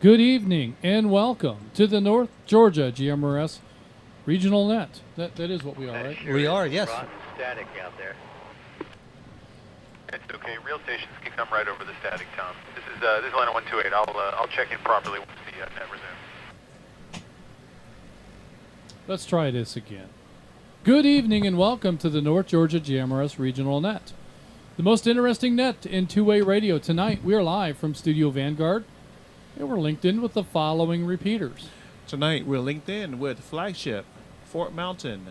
Good evening and welcome to the North Georgia GMRS Regional Net. That is what we are, right? Sure We is are, yes. rotten static out there. It's okay. Real stations can come right over the static town. This is Atlanta 128. I'll check in properly once the net resumes. Let's try this again. Good evening and welcome to the North Georgia GMRS Regional Net. The most interesting net in two-way radio. Tonight we are live from Studio Vanguard and we're linked in with the following repeaters. Tonight we're linked in with Flagship, Fort Mountain,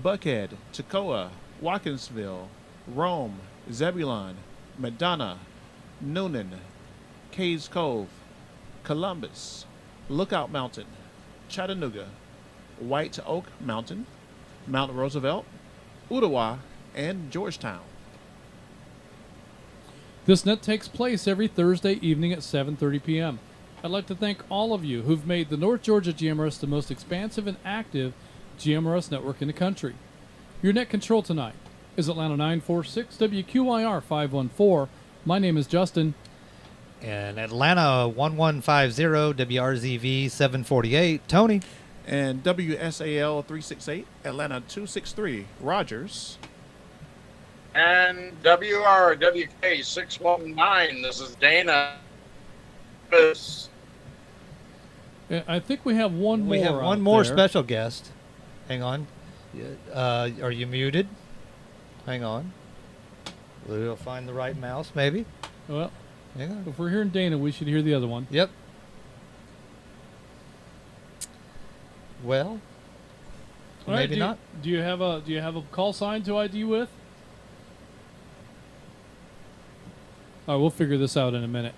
Buckhead, Toccoa, Watkinsville, Rome, Zebulon, Madonna, Noonan, Cades Cove, Columbus, Lookout Mountain, Chattanooga, White Oak Mountain, Mount Roosevelt, Ottawa, and Georgetown. This net takes place every Thursday evening at 7:30 p.m. I'd like to thank all of you who've made the North Georgia GMRS the most expansive and active GMRS network in the country. Your net control tonight is Atlanta 946, WQIR 514. My name is Justin. And Atlanta 1150, WRZV 748, Tony. And WSAL 368, Atlanta 263, Rogers. And WRWK 619, this is Dana. I think we have one more. We have one out more there. special guest. Hang on. Are you muted? Hang on. We'll find the right mouse, maybe. Well, Hang on. if we're hearing Dana, we should hear the other one. Yep. Well, All right, maybe not. Do you have a call sign to ID with? All right, we'll figure this out in a minute.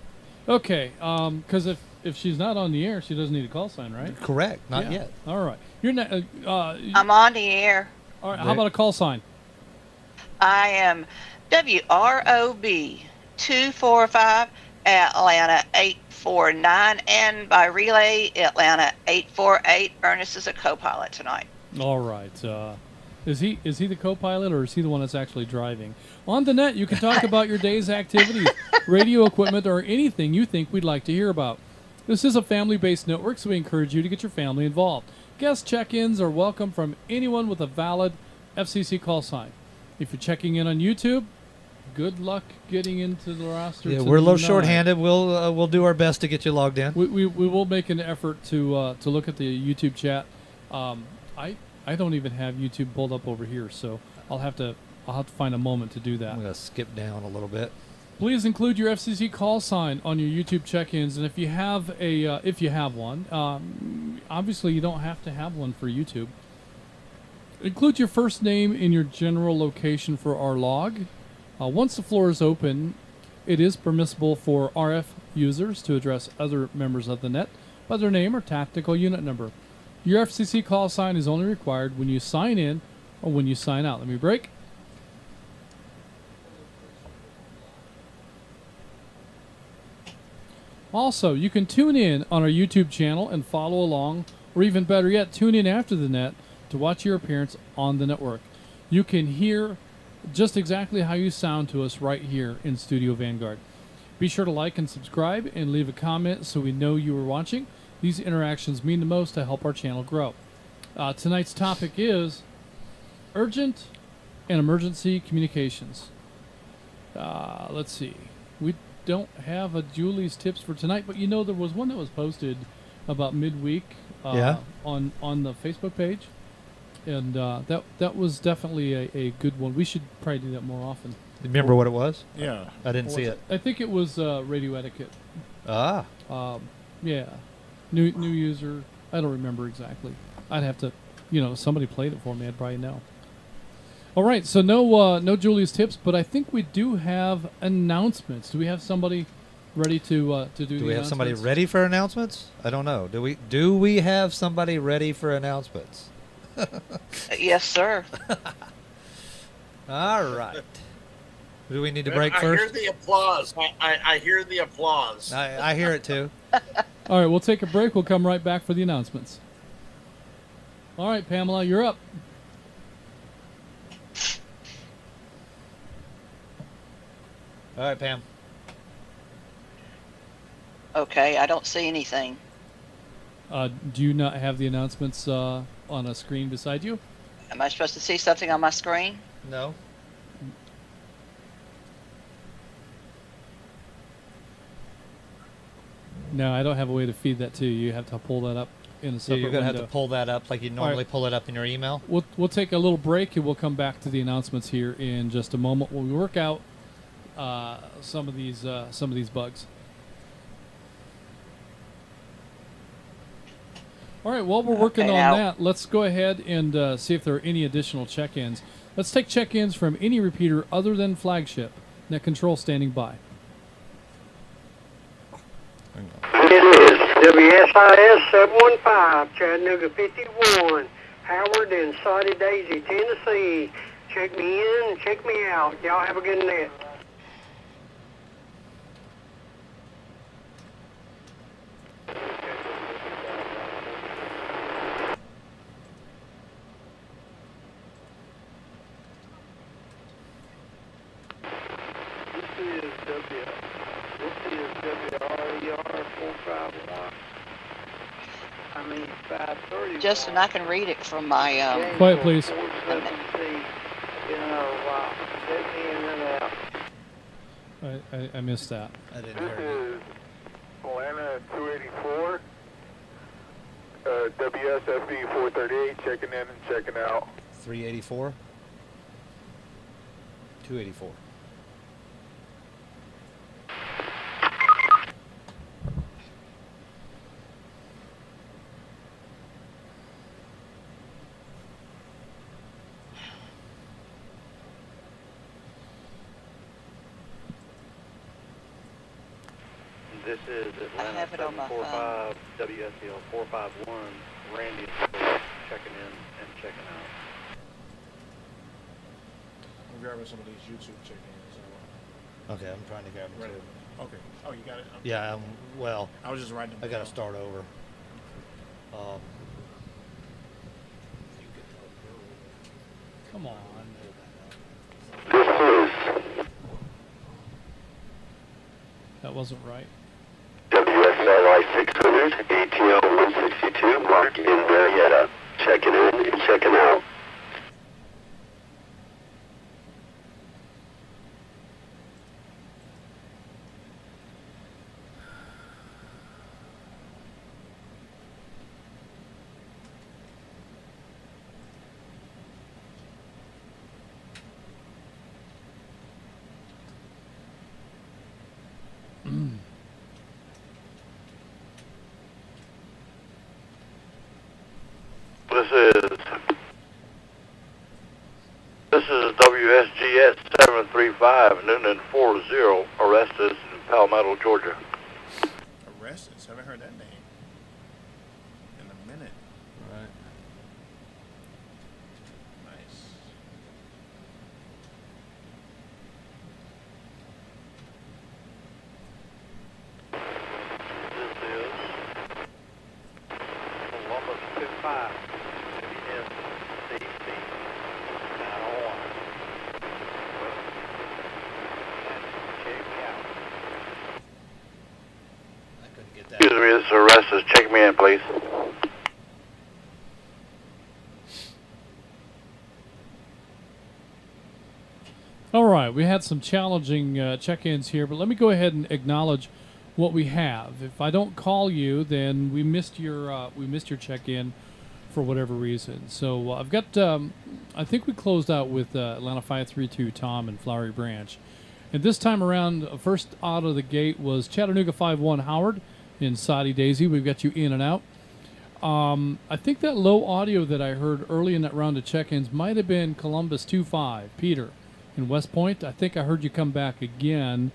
Okay, because if she's not on the air, she doesn't need a call sign, right? Correct. Not Yeah. yet. All right. You're not. I'm on the air. All right. How about a call sign? I am WROB 245 Atlanta 849, and by relay Atlanta 848. Ernest is a co-pilot tonight. All right. Is he the co-pilot or is he the one that's actually driving? On the net, you can talk about your day's activities, radio equipment, or anything you think we'd like to hear about. This is a family-based network, so we encourage you to get your family involved. Guest check-ins are welcome from anyone with a valid FCC call sign. If you're checking in on YouTube, good luck getting into the roster. Yeah, we're a little short-handed. We'll do our best to get you logged in. We will make an effort to look at the YouTube chat. I don't even have YouTube pulled up over here, so I'll have to find a moment to do that. I'm going to skip down a little bit. Please include your FCC call sign on your YouTube check-ins, and if you have one, obviously you don't have to have one for YouTube. Include your first name in your general location for our log. Once the floor is open, it is permissible for RF users to address other members of the net by their name or tactical unit number. Your FCC call sign is only required when you sign in or when you sign out. Let me break. Also, you can tune in on our YouTube channel and follow along, or even better yet, tune in after the net to watch your appearance on the network. You can hear just exactly how you sound to us right here in Studio Vanguard. Be sure to like and subscribe and leave a comment so we know you are watching. These interactions mean the most to help our channel grow. Tonight's topic is urgent and emergency communications. Let's see. We don't have a Julie's tips for tonight, but there was one that was posted about midweek on the Facebook page, and that was definitely a good one. We should probably do that more often. Remember what it was? Yeah. I didn't see it. I think it was radio etiquette. Ah. Yeah. New user. I don't remember exactly. I'd have to, somebody played it for me. I'd probably know. All right. So no Julie's tips, but I think we do have announcements. Do we have somebody ready to do? Do we have somebody ready for announcements? I don't know. Do we have somebody ready for announcements? Yes, sir. All right. Do we need to break I first? hear the applause. I hear the applause. I hear it too. All right, we'll take a break. We'll come right back for the announcements. All right, Pamela, you're up. All right, Pam. Okay, I don't see anything. Do you not have the announcements on a screen beside you? Am I supposed to see something on my screen? No. No, I don't have a way to feed that to you. You have to pull that up in a So separate you're going to have window. to pull that up like you normally right. pull it up in your email? We'll take a little break and we'll come back to the announcements here in just a moment when we work out some of these bugs. All right, while we're working Okay, on now- that, let's go ahead and see if there are any additional check-ins. Let's take check-ins from any repeater other than flagship. Net control standing by. It is WSIS 715, Chattanooga 51, Howard and Soddy Daisy, Tennessee. Check me in, check me out. Y'all have a good night. This is WRER 451. I mean 530. Justin, I can read it from my. Quiet, please. 47C. Check me in and out. I missed that. I didn't hear you. Atlanta 284, WSFB 438, checking in and checking out. 384? 284. This is Atlanta have it on my 745, WSL 451, Randy checking in and checking out. I'm grabbing some of these YouTube check-ins. Okay, I'm trying to grab it Right. too. Okay. Oh, you got it? Okay. Yeah, well, I was just writing them I got to down. start over. Come on. That wasn't right. WSLI 600, ATL 162, Mark in Marietta. Checking in and checking out. This is WSGS 735, Noonan 40, arrested in Palmetto, Georgia. Arrested? Haven't heard that name in a minute. Right. Nice. This is Columbus 25, WSCC 901. Check me out. I couldn't get that. Excuse me, this is arrested. Check me in, please. All right, we had some challenging check-ins here, but let me go ahead and acknowledge what we have. If I don't call you, then we missed your check-in for whatever reason. So I've got, I think we closed out with Atlanta 532 Tom and Flowery Branch, and this time around, first out of the gate was Chattanooga 51 Howard and Soddy Daisy. We've got you in and out. I think that low audio that I heard early in that round of check-ins might have been Columbus 25 Peter in West Point. I think I heard you come back again.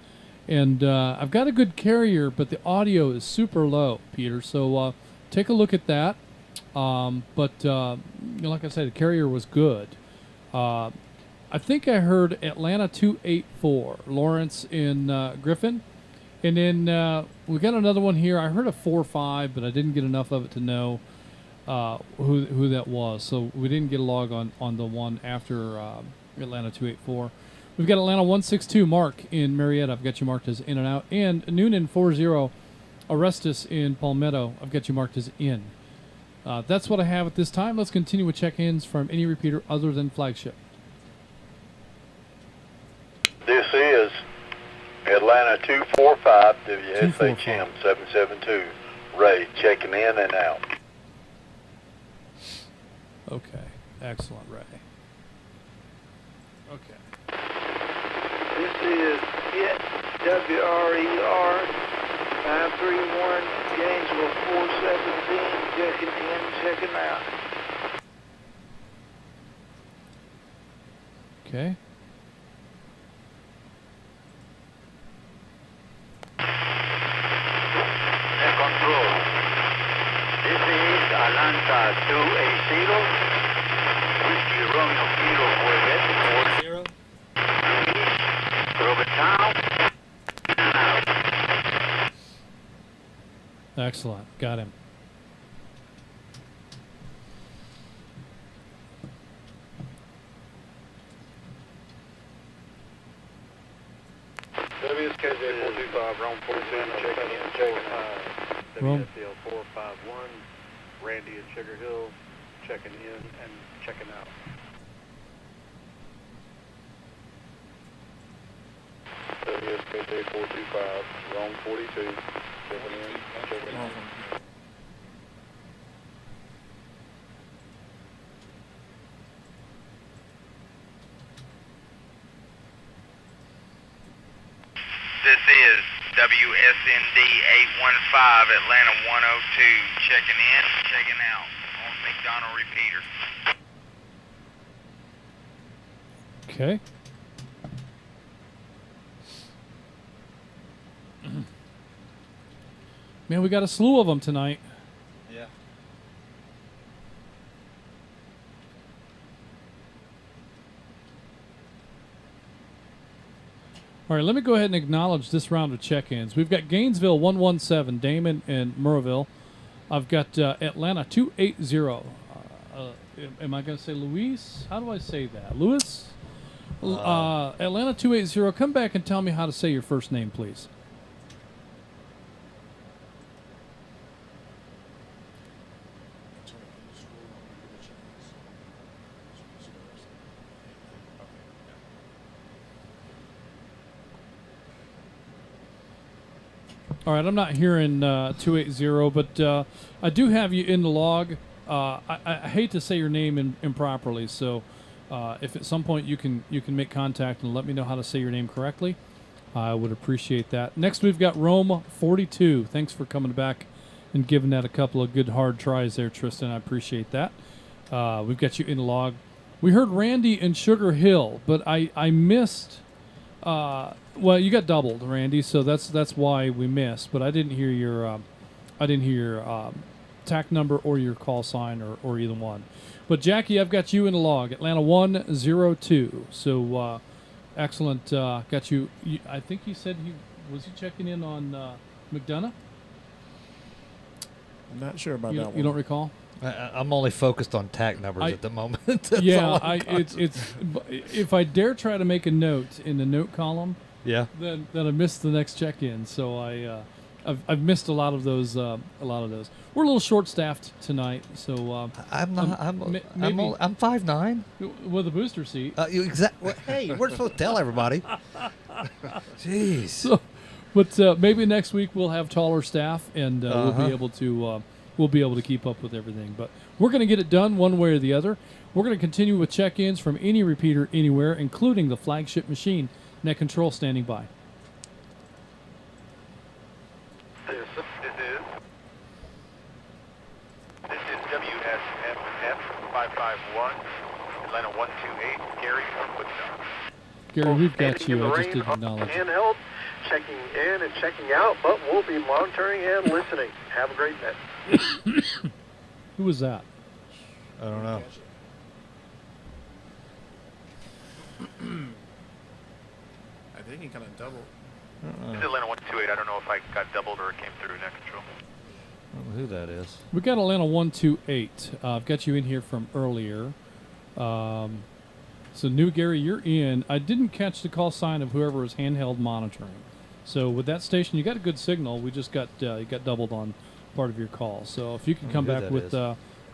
And I've got a good carrier, but the audio is super low, Peter. So take a look at that. But like I said, the carrier was good. I think I heard Atlanta 284, Lawrence in Griffin. And then we got another one here. I heard a 45, but I didn't get enough of it to know who that was. So we didn't get a log on the one after Atlanta 284. We've got Atlanta 162, Mark in Marietta. I've got you marked as in and out. And Noonan 40, Orestes in Palmetto, I've got you marked as in. That's what I have at this time. Let's continue with check-ins from any repeater other than Flagship. This is Atlanta 245 WSHM 772. Ray checking in and out. Okay. Excellent, Ray. Okay. This is WRER 531 Gainesville 417, checking in, checking out. Okay. Control. This is Atlanta 280. Whiskey Romeo Kilo Corvette 40. Robert Town. Excellent. Got him. WSKJ 425, Rome 47, checking in, checking out. WSL 451, Randy in Sugar Hill, checking in and checking out. WSKJ 425, Rome 42, checking in, checking out. This is WSND 815, Atlanta 102, checking in, checking out on McDonald repeater. Okay. Man, we got a slew of them tonight. Yeah. All right, let me go ahead and acknowledge this round of check-ins. We've got Gainesville 117, Damon and Murrayville. I've got Atlanta 280. Am I going to say Luis? How do I say that? Louis? Atlanta 280. Come back and tell me how to say your first name, please. All right, I'm not hearing 280, but I do have you in the log. I hate to say your name improperly, so if at some point you can make contact and let me know how to say your name correctly, I would appreciate that. Next, we've got Rome 42. Thanks for coming back and giving that a couple of good hard tries there, Tristan. I appreciate that. We've got you in the log. We heard Randy in Sugar Hill, but I missed. Well, you got doubled, Randy, so that's why we missed. But I didn't hear your TAC number or your call sign or either one. But Jackie, I've got you in the log, Atlanta 102. So excellent. Got you. I think he said was he checking in on McDonough? I'm not sure about that one. You don't recall? I'm only focused on TAC numbers at the moment. It's if I dare try to make a note in the note column, then I missed the next check-in. So I've missed a lot of those. We're a little short-staffed tonight, so I'm 5'9" with a booster seat. Hey, we're supposed to tell everybody. Jeez. So, but maybe next week we'll have taller staff, and we'll be able to. We'll be able to keep up with everything. But we're going to get it done one way or the other. We're going to continue with check-ins from any repeater anywhere, including the Flagship machine. Net control standing by. This is WSMF 551, Atlanta 128, Gary from Woodstock. Gary, we've got you. I just didn't acknowledge. Handheld, checking in and checking out, but we'll be monitoring and listening. Have a great day. Who was that? I don't know. I think he kind of doubled. This is Atlanta 128. I don't know if I got doubled or it came through net control. I don't know who that is. We got Atlanta 128. I've got you in here from earlier. So, New Gary, you're in. I didn't catch the call sign of whoever is handheld monitoring. So with that station, you got a good signal. We just got you got doubled on part of your call. So if you can come back with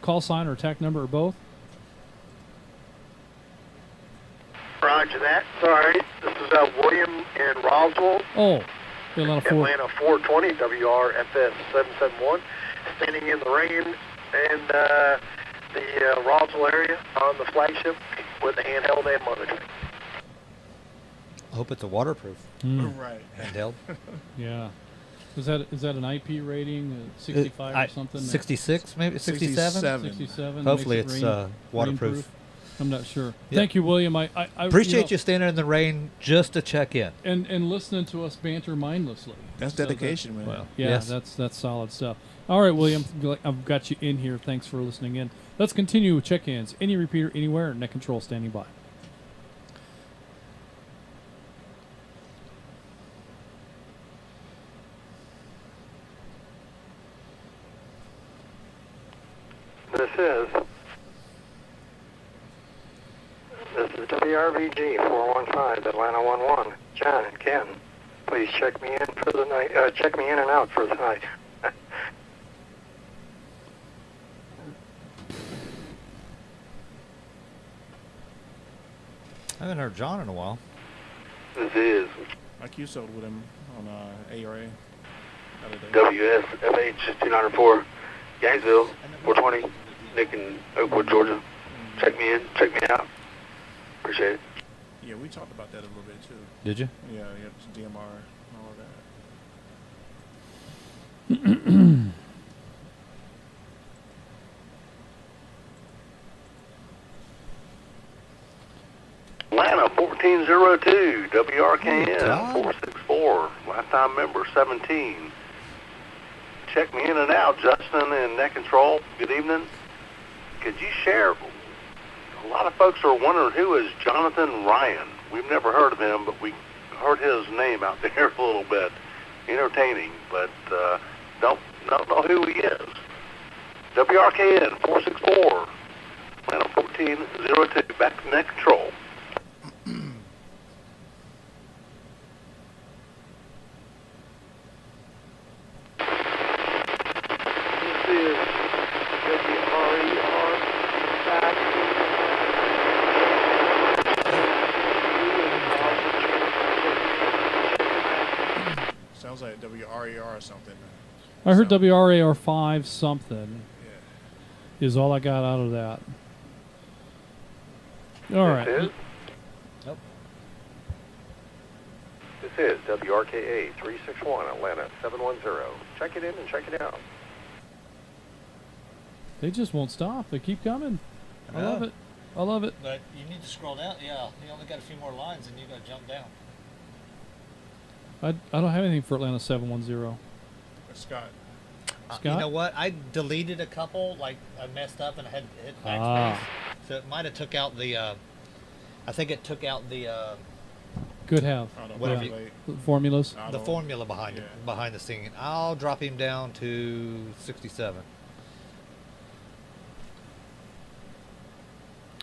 call sign or TAC number or both. Roger that. Sorry, this is William in Roswell. Oh, Atlanta 420, WRFS 771. Standing in the rain in the Roswell area on the flagship with the handheld and monitoring. I hope it's a waterproof. Right. Handheld. Yeah. Is that an IP rating, 65 or something? 66, maybe 67. 67. Hopefully Makes it's it waterproof. rainproof. I'm not sure. Yeah. Thank you, William. I appreciate you standing in the rain just to check in and listening to us banter mindlessly. That's dedication, man. Well, yeah, yes. that's solid stuff. All right, William, I've got you in here. Thanks for listening in. Let's continue with check-ins. Any repeater anywhere, net control standing by. This is WRVG 415 Atlanta 11. John and Ken, please check me in for the night. Check me in and out for the night. I haven't heard John in a while. This is I QSO'd with him on ARA. WSFH 294, Gainesville 420, Nick in Oakwood, Georgia. Check me in, check me out. Appreciate it. Yeah, we talked about that a little bit too. Did you? Yeah, DMR and all of that. Atlanta 1402, WRKN 464, lifetime member 17. Check me in and out, Justin in Net Control. Good evening. Could you share? A lot of folks are wondering who is Jonathan Ryan. We've never heard of him, but we heard his name out there a little bit. Entertaining, but don't know who he is. WRKN 464, Atlanta 1402, back to Net Control. Sounds like WRAR or something. I heard WRAR 5 something. Is all I got out of that. All right. This is WRKA 361 Atlanta 710. Check it in and check it out. They just won't stop. They keep coming. I love it. I love it. But you need to scroll down. Yeah, you only got a few more lines and you got to jump down. I don't have anything for Atlanta 710. Scott. You know what? I deleted a couple. Like I messed up and I had to hit backspace. So it might have took out the. I think it took out the. Could have. Whatever. Formulas. The formula behind it, behind the scene. I'll drop him down to 67.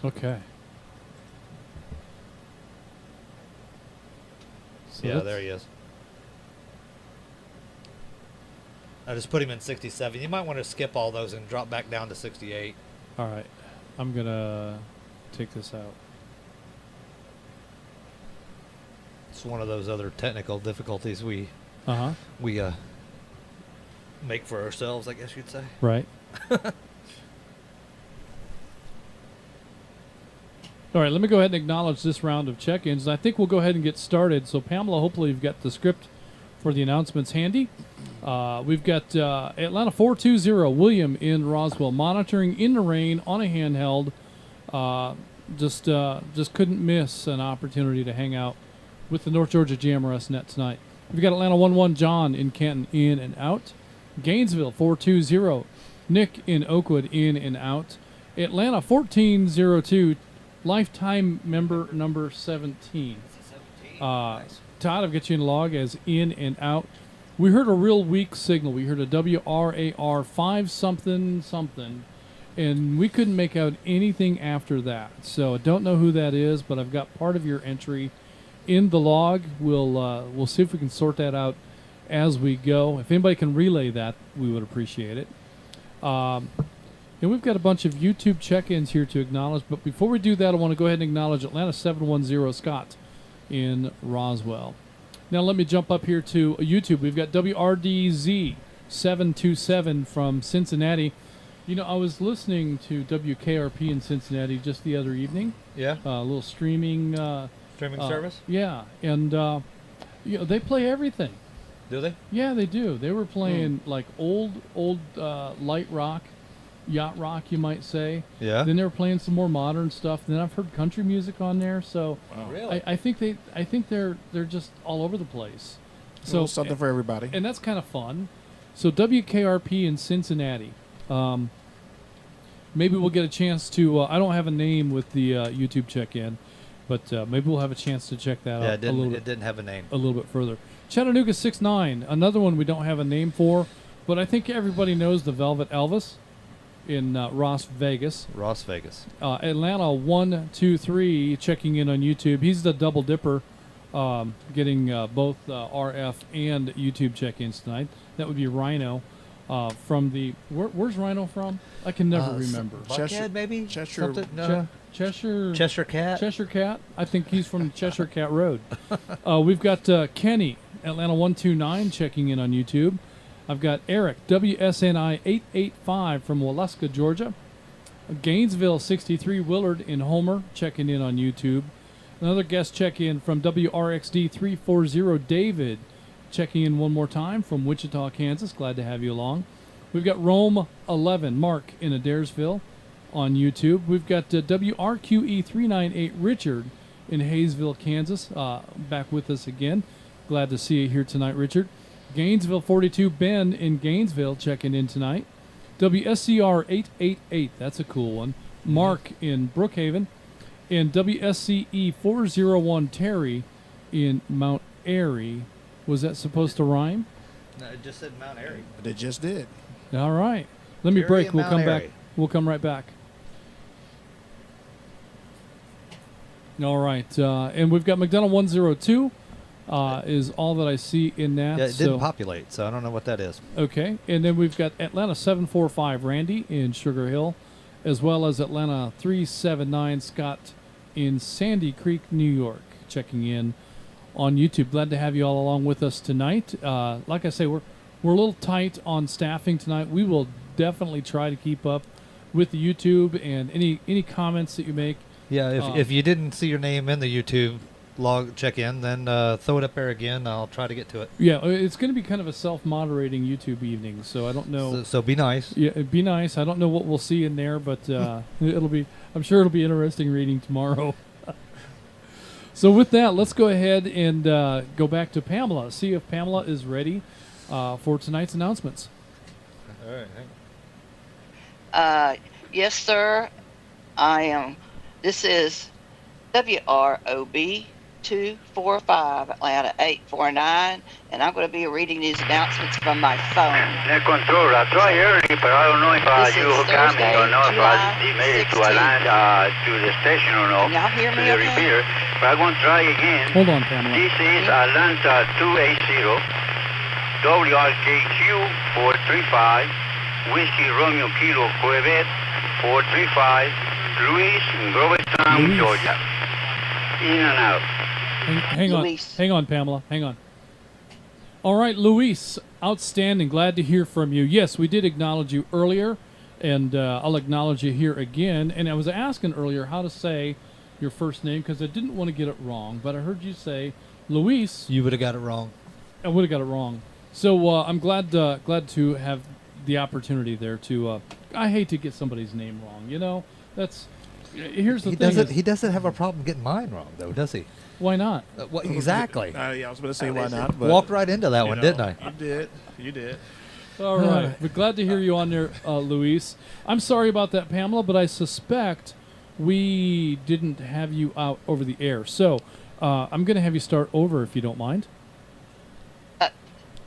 Okay. So yeah, there he is. I just put him in 67. You might want to skip all those and drop back down to 68. All right. I'm going to take this out. It's one of those other technical difficulties we make for ourselves, I guess you'd say. Right. All right, let me go ahead and acknowledge this round of check-ins. I think we'll go ahead and get started. So, Pamela, hopefully you've got the script for the announcements handy. We've got Atlanta 420, William in Roswell, monitoring in the rain on a handheld. Just couldn't miss an opportunity to hang out with the North Georgia GMRS net tonight. We've got Atlanta 11, John in Canton, in and out. Gainesville 420, Nick in Oakwood, in and out. Atlanta 1402, lifetime member number 17. Todd, I'll get you in log as in and out. We heard a real weak signal. We heard a WRAR 5 something something, and we couldn't make out anything after that. So I don't know who that is, but I've got part of your entry in the log. We'll see if we can sort that out as we go. If anybody can relay that, we would appreciate it. And we've got a bunch of YouTube check-ins here to acknowledge. But before we do that, I want to go ahead and acknowledge Atlanta 710 Scott in Roswell. Now let me jump up here to YouTube. We've got WRDZ 727 from Cincinnati. You know, I was listening to WKRP in Cincinnati just the other evening. Yeah. A little streaming service. Yeah, and you know, they play everything. Do they? Yeah, they do. They were playing like old light rock, yacht rock, you might say. Yeah. Then they were playing some more modern stuff. Then I've heard country music on there. So Really? I think they're just all over the place. So Well, something for everybody. and that's kind of fun. So WKRP in Cincinnati. Maybe we'll get a chance to. I don't have a name with the YouTube check-in, but maybe we'll have a chance to check that out a little bit. It didn't have a name. A little bit further. Chattanooga 6'9", another one we don't have a name for, but I think everybody knows the Velvet Elvis in Las Vegas. Las Vegas. Atlanta 123 checking in on YouTube. He's the double dipper, getting both RF and YouTube check-ins tonight. That would be Rhino. From the where's Rhino from? I can never remember. Buckhead, maybe? Cheshire. No. Cheshire Cat. Cheshire Cat. I think he's from Cheshire Cat Road. We've got Kenny, Atlanta 129 checking in on YouTube. I've got Eric, WSNI 885 from Waleska, Georgia. Gainesville 63 Willard in Homer checking in on YouTube. Another guest check-in from WRXD 340 David checking in one more time from Wichita, Kansas. Glad to have you along. We've got Rome 11 Mark in Adairsville on YouTube. We've got WRQE 398 Richard in Hayesville, Kansas, back with us again. Glad to see you here tonight, Richard. Gainesville 42 Ben in Gainesville checking in tonight. WSCR 888, that's a cool one. Mark in Brookhaven. And WSCE 401 Terry in Mount Airy. Was that supposed to rhyme? No, it just said Mount Airy. But it just did. All right. Let me Terry break. and We'll Mount come back. Airy. We'll come right back. All right. And we've got McDonough 102 is all that I see in that. Yeah, it didn't populate, so I don't know what that is. Okay. And then we've got Atlanta 745 Randy in Sugar Hill, as well as Atlanta 379 Scott in Sandy Creek, New York, checking in on YouTube. Glad to have you all along with us tonight. Like I say, we're a little tight on staffing tonight. We will definitely try to keep up with the YouTube and any comments that you make. Yeah, if you didn't see your name in the YouTube log check-in, then throw it up there again. I'll try to get to it. Yeah, it's going to be kind of a self-moderating YouTube evening, so I don't know. So be nice. Yeah, be nice. I don't know what we'll see in there, but it'll be. I'm sure it'll be interesting reading tomorrow. So with that, let's go ahead and go back to Pamela. See if Pamela is ready for tonight's announcements. All right. Yes, sir. I am. This is WROB 245 Atlanta 849, and I'm going to be reading these announcements from my phone. Net control, I tried early, but I don't know if This you is coming Thursday, or not. If I July made it to 16th. Atlanta, to the station or not. Can y'all hear me To the okay? repeater. But I'm going to try again. Hold on, Pamela. This is Atlanta 280, WRKQ 435, Whiskey Romeo Kilo Corvette 435, Luis in Groverstown, Luis. Georgia. In and out. Hang on. Luis. Hang on, Pamela. Hang on. All right, Luis. Outstanding. Glad to hear from you. Yes, we did acknowledge you earlier, and I'll acknowledge you here again. And I was asking earlier how to say your first name because I didn't want to get it wrong, but I heard you say Luis. You would have got it wrong. I would have got it wrong. So I'm glad to have the opportunity there to. I hate to get somebody's name wrong. You know, that's. Here's the thing. He doesn't have a problem getting mine wrong, though, does he? Why not? Well, exactly. Yeah, I was going to say why not. But, Walked right into that one, know, didn't I? You did. You did. All right. We're glad to hear you on there, Luis. I'm sorry about that, Pamela, but I suspect we didn't have you out over the air. So I'm going to have you start over if you don't mind.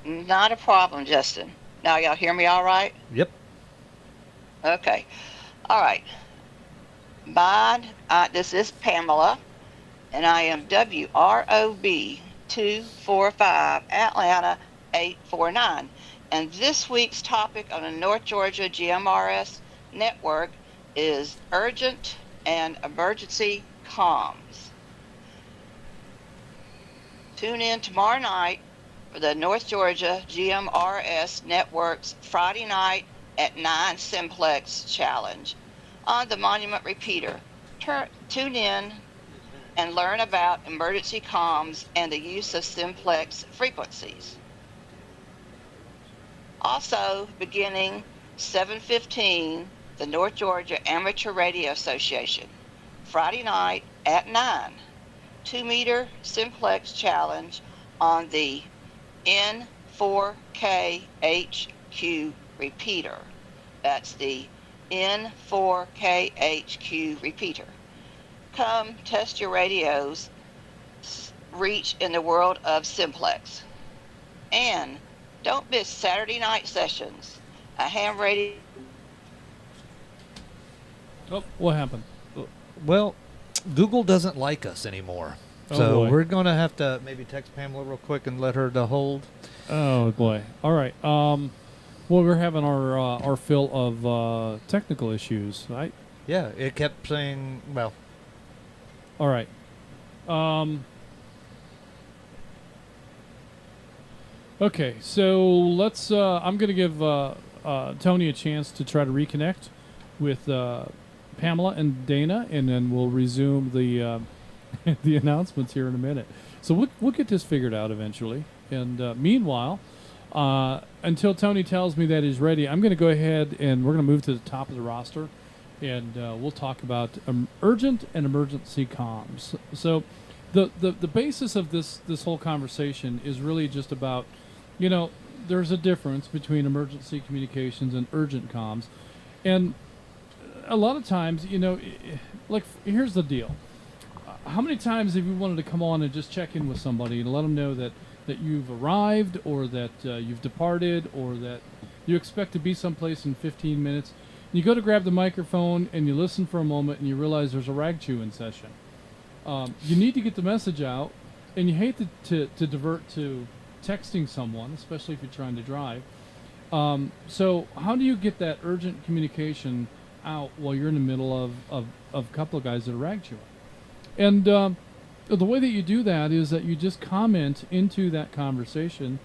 Not a problem, Justin. Now, y'all hear me all right? Yep. Okay. All right. Mine, this is Pamela, and I am WROB 245 Atlanta 849. And this week's topic on the North Georgia GMRS Network is urgent and emergency comms. Tune in tomorrow night for the North Georgia GMRS Network's Friday night at 9 Simplex Challenge on the Monument Repeater. Tune in and learn about emergency comms and the use of simplex frequencies. Also, beginning 7:15, the North Georgia Amateur Radio Association, Friday night at 9, 2-meter simplex challenge on the N4KHQ repeater. That's the N4KHQ repeater. Come test your radio's reach in the world of simplex. And don't miss Saturday night sessions. A ham radio. Oh, what happened? Well, Google doesn't like us anymore. Oh, So boy. we're going to have to maybe text Pamela real quick and let her to hold. Oh boy! All right. Well, we're having our fill of technical issues, right? Yeah, it kept saying, well. All right. Okay, so let's. I'm going to give Tony a chance to try to reconnect with Pamela and Dana, and then we'll resume the the announcements here in a minute. So we'll get this figured out eventually. And meanwhile, until Tony tells me that he's ready, I'm going to go ahead and we're going to move to the top of the roster, and we'll talk about urgent and emergency comms. So the basis of this whole conversation is really just about, there's a difference between emergency communications and urgent comms. And a lot of times, like, here's the deal. How many times have you wanted to come on and just check in with somebody and let them know that you've arrived, or that you've departed, or that you expect to be someplace in 15 minutes? And you go to grab the microphone and you listen for a moment and you realize there's a rag chewing session. You need to get the message out, and you hate to divert to texting someone, especially if you're trying to drive. So how do you get that urgent communication out while you're in the middle of a couple of guys that are rag chewing? And the way that you do that is that you just comment into that conversation.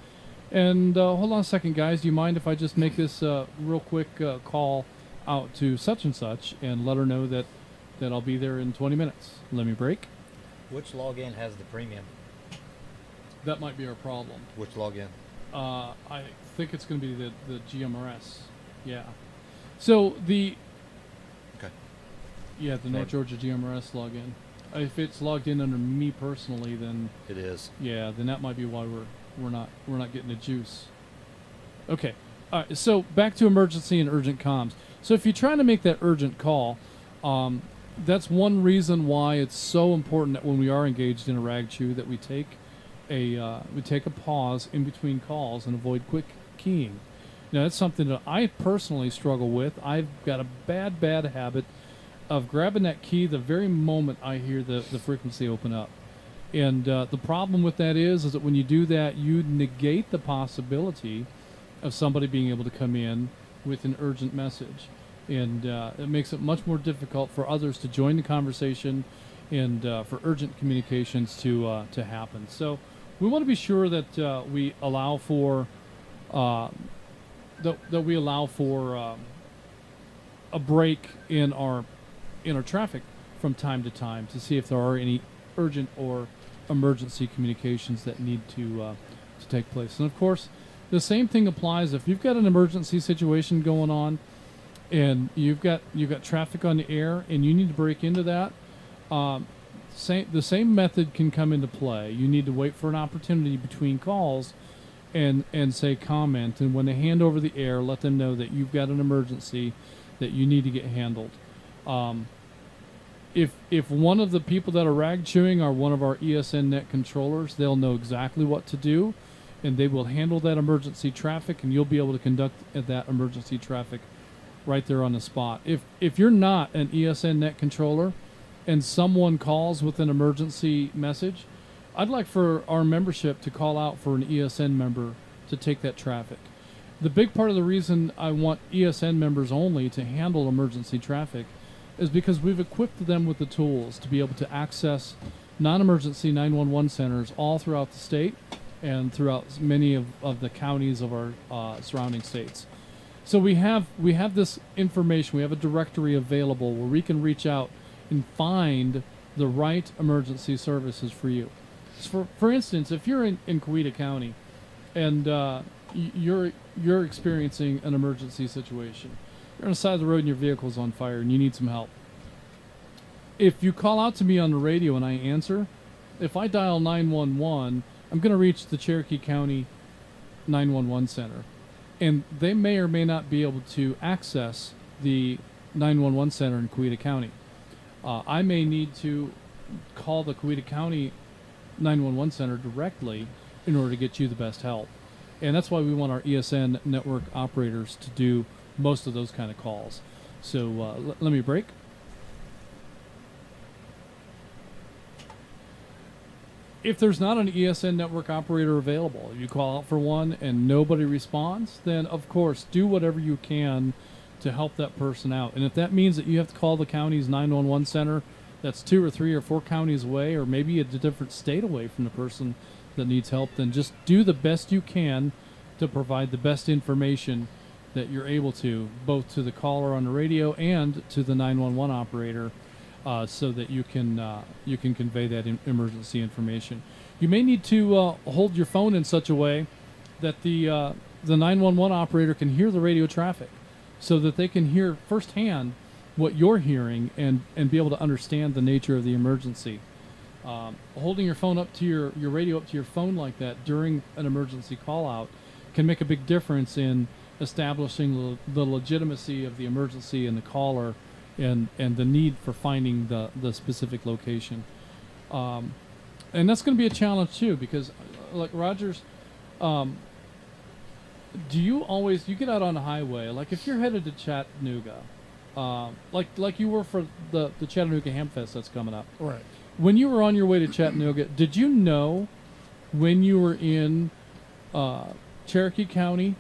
And hold on a second, guys. Do you mind if I just make this real quick call out to such and such and let her know that I'll be there in 20 minutes? Let me break. Which login has the premium? That might be our problem. Which login? I think it's going to be the GMRS. Yeah. So the... Okay. Yeah, the North Georgia GMRS login. If it's logged in under me personally, then it is. Yeah, then that might be why we're not getting the juice. Okay. All right, so back to emergency and urgent comms. So if you're trying to make that urgent call, that's one reason why it's so important that when we are engaged in a rag chew that we take a pause in between calls and avoid quick keying. Now that's something that I personally struggle with. I've got a bad habit of grabbing that key the very moment I hear the frequency open up. And the problem with that is that when you do that, you negate the possibility of somebody being able to come in with an urgent message. And it makes it much more difficult for others to join the conversation and for urgent communications to happen. So we want to be sure that we allow for a break in our traffic from time to time to see if there are any urgent or emergency communications that need to take place. And of course, the same thing applies if you've got an emergency situation going on and you've got traffic on the air and you need to break into that. The same method can come into play. You need to wait for an opportunity between calls and say comment, and when they hand over the air, let them know that you've got an emergency that you need to get handled. If one of the people that are rag chewing are one of our ESN net controllers, they'll know exactly what to do, and they will handle that emergency traffic, and you'll be able to conduct that emergency traffic right there on the spot. If you're not an ESN net controller and someone calls with an emergency message, I'd like for our membership to call out for an ESN member to take that traffic. The big part of the reason I want ESN members only to handle emergency traffic is because we've equipped them with the tools to be able to access non-emergency 911 centers all throughout the state and throughout many of the counties of our surrounding states. So we have this information. We have a directory available where we can reach out and find the right emergency services for you. For instance, if you're in Coweta County and you're experiencing an emergency situation, you're on the side of the road and your vehicle's on fire and you need some help. If you call out to me on the radio and I answer, if I dial 911, I'm going to reach the Cherokee County 911 center. And they may or may not be able to access the 911 center in Coweta County. I may need to call the Coweta County 911 center directly in order to get you the best help. And that's why we want our ESN network operators to do most of those kind of calls. So let me break. If there's not an ESN network operator available, you call out for one and nobody responds, then of course do whatever you can to help that person out. And if that means that you have to call the county's 911 center that's 2 or 3 or 4 counties away, or maybe a different state away from the person that needs help, then just do the best you can to provide the best information that you're able to, both to the caller on the radio and to the 911 operator, so that you can convey that emergency information. You may need to hold your phone in such a way that the 911 operator can hear the radio traffic, so that they can hear firsthand what you're hearing and be able to understand the nature of the emergency. Holding your phone up to your radio up to your phone like that during an emergency call out can make a big difference in establishing the legitimacy of the emergency and the caller and the need for finding the specific location. And that's going to be a challenge too, because like Rogers, do you get out on the highway, like if you're headed to Chattanooga, like you were for the Chattanooga Hamfest that's coming up. Right. When you were on your way to Chattanooga, did you know when you were in Cherokee County,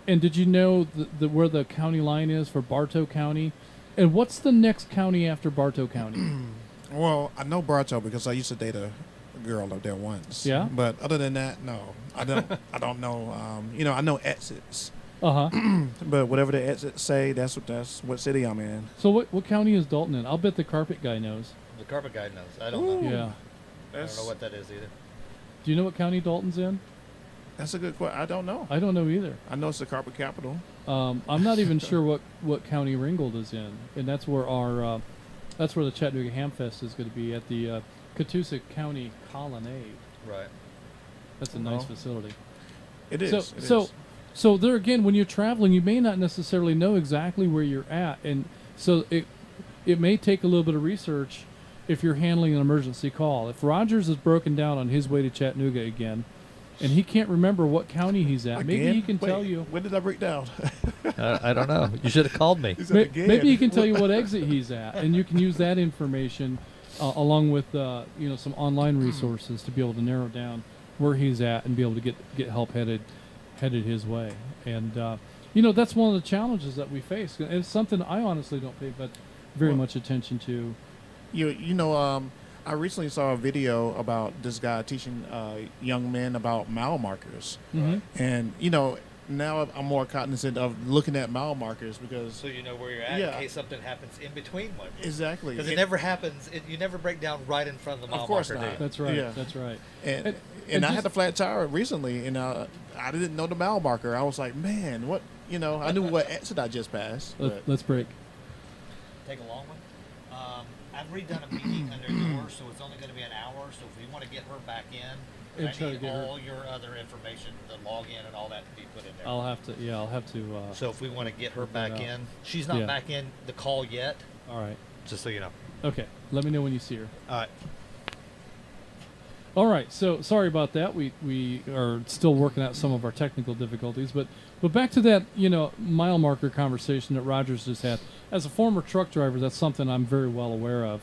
and did you know where the county line is for Bartow County? And what's the next county after Bartow County? Well, I know Bartow because I used to date a girl up there once. Yeah? But other than that, no. I don't know. I know exits. Uh-huh. But whatever the exits say, that's what city I'm in. So what county is Dalton in? I'll bet the carpet guy knows. The carpet guy knows. I don't know. Yeah. I don't know what that is either. Do you know what county Dalton's in? That's a good question. I don't know. I don't know either. I know it's the carpet capital. I'm not even sure what county Ringgold is in, and that's where that's where the Chattanooga Hamfest is going to be, at the Catoosa County Colonnade. Right. That's a nice facility. It is. So there again, when you're traveling, you may not necessarily know exactly where you're at, and so it may take a little bit of research if you're handling an emergency call. If Rogers is broken down on his way to Chattanooga again, and he can't remember what county he's at, maybe he can tell you. When did I break down? I don't know. You should have called me. Maybe he can tell you what exit he's at, and you can use that information along with some online resources to be able to narrow down where he's at and be able to get help headed his way. And that's one of the challenges that we face. And it's something I honestly don't pay very much attention to. I recently saw a video about this guy teaching young men about mile markers. Mm-hmm. And, now I'm more cognizant of looking at mile markers because... So you know where you're at in case something happens in between one. Exactly. Because it never happens. You never break down right in front of the mile marker. Of course not. That's right. Yeah. That's right. And I had a flat tire recently, and I didn't know the mile marker. I was like, man, what... I knew what exit I just passed. Let's break. Take a long one. I've redone a meeting under yours, so it's only going to be an hour. So if we want to get her back in, I need all your other information, the login and all that to be put in there. I'll have to. So if we want to get her back in, she's not back in the call yet. All right. Just so you know. Okay. Let me know when you see her. All right. All right. So sorry about that. We are still working out some of our technical difficulties, but back to that mile marker conversation that Rogers just had. As a former truck driver, that's something I'm very well aware of.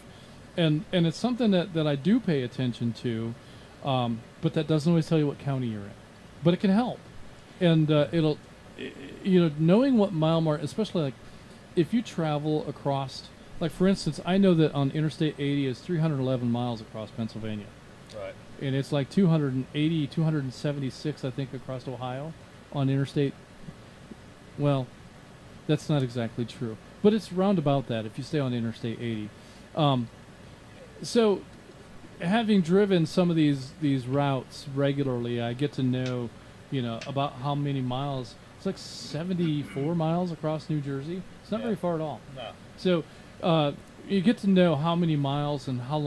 and it's something that I do pay attention to, but that doesn't always tell you what county you're in. But it can help, and it'll, knowing what mile mark, especially like if you travel across, like for instance, I know that on Interstate 80 is 311 miles across Pennsylvania. Right. And it's like 280, 276, I think, across Ohio on Interstate. Well, that's not exactly true, but it's round about that if you stay on Interstate 80. So, having driven some of these routes regularly, I get to know, about how many miles. It's like 74 miles across New Jersey. It's not very far at all. No. So, you get to know how many miles and how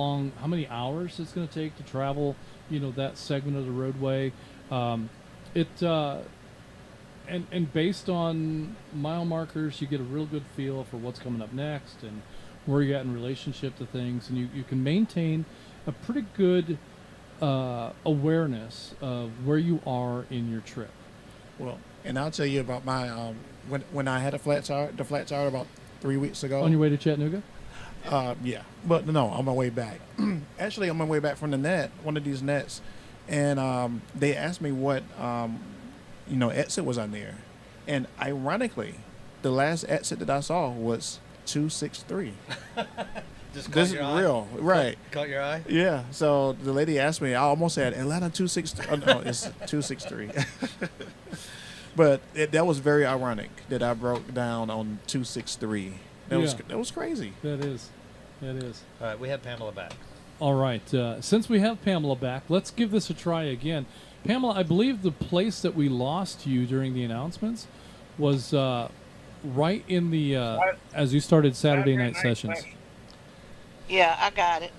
many hours it's going to take to travel, that segment of the roadway. And based on mile markers, you get a real good feel for what's coming up next and where you're at in relationship to things, and you can maintain a pretty good awareness of where you are in your trip. Well, and I'll tell you about my when I had the flat tire about 3 weeks ago. On your way to Chattanooga? Yeah, but no, on my way back. Actually, on my way back from the net, one of these nets, and they asked me what exit was on there, and ironically, the last exit that I saw was 263. Just this is real, right? Caught your eye? Yeah. So the lady asked me. I almost said Atlanta 263. Oh, no, it's 263. But that was very ironic that I broke down on 263. That was crazy. That is. All right, we have Pamela back. All right. Since we have Pamela back, let's give this a try again. Pamela, I believe the place that we lost you during the announcements was right in the as you started Saturday night sessions. Yeah, I got it.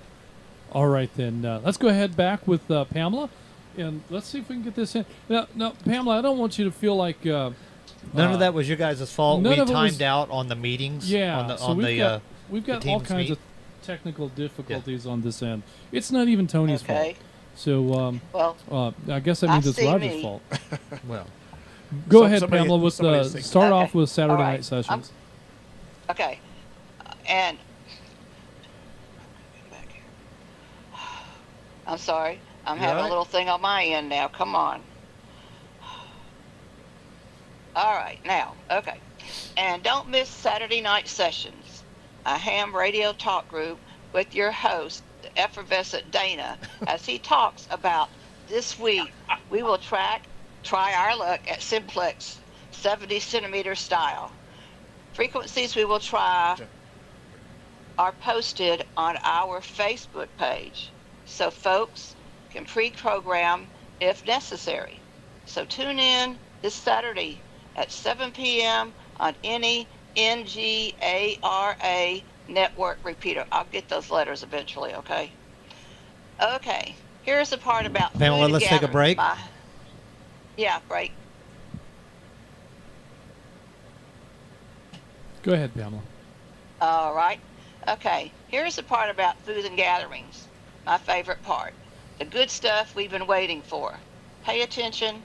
All right, then. Let's go ahead back with Pamela, and let's see if we can get this in. Now, Pamela, I don't want you to feel like... none of that was your guys' fault. We timed out on the meetings. Yeah, we've got all kinds of technical difficulties on this end. It's not even Tony's fault. So, I guess that means it's Roger's fault. Well, go ahead, Pamela. With start off with Saturday night sessions. Okay, and I'm sorry. I'm having a little thing on my end now. Come on. All right, now, okay. And don't miss Saturday night sessions, a ham radio talk group with your host, the effervescent Dana, as he talks about this week. We will try our luck at simplex 70 centimeter style. Frequencies we will try are posted on our Facebook page, so folks can pre-program if necessary. So tune in this Saturday at 7 p.m. on any NGARA network repeater. I'll get those letters eventually, okay? Okay, here's the part about Pamela, let's take a break. Yeah, break. Go ahead, Pamela. All right. Okay, here's the part about food and gatherings, my favorite part. The good stuff we've been waiting for. Pay attention,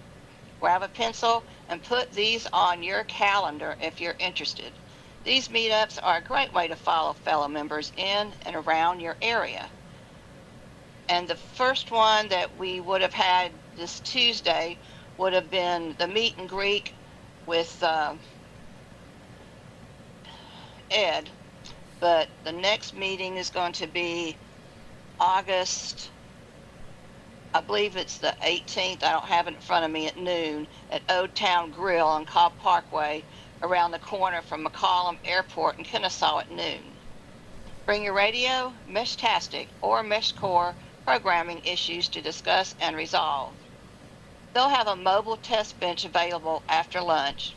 grab a pencil, and put these on your calendar if you're interested. These meetups are a great way to follow fellow members in and around your area. And the first one that we would have had this Tuesday would have been the meet and greet with Ed. But the next meeting is going to be August, I believe it's the 18th. I don't have it in front of me, at noon at Old Town Grill on Cobb Parkway, around the corner from McCollum Airport in Kennesaw at noon. Bring your radio, Meshtastic, or Meshcore programming issues to discuss and resolve. They'll have a mobile test bench available after lunch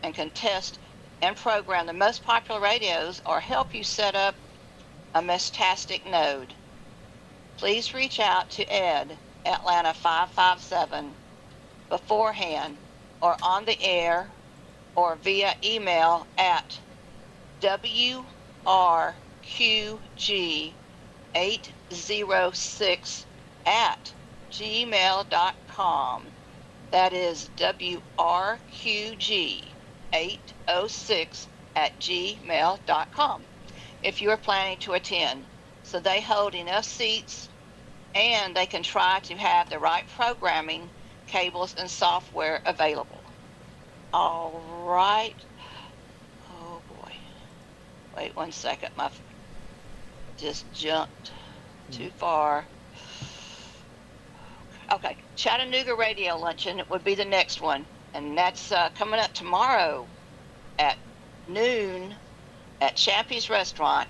and can test and program the most popular radios or help you set up a Meshtastic node. Please reach out to Ed, Atlanta 557, beforehand or on the air or via email at wrqg806@gmail.com. That is wrqg806@gmail.com if you are planning to attend. so they hold enough seats and they can try to have the right programming, cables, and software available. All right. Oh boy. Wait 1 second. My just jumped too far. Okay. Chattanooga Radio Luncheon would be the next one. And that's coming up tomorrow at noon at Champy's Restaurant.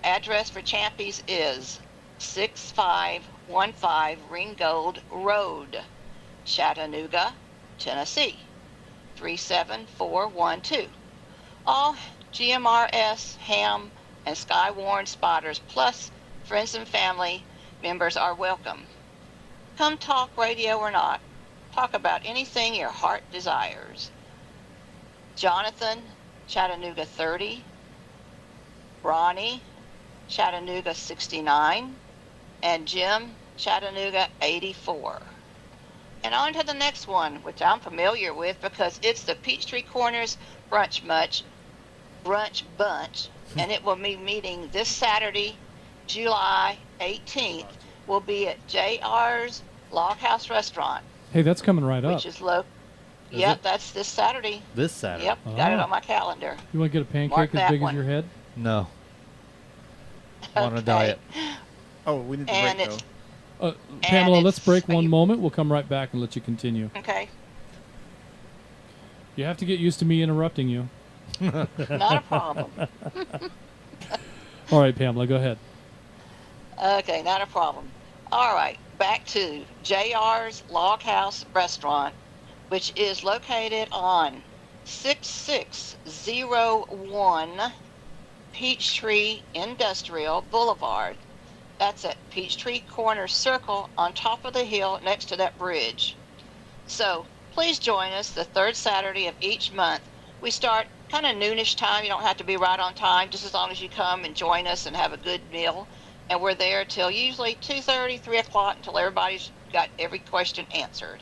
Address for Champy's is 6515 Ringgold Road, Chattanooga, Tennessee, 37412. All GMRS, ham, and Skywarn spotters, plus friends and family members are welcome. Come talk radio or not. Talk about anything your heart desires. Jonathan, Chattanooga 30. Ronnie, Chattanooga 69. And Jim, Chattanooga 84. And on to the next one, which I'm familiar with because it's the Peachtree Corners Brunch Bunch, and it will be meeting this Saturday, July 18th. Will be at JR's Log House Restaurant. Hey, that's coming right up. Which is low. Yep, that's this Saturday. This Saturday. Yep, got it on my calendar. You want to get a pancake Mark as big that as your head? No. On a diet. Oh, we need to And break, it's- though. Pamela, let's it's- break one moment. We'll come right back and let you continue. Okay. You have to get used to me interrupting you. Not a problem. All right, Pamela, go ahead. Okay, not a problem. All right, back to JR's Log House Restaurant, which is located on 6601 Peachtree Industrial Boulevard. That's at Peachtree Corner Circle on top of the hill next to that bridge. So please join us the third Saturday of each month. We start kind of noonish time. You don't have to be right on time, just as long as you come and join us and have a good meal. And we're there till usually 2:30, 3 o'clock until everybody's got every question answered.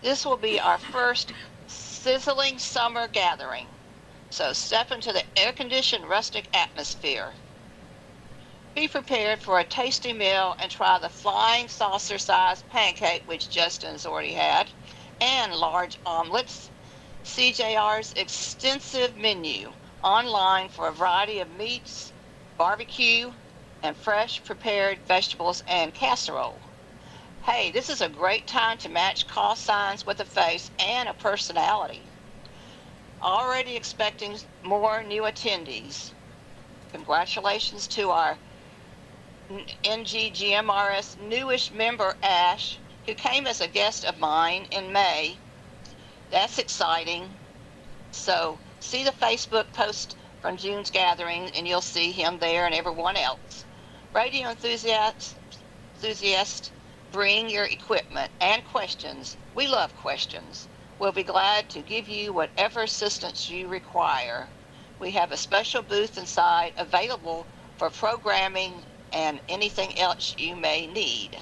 This will be our first sizzling summer gathering. So step into the air-conditioned rustic atmosphere. Be prepared for a tasty meal and try the flying saucer-sized pancake, which Justin's already had, and large omelets. CJR's extensive menu online for a variety of meats, barbecue, and fresh prepared vegetables and casserole. Hey, this is a great time to match call signs with a face and a personality. Already expecting more new attendees. Congratulations to our NGGMRS newish member, Ash, who came as a guest of mine in May. That's exciting. So see the Facebook post from June's gathering, and you'll see him there and everyone else. Radio enthusiasts, bring your equipment and questions. We love questions. We'll be glad to give you whatever assistance you require. We have a special booth inside available for programming and anything else you may need.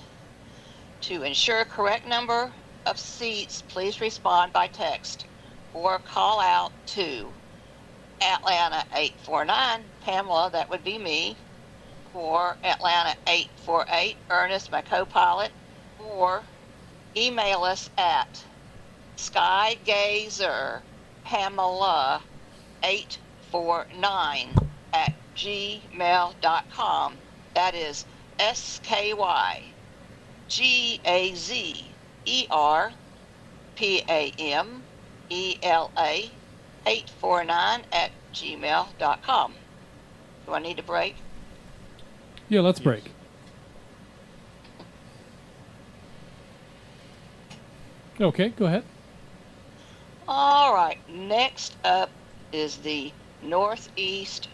To ensure correct number of seats, please respond by text or call out to Atlanta 849, Pamela, that would be me, or Atlanta 848, Ernest, my co-pilot, or email us at skygazerpamela849@gmail.com. That is SKYGAZERPAMELA849@gmail.com. Do I need a break? Yeah, let's break. Okay, go ahead. All right, next up is the Northeast.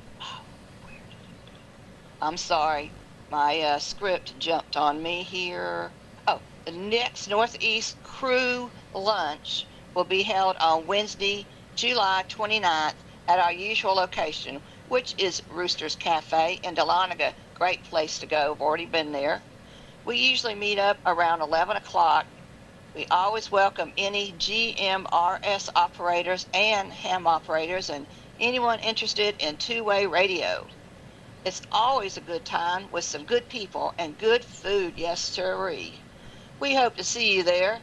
I'm sorry, my script jumped on me here. Oh, the next Northeast Crew Lunch will be held on Wednesday, July 29th at our usual location, which is Rooster's Cafe in Dahlonega. Great place to go. I've already been there. We usually meet up around 11 o'clock. We always welcome any GMRS operators and ham operators and anyone interested in two-way radio. It's always a good time with some good people and good food, yes sirree. We hope to see you there.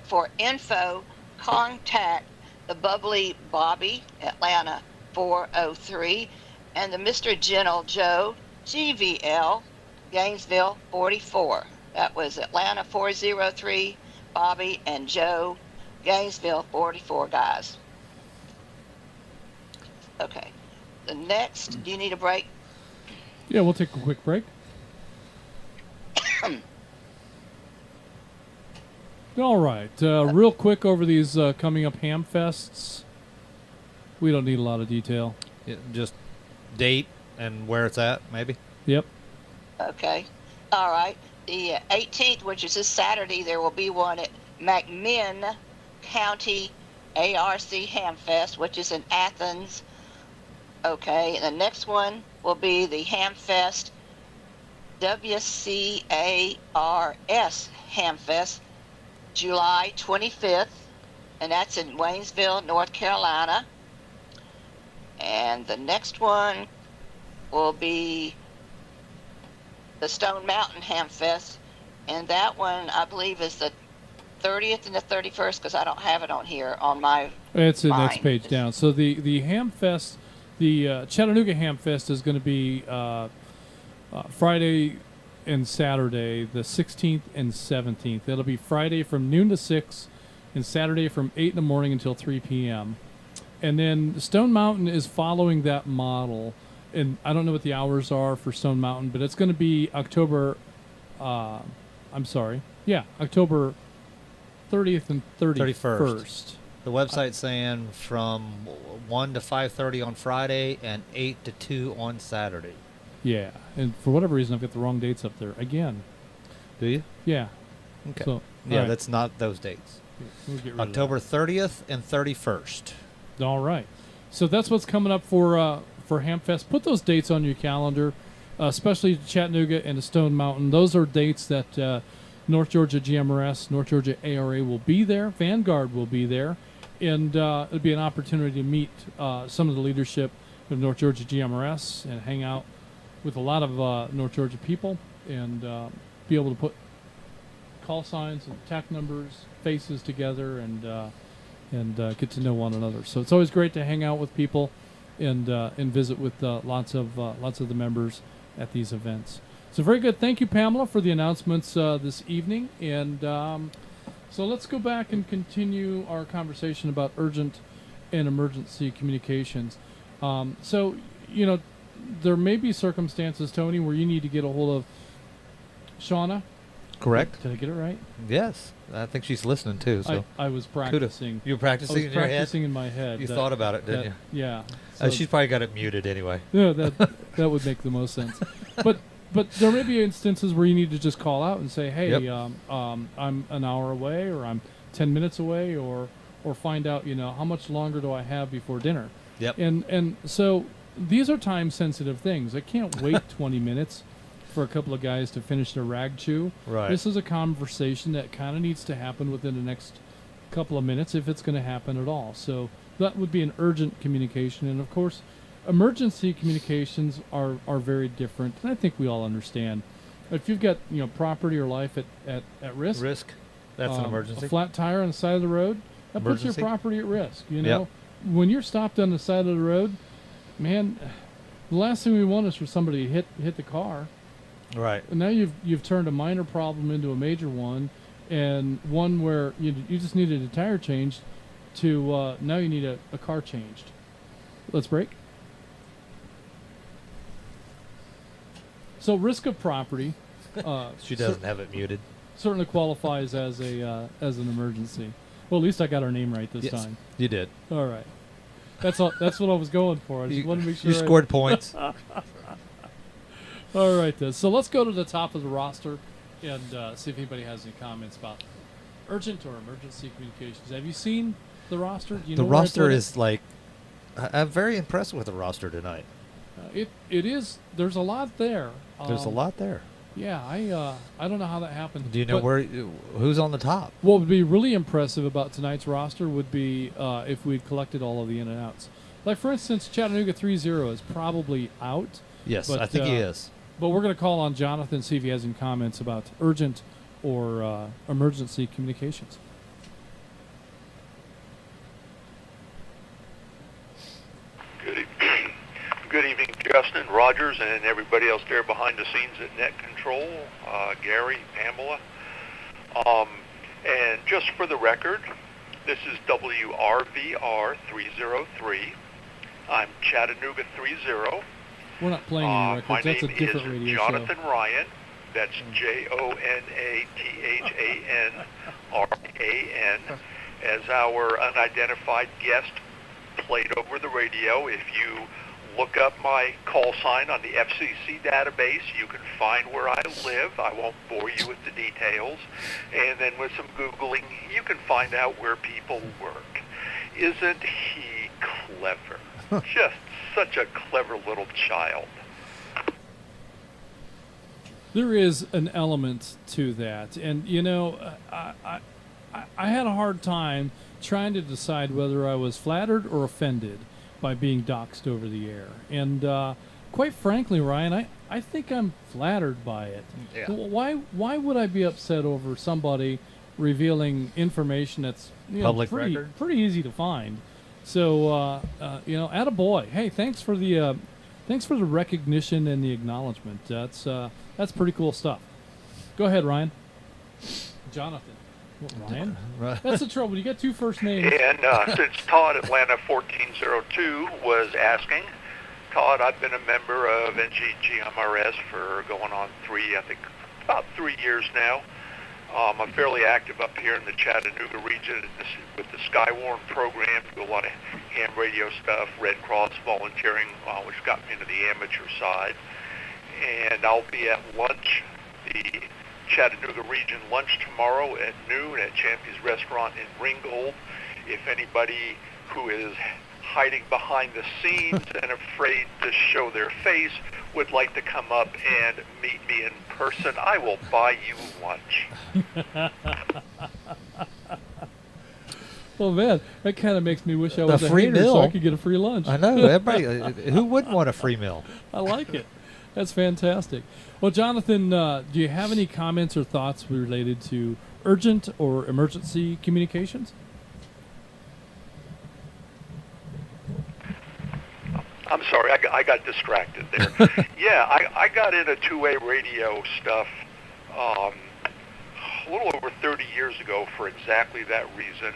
For info, contact the bubbly Bobby, Atlanta 403, and the Mr. Gentle Joe, GVL, Gainesville 44. That was Atlanta 403, Bobby and Joe, Gainesville 44, guys. Okay. The next, do you need a break? Yeah, we'll take a quick break. All right. Real quick over these coming up ham fests. We don't need a lot of detail. Yeah, just date and where it's at, maybe. Yep. Okay. All right. The 18th, which is this Saturday, there will be one at McMinn County ARC Ham Fest, which is in Athens. Okay. And the next one will be the Ham Fest WCARS Ham Fest, July 25th, and that's in Waynesville, North Carolina. And the next one will be the Stone Mountain Ham Fest, and that one I believe is the 30th and the 31st, because I don't have it on here on my It's the next page down. So the Ham Fest, the Chattanooga Ham Fest is going to be Friday and Saturday, the 16th and 17th. It'll be Friday from noon to 6 and Saturday from 8 in the morning until 3 p.m. And then Stone Mountain is following that model. And I don't know what the hours are for Stone Mountain, but it's going to be October, October 30th and 31st. The website's saying from 1 to 5:30 on Friday and 8 to 2 on Saturday. Yeah, and for whatever reason, I've got the wrong dates up there again. Do you? Yeah. Okay. So, yeah, right. that's not those dates. We'll get rid October of that. 30th and 31st. All right. So that's what's coming up for Hamfest. Put those dates on your calendar, especially Chattanooga and the Stone Mountain. Those are dates that North Georgia GMRS, North Georgia ARA will be there. Vanguard will be there. And it'll be an opportunity to meet some of the leadership of North Georgia GMRS and hang out with a lot of North Georgia people and be able to put call signs and TAC numbers, faces together, and get to know one another. So it's always great to hang out with people and visit with lots of the members at these events. So very good. Thank you, Pamela, for the announcements this evening. And so let's go back and continue our conversation about urgent and emergency communications. So, you know, there may be circumstances, Tony, where you need to get a hold of Shauna. Correct. Did I get it right? Yes. I think she's listening too. So I was practicing. You were practicing in your head? Practicing in my head. You thought about it, didn't you? Yeah. So she's probably got it muted anyway. Yeah, that would make the most sense. But there may be instances where you need to just call out and say, hey, Yep. I'm an hour away, or I'm 10 minutes away, or find out, you know, how much longer do I have before dinner? Yep. And so these are time-sensitive things. I can't wait 20 minutes for a couple of guys to finish their rag chew. Right. This is a conversation that kind of needs to happen within the next couple of minutes if it's going to happen at all. So that would be an urgent communication. And, of course, emergency communications are very different, and I think we all understand. If you've got, you know, property or life at risk, that's an emergency. A flat tire on the side of the road, that puts your property at risk. You know, when you're stopped on the side of the road, man, the last thing we want is for somebody to hit the car. Right. And now you've turned a minor problem into a major one, and one where you just needed a tire changed to now you need a car changed. Let's break. So risk of property. She doesn't have it muted. Certainly qualifies as an emergency. Well, at least I got her name right this time. You did. All right. That's all. That's what I was going for. I just want to make sure you scored points. All right, then. So let's go to the top of the roster and see if anybody has any comments about urgent or emergency communications. Have you seen the roster? Do you know the roster is like, I'm very impressed with the roster tonight. It is. There's a lot there. There's a lot there. Yeah, I don't know how that happened. Do you know who's on the top? What would be really impressive about tonight's roster would be if we'd collected all of the in and outs. Like, for instance, Chattanooga 30 is probably out. Yes, but, I think he is. But we're going to call on Jonathan, see if he has any comments about urgent or emergency communications. Good evening, Justin, Rogers, and everybody else there behind the scenes at Net Control, Gary, Pamela. And just for the record, this is WRVR 303. I'm Chattanooga 30. We're not playing any records. My That's a name different is radio Jonathan show. Ryan. That's JONATHANRAN. As our unidentified guest played over the radio, if you look up my call sign on the FCC database, you can find where I live. I won't bore you with the details. And then with some Googling, you can find out where people work. Isn't he clever? Just such a clever little child. There is an element to that. And, you know, I had a hard time trying to decide whether I was flattered or offended by being doxxed over the air. And quite frankly, Ryan, I think I'm flattered by it. Yeah. Why would I be upset over somebody revealing information that's Public record? pretty easy to find? So you know, attaboy. Hey, thanks for the recognition and the acknowledgement. That's pretty cool stuff. Go ahead, Ryan. Jonathan. What, Ryan? That's the trouble. You got two first names. And since Todd Atlanta 1402 was asking, Todd, I've been a member of NGGMRS for going on about 3 years now. I'm fairly active up here in the Chattanooga region with the Skywarn program. Do a lot of ham radio stuff, Red Cross volunteering, which got me into the amateur side. And I'll be at lunch, the Chattanooga region lunch tomorrow at noon at Champy's Restaurant in Ringgold. If anybody who is hiding behind the scenes and afraid to show their face would like to come up and meet me in person, I will buy you lunch. Well, man, that kind of makes me wish I was a free hater meal. so I could get a free lunch. I know. Everybody, who wouldn't want a free meal? I like it. That's fantastic. Well, Jonathan, do you have any comments or thoughts related to urgent or emergency communications? I'm sorry, I got distracted there. Yeah, I got into two-way radio stuff a little over 30 years ago for exactly that reason.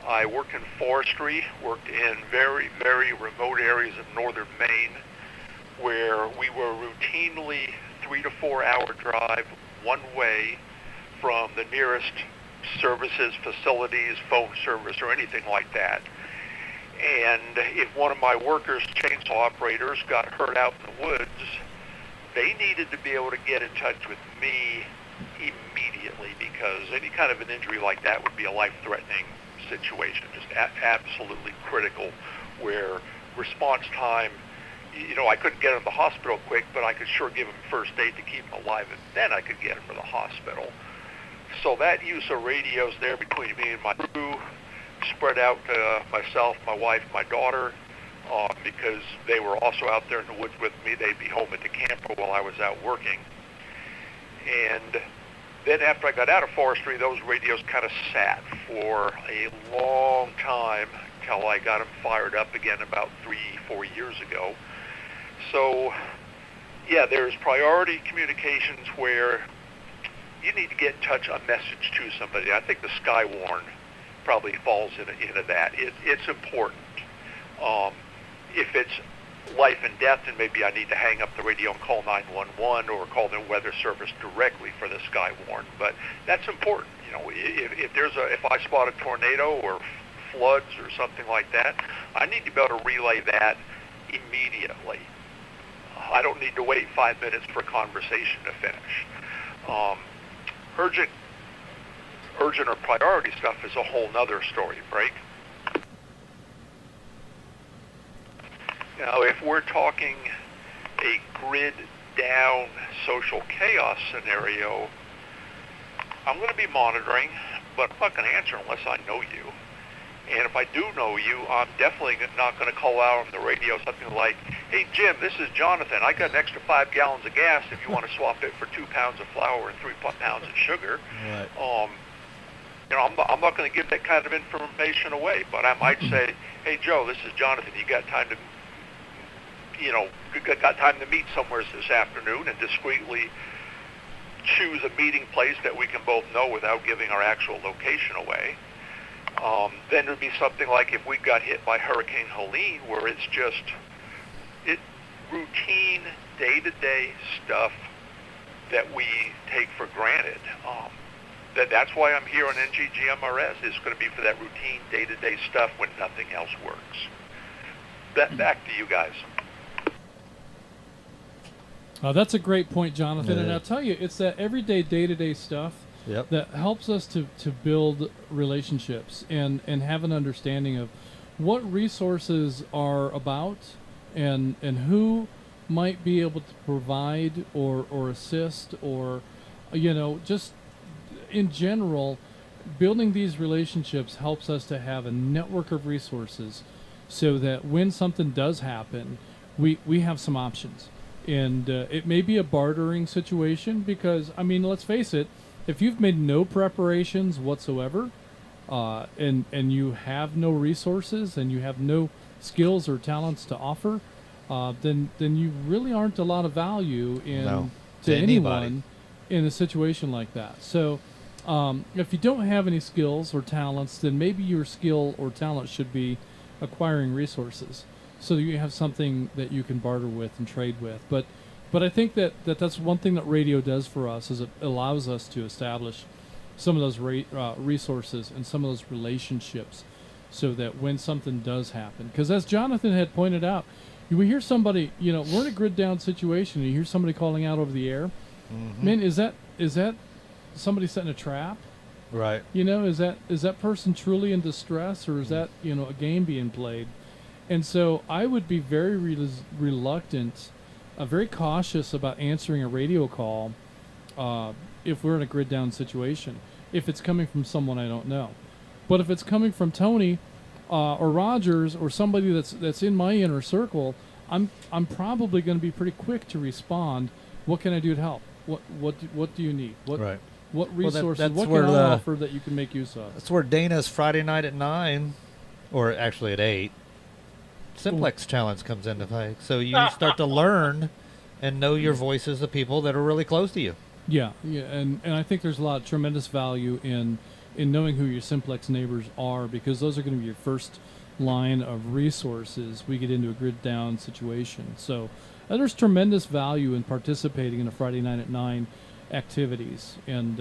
I worked in forestry, worked in very, very remote areas of northern Maine, where we were routinely 3 to 4 hour drive one way from the nearest services, facilities, phone service, or anything like that. And if one of my workers, chainsaw operators, got hurt out in the woods, they needed to be able to get in touch with me immediately, because any kind of an injury like that would be a life-threatening situation, just absolutely critical, where response time, you know, I couldn't get him to the hospital quick, but I could sure give him first aid to keep him alive, and then I could get him to the hospital. So that use of radios there between me and my crew spread out to myself, my wife, my daughter, because they were also out there in the woods with me. They'd be home at the camper while I was out working. And then after I got out of forestry, those radios kind of sat for a long time until I got them fired up again about 3-4 years ago. So, yeah, there's priority communications where you need to get in touch, a message to somebody. I think the Skywarn probably falls into that. It's important. If it's life and death, then maybe I need to hang up the radio and call 911 or call the weather service directly for the Skywarn. But that's important. You know, if I spot a tornado or floods or something like that, I need to be able to relay that immediately. I don't need to wait 5 minutes for a conversation to finish. Urgent or priority stuff is a whole nother story, Break. Now, if we're talking a grid-down social chaos scenario, I'm going to be monitoring, but I'm not going to answer unless I know you. And if I do know you, I'm definitely not going to call out on the radio something like, "Hey, Jim, this is Jonathan. I got an extra 5 gallons of gas if you want to swap it for 2 pounds of flour and 3 pounds of sugar." Right. I'm not going to give that kind of information away, but I might say, "Hey, Joe, this is Jonathan. You got time to, got time to meet somewhere this afternoon," and discreetly choose a meeting place that we can both know without giving our actual location away. Then there'd be something like if we got hit by Hurricane Helene, where it's just routine, day-to-day stuff that we take for granted. That's why I'm here on NGGMRS. It's going to be for that routine, day-to-day stuff when nothing else works. Back to you guys. That's a great point, Jonathan. Yeah. And I'll tell you, it's that everyday, day-to-day stuff that helps us to build relationships and have an understanding of what resources are about and who might be able to provide or assist or, just in general, building these relationships helps us to have a network of resources so that when something does happen, we have some options. And it may be a bartering situation because, let's face it, if you've made no preparations whatsoever and you have no resources and you have no skills or talents to offer, then you really aren't a lot of value to anyone in a situation like that. So if you don't have any skills or talents, then maybe your skill or talent should be acquiring resources so that you have something that you can barter with and trade with. But I think that's one thing that radio does for us is it allows us to establish some of those resources and some of those relationships so that when something does happen, because as Jonathan had pointed out, we hear somebody, we're in a grid down situation, and you hear somebody calling out over the air. Mm-hmm. Man, is that somebody setting a trap? Right. Is that person truly in distress, or is that a game being played? And so I would be very reluctant, very cautious about answering a radio call if we're in a grid down situation, if it's coming from someone I don't know. But if it's coming from Tony or Rogers or somebody that's in my inner circle, I'm probably going to be pretty quick to respond. What can I do to help? What do you need? What resources? What can I offer that you can make use of? That's where Dana's Friday night at 9, or actually at 8, Simplex Challenge comes into play. So you start to learn and know your voices of people that are really close to you. Yeah, and I think there's a lot of tremendous value in knowing who your Simplex neighbors are, because those are going to be your first line of resources we get into a grid down situation. So there's tremendous value in participating in a Friday night at 9 activities. And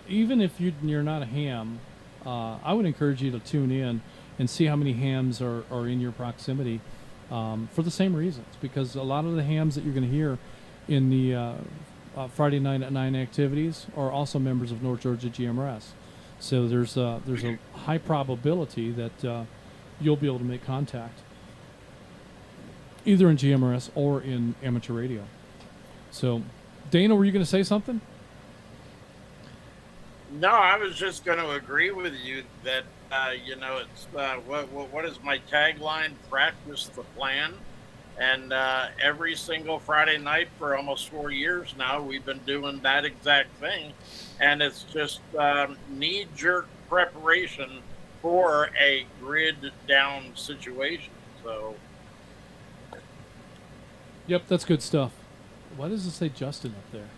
even if you're not a ham, I would encourage you to tune in and see how many hams are in your proximity for the same reasons, because a lot of the hams that you're going to hear in the Friday night at 9 activities are also members of North Georgia GMRS. So there's a high probability that you'll be able to make contact either in GMRS or in amateur radio. So, Dana, were you going to say something? No, I was just going to agree with you that it's what is my tagline? Practice the plan. And every single Friday night for almost 4 years now, we've been doing that exact thing. And it's just knee-jerk preparation for a grid-down situation. So. Yep, that's good stuff. Why does it say Justin up there?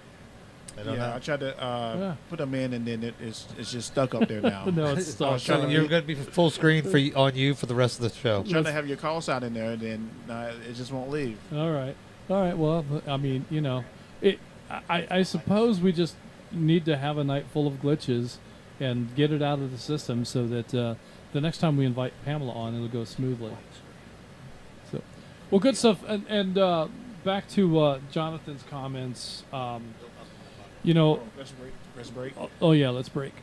I don't know. I tried to put them in, and then it's just stuck up there now. No, it's stuck. So you're going to be full screen on you for the rest of the show. Trying to have your call sign in there, then it just won't leave. All right. Well, I suppose we just need to have a night full of glitches and get it out of the system so that the next time we invite Pamela on, it'll go smoothly. So, well, good stuff. And back to Jonathan's comments. Let's break. Oh yeah, let's break.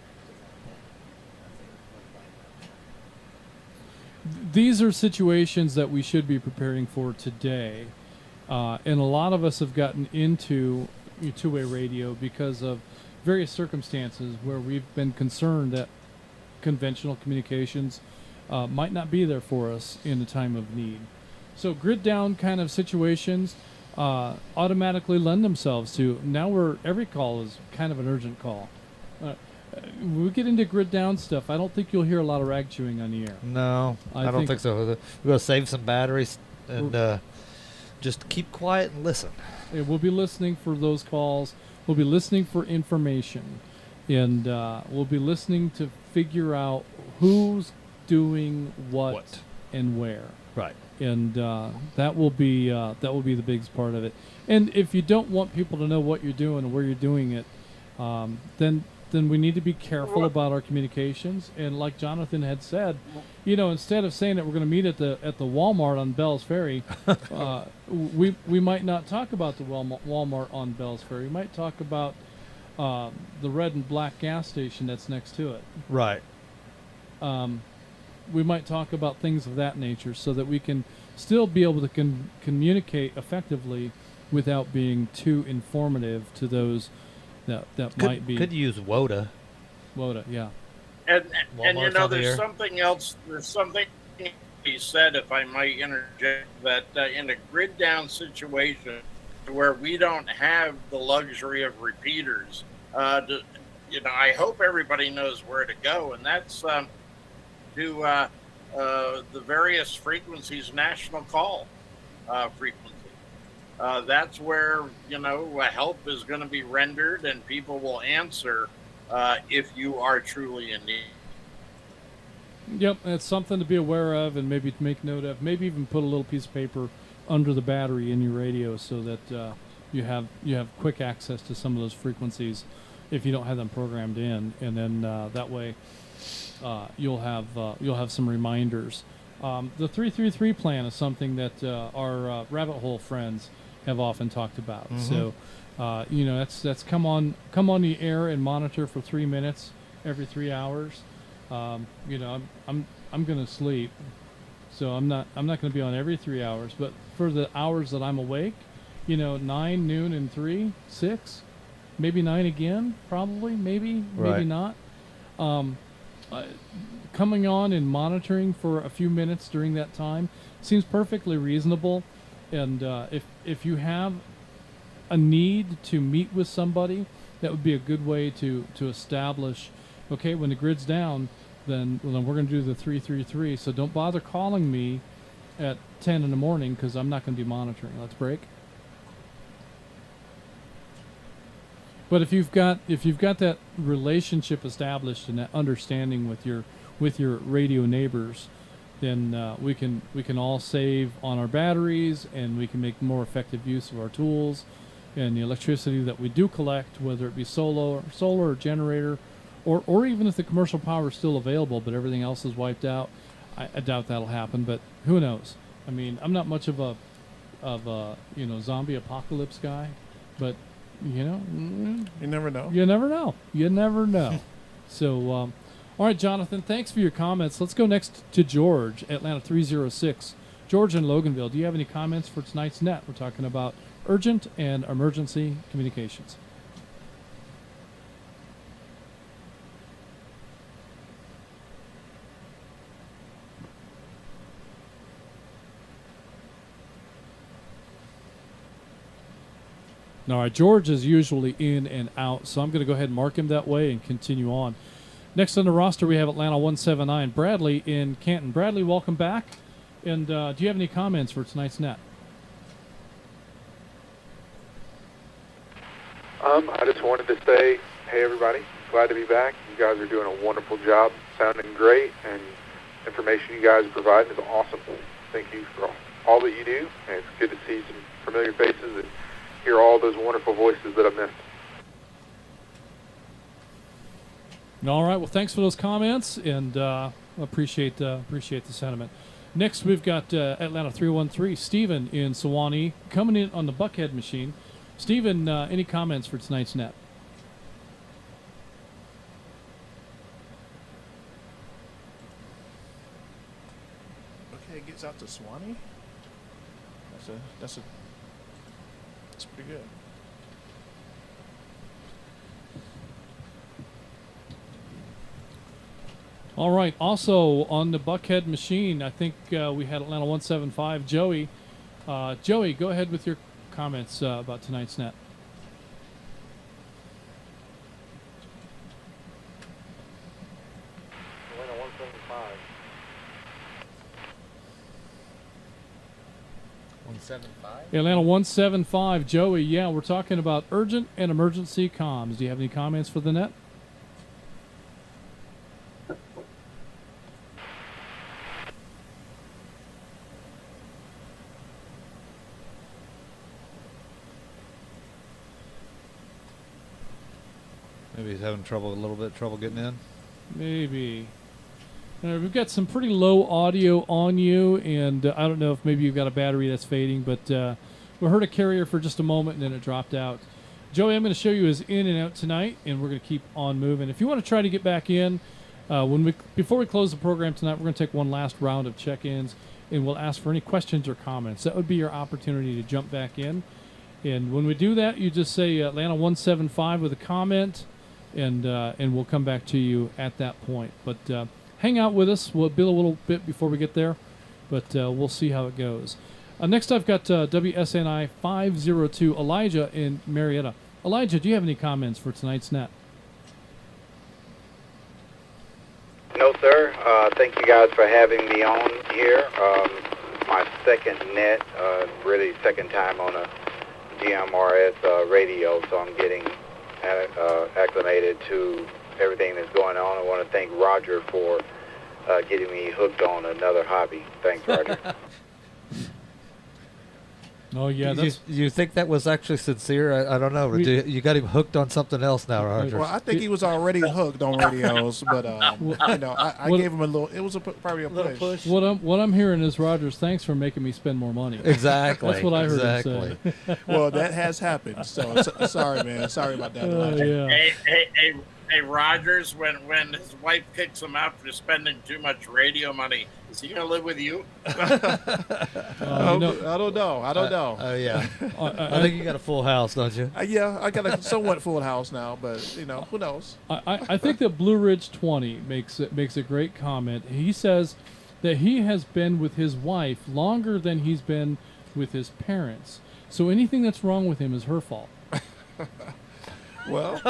These are situations that we should be preparing for today, and a lot of us have gotten into two-way radio because of various circumstances where we've been concerned that conventional communications might not be there for us in a time of need. So grid down kind of situations automatically lend themselves to now every call is kind of an urgent call. When we get into grid down stuff, I don't think you'll hear a lot of rag chewing on the air. No, I don't think so. We're going to save some batteries and just keep quiet and listen. Yeah, we'll be listening for those calls. We'll be listening for information. And we'll be listening to figure out who's doing what and where. Right. And that will be the biggest part of it. And if you don't want people to know what you're doing and where you're doing it, then we need to be careful about our communications. And like Jonathan had said, instead of saying that we're going to meet at the Walmart on Bells Ferry, we might not talk about the Walmart on Bells Ferry. We might talk about the red and black gas station that's next to it. Right. We might talk about things of that nature so that we can still be able to communicate effectively without being too informative to those that might be. Could use WODA. WODA, yeah. And Walmart's there's something else. There's something to be said, if I might interject, that in a grid down situation where we don't have the luxury of repeaters, I hope everybody knows where to go, and that's to the various frequencies, national call frequency. That's where, help is going to be rendered and people will answer if you are truly in need. Yep, it's something to be aware of and maybe to make note of. Maybe even put a little piece of paper under the battery in your radio so that you have quick access to some of those frequencies if you don't have them programmed in, and then that way you'll have some reminders. The 333 plan is something that our rabbit hole friends have often talked about. Mm-hmm. So that's come on the air and monitor for 3 minutes every 3 hours. I'm going to sleep, so I'm not going to be on every 3 hours, but for the hours that I'm awake, 9, noon, and 3, 6, maybe 9 again, probably, maybe not. Coming on and monitoring for a few minutes during that time seems perfectly reasonable. And if you have a need to meet with somebody, that would be a good way to establish, okay, when the grid's down, then we're going to do the 333. So don't bother calling me at 10 in the morning because I'm not going to be monitoring. Let's break. But if you've got that relationship established and that understanding with your radio neighbors, then we can all save on our batteries, and we can make more effective use of our tools and the electricity that we do collect, whether it be solar or generator, or even if the commercial power is still available but everything else is wiped out. I doubt that'll happen, but who knows? I mean, I'm not much of a zombie apocalypse guy, but you never know. You never know. So, all right, Jonathan, thanks for your comments. Let's go next to George, Atlanta 306. George in Loganville, do you have any comments for tonight's net? We're talking about urgent and emergency communications. All right, George is usually in and out, so I'm going to go ahead and mark him that way and continue on. Next on the roster, we have Atlanta 179, Bradley in Canton. Bradley, welcome back. And do you have any comments for tonight's net? I just wanted to say, hey, everybody, glad to be back. You guys are doing a wonderful job, sounding great, and information you guys are providing is awesome. Thank you for all that you do, and it's good to see some familiar faces and hear all those wonderful voices that I missed. All right. Well, thanks for those comments, and appreciate the sentiment. Next, we've got Atlanta 313, Stephen in Sewanee, coming in on the Buckhead machine. Stephen, any comments for tonight's net? Okay, it gets out to Sewanee. That's pretty good. All right. Also on the Buckhead machine, I think we had Atlanta 175 Joey. Joey, go ahead with your comments about tonight's net. Atlanta 175. 175? Atlanta 175 Joey. Yeah, we're talking about urgent and emergency comms. Do you have any comments for the net? Maybe he's having trouble getting in. Maybe. We've got some pretty low audio on you, and I don't know if maybe you've got a battery that's fading, but we heard a carrier for just a moment, and then it dropped out. Joey, I'm going to show you his in and out tonight, and we're going to keep on moving. If you want to try to get back in, before we close the program tonight, we're going to take one last round of check-ins, and we'll ask for any questions or comments. That would be your opportunity to jump back in. And when we do that, you just say Atlanta 175 with a comment, and we'll come back to you at that point. But hang out with us. We'll be a little bit before we get there, but we'll see how it goes. Next, I've got WSNI 502 Elijah in Marietta. Elijah, do you have any comments for tonight's net? No, sir. Thank you guys for having me on here. My second net, really second time on a GMRS radio, so I'm getting acclimated to everything that's going on. I want to thank Roger for getting me hooked on another hobby. Thanks, Roger. Oh, yeah. You think that was actually sincere? I don't know. You got him hooked on something else now, Roger. Well, I think he was already hooked on radios, but I gave him a little. It was probably a push. What I'm hearing is, Rogers, thanks for making me spend more money. Exactly. That's what I heard him say. Well, that has happened. So sorry, man. Sorry about that. Yeah. Hey, Rogers, when his wife kicks him out for spending too much radio money, is he going to live with you? I don't know. Oh, yeah. I think you got a full house, don't you? Yeah, I got a somewhat full house now, but, who knows? I think that Blue Ridge 20 makes a great comment. He says that he has been with his wife longer than he's been with his parents. So anything that's wrong with him is her fault. Well...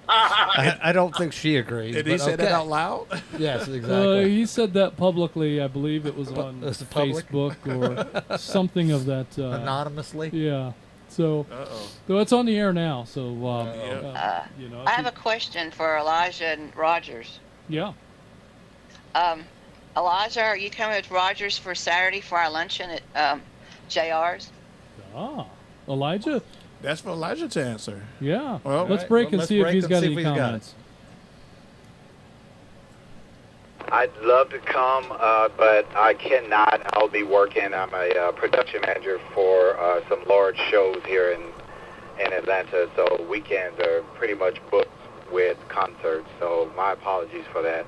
I don't think she agrees. Did he say that out loud? Yes, exactly. He said that publicly. I believe it was on Facebook or something of that. Anonymously? Yeah. So, though it's on the air now. So, I have a question for Elijah and Rogers. Yeah. Elijah, are you coming with Rogers for Saturday for our luncheon at JR's? Elijah. That's for Elijah to answer. Yeah. Well, let's break and see if he's got any comments. I'd love to come, but I cannot. I'll be working. I'm a production manager for some large shows here in Atlanta, so weekends are pretty much booked with concerts, so my apologies for that.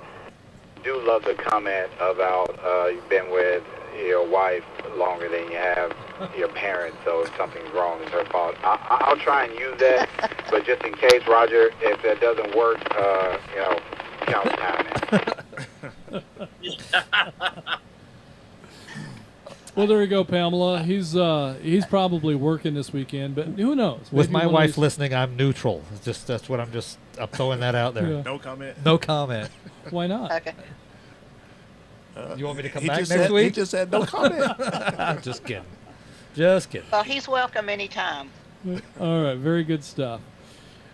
I do love the comment about you've been with your wife longer than you have your parents, so if something's wrong, it's her fault. I'll try and use that, but just in case, Roger, if that doesn't work, count time in. Well, there you go, Pamela. He's probably working this weekend, but who knows? With my wife listening, I'm neutral. That's what I'm throwing that out there. Yeah. No comment. No comment. Why not? Okay. You want me to come back next week? He just said no comment. I'm just kidding. Just kidding. Well, he's welcome anytime. All right, very good stuff.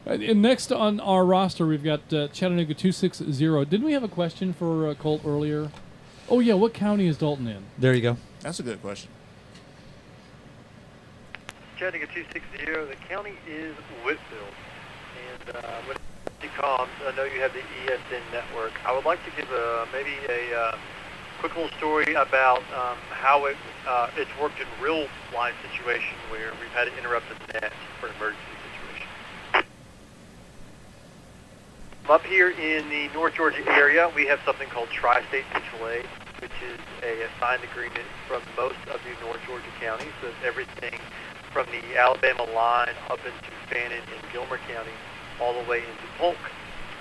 And next on our roster, we've got Chattanooga 260. Didn't we have a question for Colt earlier? Oh, yeah, what county is Dalton in? There you go. That's a good question. Chattanooga 260, the county is Whitfield. And with comms, I know you have the ESN network. I would like to give maybe a quick little story about how it's worked in real life situation where we've had to interrupt the net for an emergency situation. Up here in the North Georgia area, we have something called Tri-State Mutual Aid, which is a signed agreement from most of the North Georgia counties. So it's everything from the Alabama line up into Fannin and Gilmer County, all the way into Polk,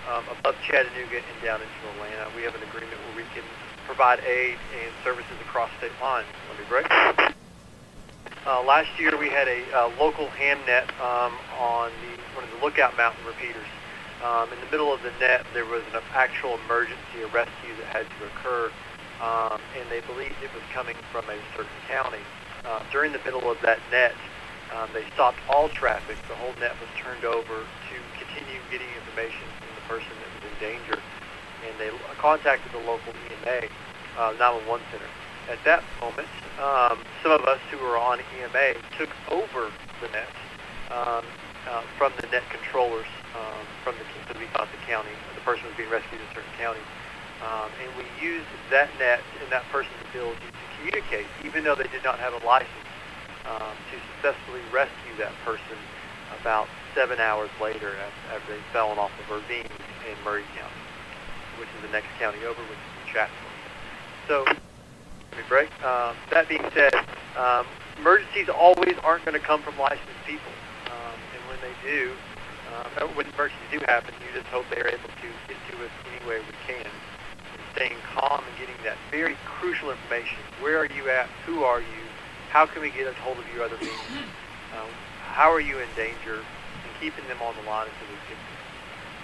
above Chattanooga and down into Atlanta. We have an agreement provide aid and services across state lines. Let me break. Last year we had a local ham net on one of the Lookout Mountain repeaters. In the middle of the net, there was an actual emergency, a rescue that had to occur, and they believed it was coming from a certain county. During the middle of that net, they stopped all traffic. The whole net was turned over to continue getting information from the person that was in danger, and they contacted the local EMA 911 center. At that moment, some of us who were on EMA took over the net from the net controllers, because we thought the county, the person was being rescued in a certain county. And we used that net and that person's ability to communicate, even though they did not have a license, to successfully rescue that person about 7 hours later after they fell off a ravine in Murray County, which is the next county over, which is Chattanooga. So, let me break. That being said, emergencies always aren't going to come from licensed people. And when they do, when emergencies do happen, you just hope they're able to get to us any way we can. And staying calm and getting that very crucial information. Where are you at? Who are you? How can we get a hold of you other means? How are you in danger? And keeping them on the line until we get them.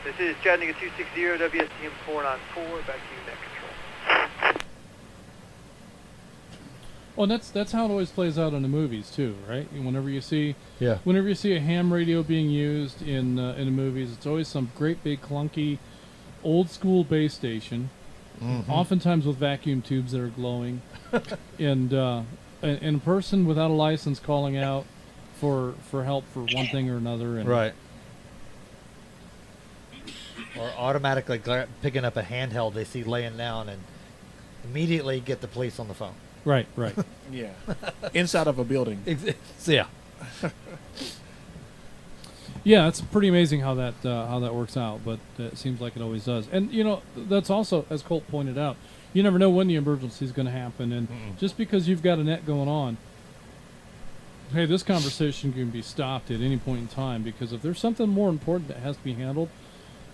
This is Chattanooga 260, WSTM 494. Back to you, Net Control. Well, and that's how it always plays out in the movies too, right? Whenever you see Yeah. whenever you see a ham radio being used in the movies, it's always some great big clunky old school base station, oftentimes with vacuum tubes that are glowing, and a person without a license calling out for help for one thing or another, and Right. Or automatically picking up a handheld they see laying down and immediately get the police on the phone. Right. Yeah. Inside of a building. Yeah. Yeah, it's pretty amazing how that works out, but it seems like it always does. And that's also, as Colt pointed out, you never know when the emergency is going to happen, and just because you've got a net going on, hey, this conversation can be stopped at any point in time, because if there's something more important that has to be handled,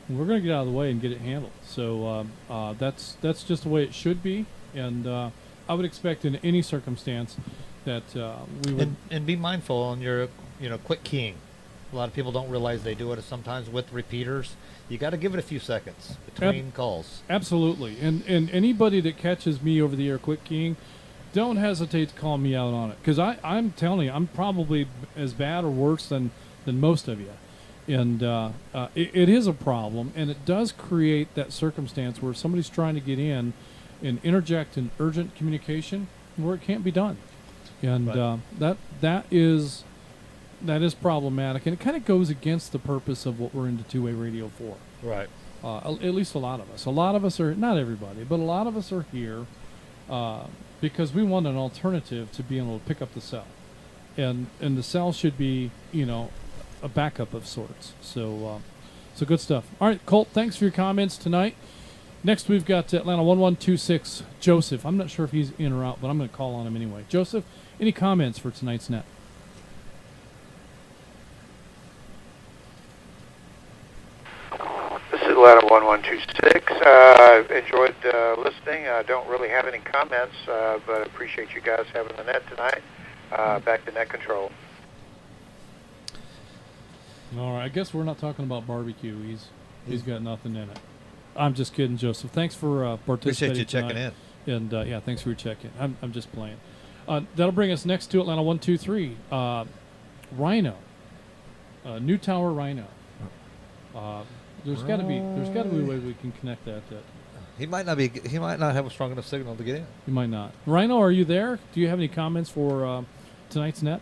we're going to get out of the way and get it handled. So that's just the way it should be, and I would expect in any circumstance that we would... And be mindful on your, quick keying. A lot of people don't realize they do it sometimes with repeaters. You got to give it a few seconds between calls. Absolutely. And anybody that catches me over the air quick keying, don't hesitate to call me out on it. Because I'm telling you, I'm probably as bad or worse than most of you. And it is a problem, and it does create that circumstance where somebody's trying to get in and interject an urgent communication where it can't be done. And that is problematic, and it kind of goes against the purpose of what we're into two-way radio for. Right. At least a lot of us. A lot of us are, not everybody, but a lot of us are here because we want an alternative to being able to pick up the cell. And the cell should be, a backup of sorts. So good stuff. All right, Colt, thanks for your comments tonight. Next, we've got Atlanta 1126, Joseph. I'm not sure if he's in or out, but I'm going to call on him anyway. Joseph, any comments for tonight's net? This is Atlanta 1126. Enjoyed listening. I don't really have any comments, but appreciate you guys having the net tonight. Back to Net Control. All right, I guess we're not talking about barbecue. He's got nothing in it. I'm just kidding, Joseph. Thanks for participating. Appreciate you checking tonight. And yeah, thanks for your check-in. I'm just playing. That'll bring us next to Atlanta 123, Rhino, New Tower Rhino. There's got to be a way we can connect that. He might not have a strong enough signal to get in. He might not. Rhino, are you there? Do you have any comments for tonight's net?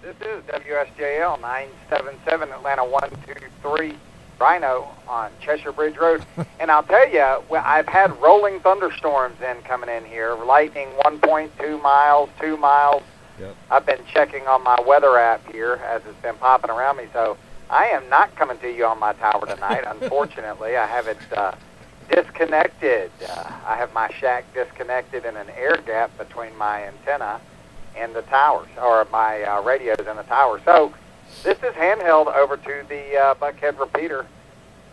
This is WSJL 977 Atlanta 123 Rhino on Cheshire Bridge Road. And I'll tell you, I've had rolling thunderstorms coming in here. Lightning 1.2 miles, 2 miles. Yep. I've been checking on my weather app here as it's been popping around me. So I am not coming to you on my tower tonight, unfortunately. I have it disconnected. I have my shack disconnected in an air gap between my antenna and the towers, or my radios and the tower. So this is handheld over to the Buckhead repeater,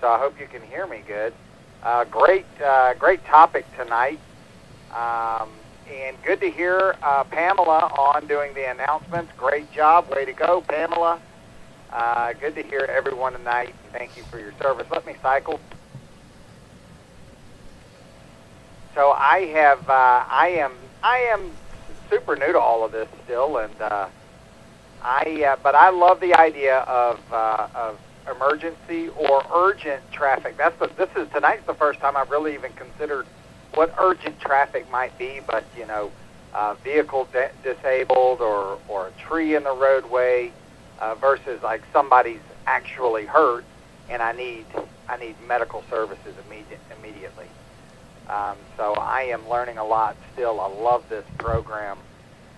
so I hope you can hear me good. Great topic tonight. And good to hear Pamela on doing the announcements. Great job. Way to go, Pamela. Good to hear everyone tonight. Thank you for your service. Let me cycle. So I am super new to all of this still, and but I love the idea of emergency or urgent traffic. Tonight's the first time I've really even considered what urgent traffic might be, but vehicle disabled or a tree in the roadway versus like somebody's actually hurt and I need medical services immediately. So I am learning a lot still. I love this program.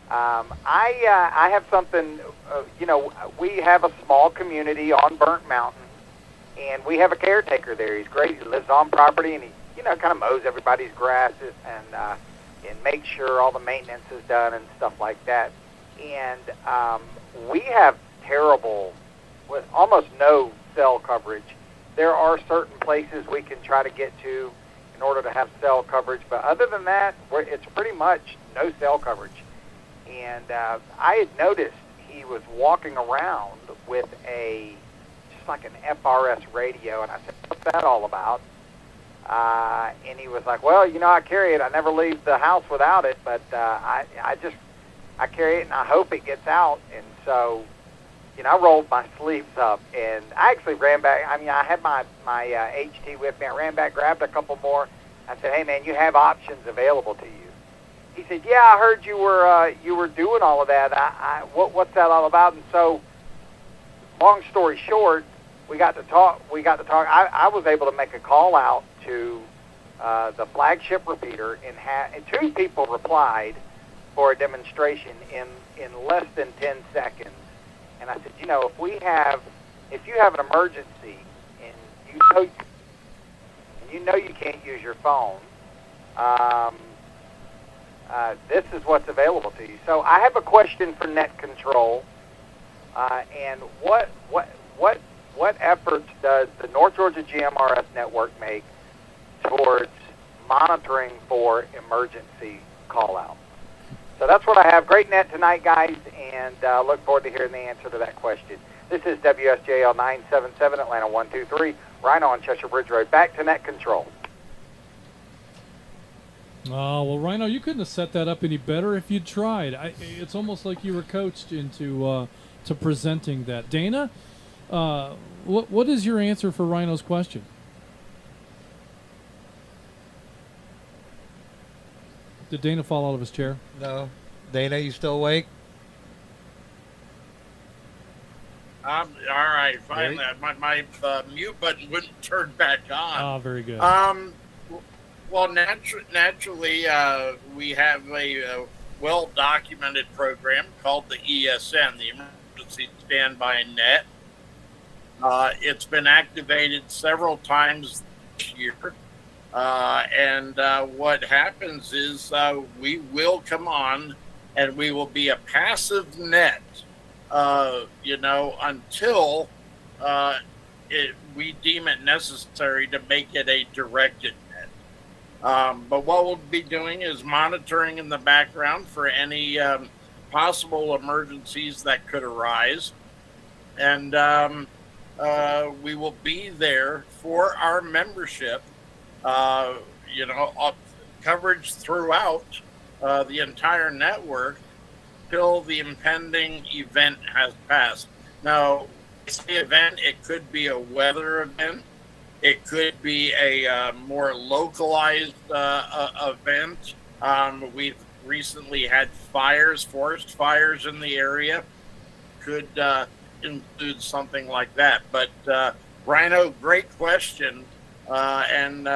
I have something, we have a small community on Burnt Mountain, and we have a caretaker there. He's great. He lives on property, and he, kind of mows everybody's grasses and makes sure all the maintenance is done and stuff like that. And we have with almost no cell coverage. There are certain places we can try to get to in order to have cell coverage, but other than that, it's pretty much no cell coverage. And I had noticed he was walking around with just like an FRS radio, and I said, "What's that all about?" And he was like, "Well, I carry it. I never leave the house without it, but I carry it, and I hope it gets out." And so, I rolled my sleeves up, and I actually ran back. I had my HT with me. I ran back, grabbed a couple more. I said, "Hey, man, you have options available to you." He said, "Yeah, I heard you were doing all of that. What's that all about?" And so, long story short, we got to talk. I was able to make a call out to the flagship repeater, and 2 people replied for a demonstration in less than 10 seconds. And I said, if you have an emergency and you can't use your phone, this is what's available to you. So I have a question for net control, and what efforts does the North Georgia GMRS Network make towards monitoring for emergency call-outs? So that's what I have. Great net tonight, guys, and look forward to hearing the answer to that question. This is WSJL 977 Atlanta 123, Rhino on Cheshire Bridge Road. Back to net control. Oh, well, Rhino, you couldn't have set that up any better if you'd tried. It's almost like you were coached into to presenting that. Dana, what is your answer for Rhino's question? Did Dana fall out of his chair? No. Dana, you still awake? All right, finally. My mute button wouldn't turn back on. Oh, very good. Well, naturally, we have a well-documented program called the ESN, the Emergency Standby Net. It's been activated several times this year. And what happens is we will come on and we will be a passive net, until we deem it necessary to make it a directed net. But what we'll be doing is monitoring in the background for any possible emergencies that could arise. And we will be there for our membership. Coverage throughout the entire network till the impending event has passed. Now, it's the event, it could be a weather event. It could be a more localized event. We've recently had forest fires in the area. Could include something like that. But, Rhino, great question. And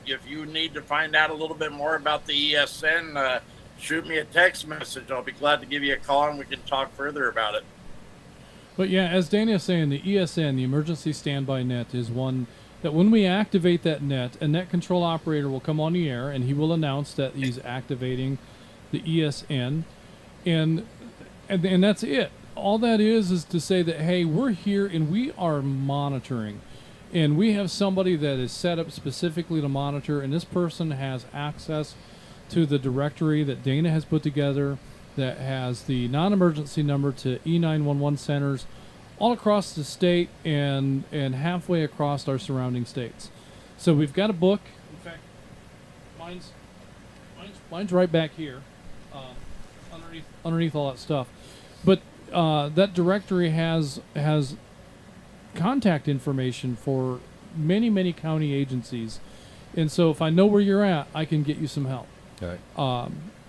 if you need to find out a little bit more about the ESN, shoot me a text message. I'll be glad to give you a call and we can talk further about it. But yeah, as Dana is saying, the ESN, the Emergency Standby Net, is one that when we activate that net, a net control operator will come on the air and he will announce that he's activating the ESN, and that's it. All that is to say that, hey, we're here and we are monitoring. And we have somebody that is set up specifically to monitor, and this person has access to the directory that Dana has put together that has the non-emergency number to E911 centers all across the state and halfway across our surrounding states. So we've got a book. In fact, mine's right back here, underneath all that stuff. But that directory has contact information for many county agencies, and so if I know where you're at, I can get you some help. Right.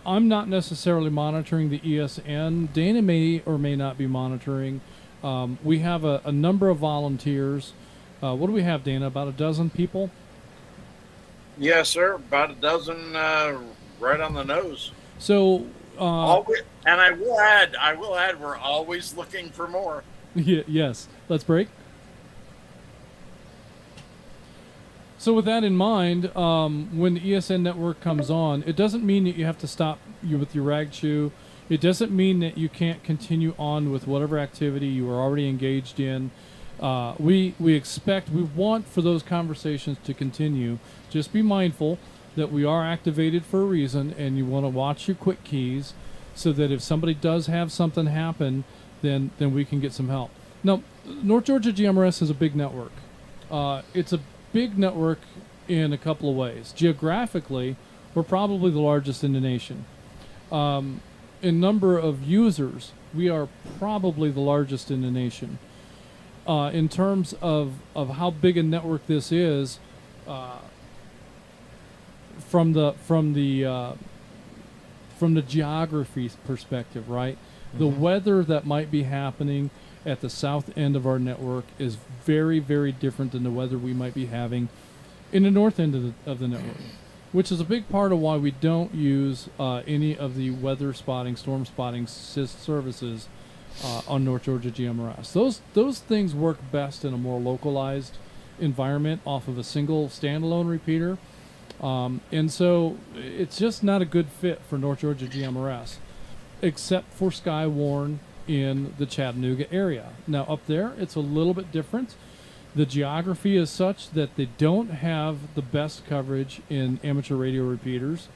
I'm not necessarily monitoring the ESN. Dana may or may not be monitoring. We have a number of volunteers. What do we have, Dana? About a dozen people? Yes, sir. About a dozen, right on the nose. So, always, and I will add, we're always looking for more. Yes. Let's break. So with that in mind, when the ESN network comes on, it doesn't mean that you have to stop with your rag chew. It doesn't mean that you can't continue on with whatever activity you are already engaged in. We want for those conversations to continue. Just be mindful that we are activated for a reason, and you want to watch your quick keys so that if somebody does have something happen, then we can get some help. Now, North Georgia GMRS is a big network. It's a big network in a couple of ways. Geographically, we're probably the largest in the nation. In number of users, we are probably the largest in the nation. In terms of how big a network this is, from the geography perspective, right? Mm-hmm. The weather that might be happening at the south end of our network is very, very different than the weather we might be having in the north end of the network, which is a big part of why we don't use any of the weather spotting, storm spotting services on North Georgia GMRS. Those things work best in a more localized environment off of a single standalone repeater. And so it's just not a good fit for North Georgia GMRS, except for Skywarn in the Chattanooga area. Now up there, it's a little bit different. The geography is such that they don't have the best coverage in amateur radio repeaters.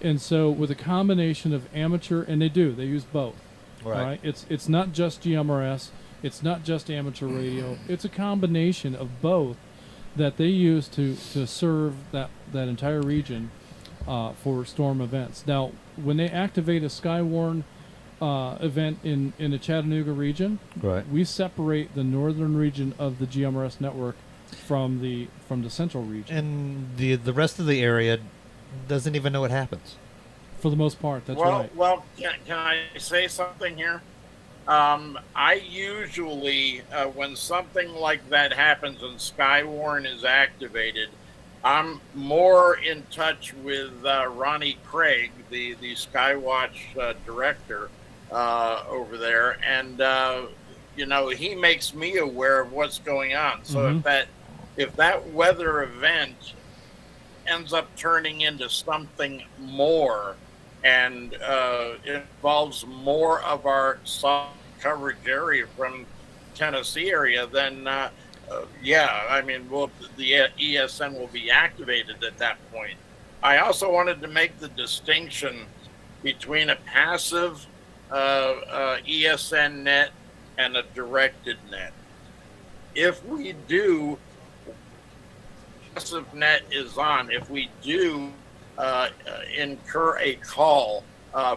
And so with a combination of amateur, and they use both. Right. It's not just GMRS, it's not just amateur radio, it's a combination of both that they use to serve that entire region for storm events. Now, when they activate a Skywarn event in the Chattanooga region, right, we separate the northern region of the GMRS network from the central region. And the rest of the area doesn't even know what happens. For the most part, that's right. Well, can I say something here? I usually, when something like that happens and Skywarn is activated, I'm more in touch with Ronnie Craig, the Skywatch director over there, and he makes me aware of what's going on. So if that weather event ends up turning into something more, and it involves more of our soft coverage area from Tennessee area, then the ESN will be activated at that point. I also wanted to make the distinction between a passive ESN net and a directed net. If we do, passive net is on. If we do incur a call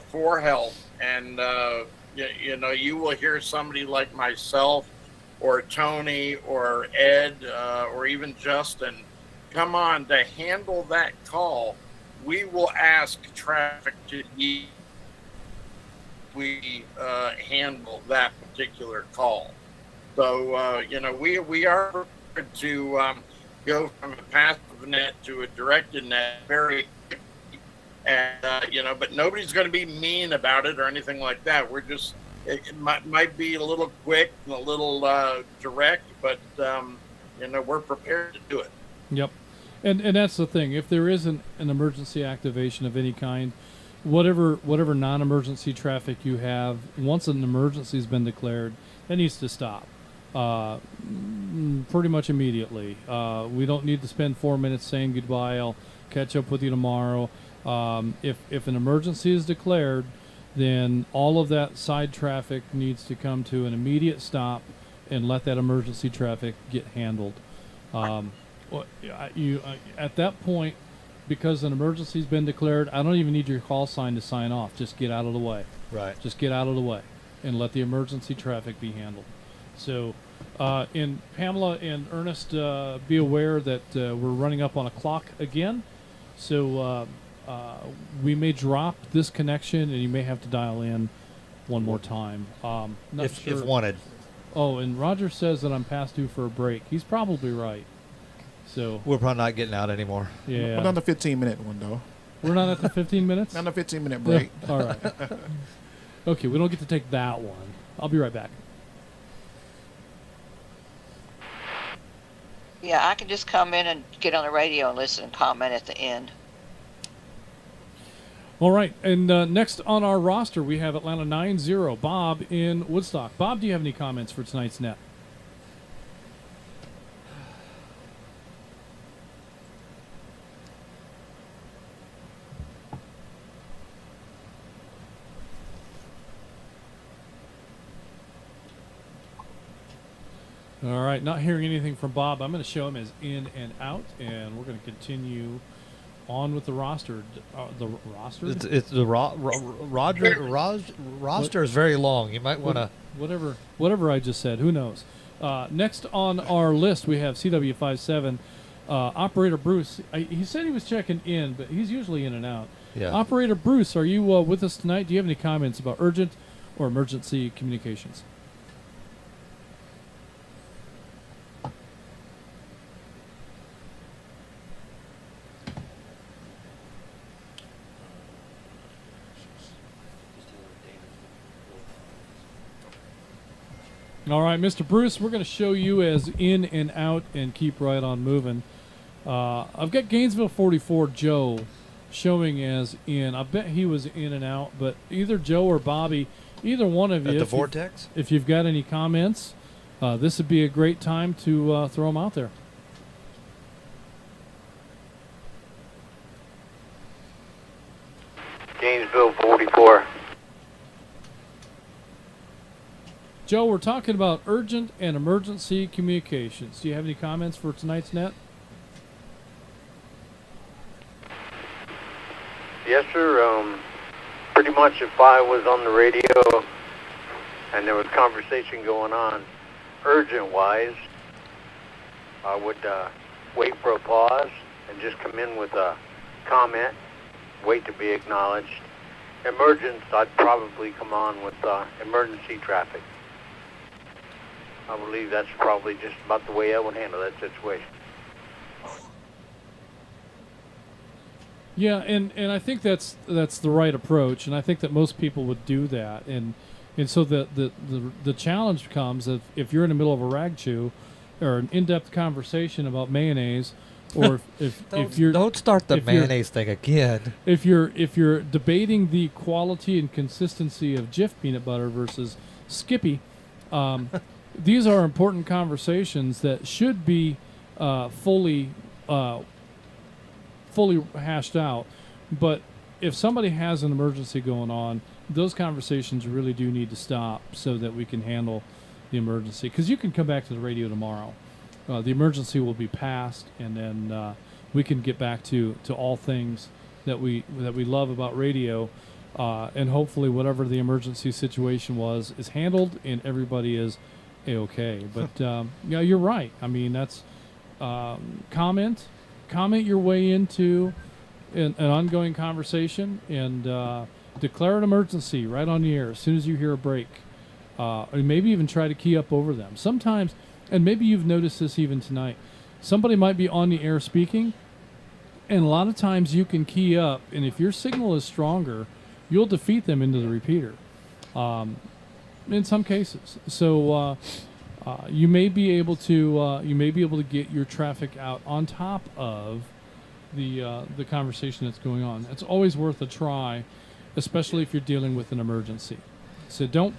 for help, and you will hear somebody like myself or Tony or Ed or even Justin come on to handle that call. We will ask traffic to handle that particular call. So we are prepared to go from a passive net to a directed net very quickly, and but nobody's going to be mean about it or anything like that. We're just, it might be a little quick and a little direct, but we're prepared to do it. Yep. And that's the thing. If there isn't an emergency activation of any kind, whatever non-emergency traffic you have, once an emergency has been declared, that needs to stop. pretty much immediately. We don't need to spend 4 minutes saying goodbye. I'll catch up with you tomorrow. If an emergency is declared, then all of that side traffic needs to come to an immediate stop and let that emergency traffic get handled. At that point, because an emergency's been declared, I don't even need your call sign to sign off. Just get out of the way. Right. Just get out of the way and let the emergency traffic be handled. So, and Pamela and Ernest, be aware that we're running up on a clock again. So we may drop this connection, and you may have to dial in one more time. If wanted. Oh, and Roger says that I'm past due for a break. He's probably right. So we're probably not getting out anymore. Yeah. We're on the 15-minute window. We're not at the 15 minutes? On the 15-minute break. Yeah. All right. Okay, we don't get to take that one. I'll be right back. Yeah, I can just come in and get on the radio and listen and comment at the end. All right, and next on our roster, we have Atlanta 9-0, Bob in Woodstock. Bob, do you have any comments for tonight's net? All right, not hearing anything from Bob. I'm going to show him as in and out, and we're going to continue on with the roster. The roster? It's the roster is very long. You might want to whatever I just said. Who knows? Next on our list, we have CW57 operator Bruce. He said he was checking in, but he's usually in and out. Yeah. Operator Bruce, are you with us tonight? Do you have any comments about urgent or emergency communications? All right, Mr. Bruce, we're going to show you as in and out and keep right on moving. I've got Gainesville 44 Joe showing as in. I bet he was in and out, but either Joe or Bobby, either one of you. At the Vortex? If you've got any comments, this would be a great time to throw them out there. Gainesville 44. Joe, we're talking about urgent and emergency communications. Do you have any comments for tonight's net? Yes, sir. Pretty much if I was on the radio and there was conversation going on, urgent-wise, I would wait for a pause and just come in with a comment, wait to be acknowledged. Emergence, I'd probably come on with emergency traffic. I believe that's probably just about the way I would handle that situation. Yeah, and I think that's the right approach, and I think that most people would do that, and so the challenge comes if you're in the middle of a rag chew or an in-depth conversation about mayonnaise, or if you're don't start the mayonnaise thing again. If you're debating the quality and consistency of Jif peanut butter versus Skippy. These are important conversations that should be fully hashed out. But if somebody has an emergency going on, those conversations really do need to stop so that we can handle the emergency. Because you can come back to the radio tomorrow. The emergency will be passed, and then we can get back to all things that we love about radio. And hopefully whatever the emergency situation was is handled and everybody is A-okay. But yeah, you're right. I mean, that's comment your way into an ongoing conversation, and declare an emergency right on the air as soon as you hear a break, or maybe even try to key up over them. Sometimes, and maybe you've noticed this even tonight, somebody might be on the air speaking, and a lot of times you can key up, and if your signal is stronger, you'll defeat them into the repeater. In some cases, so you may be able to get your traffic out on top of the conversation that's going on. It's always worth a try, especially if you're dealing with an emergency. So don't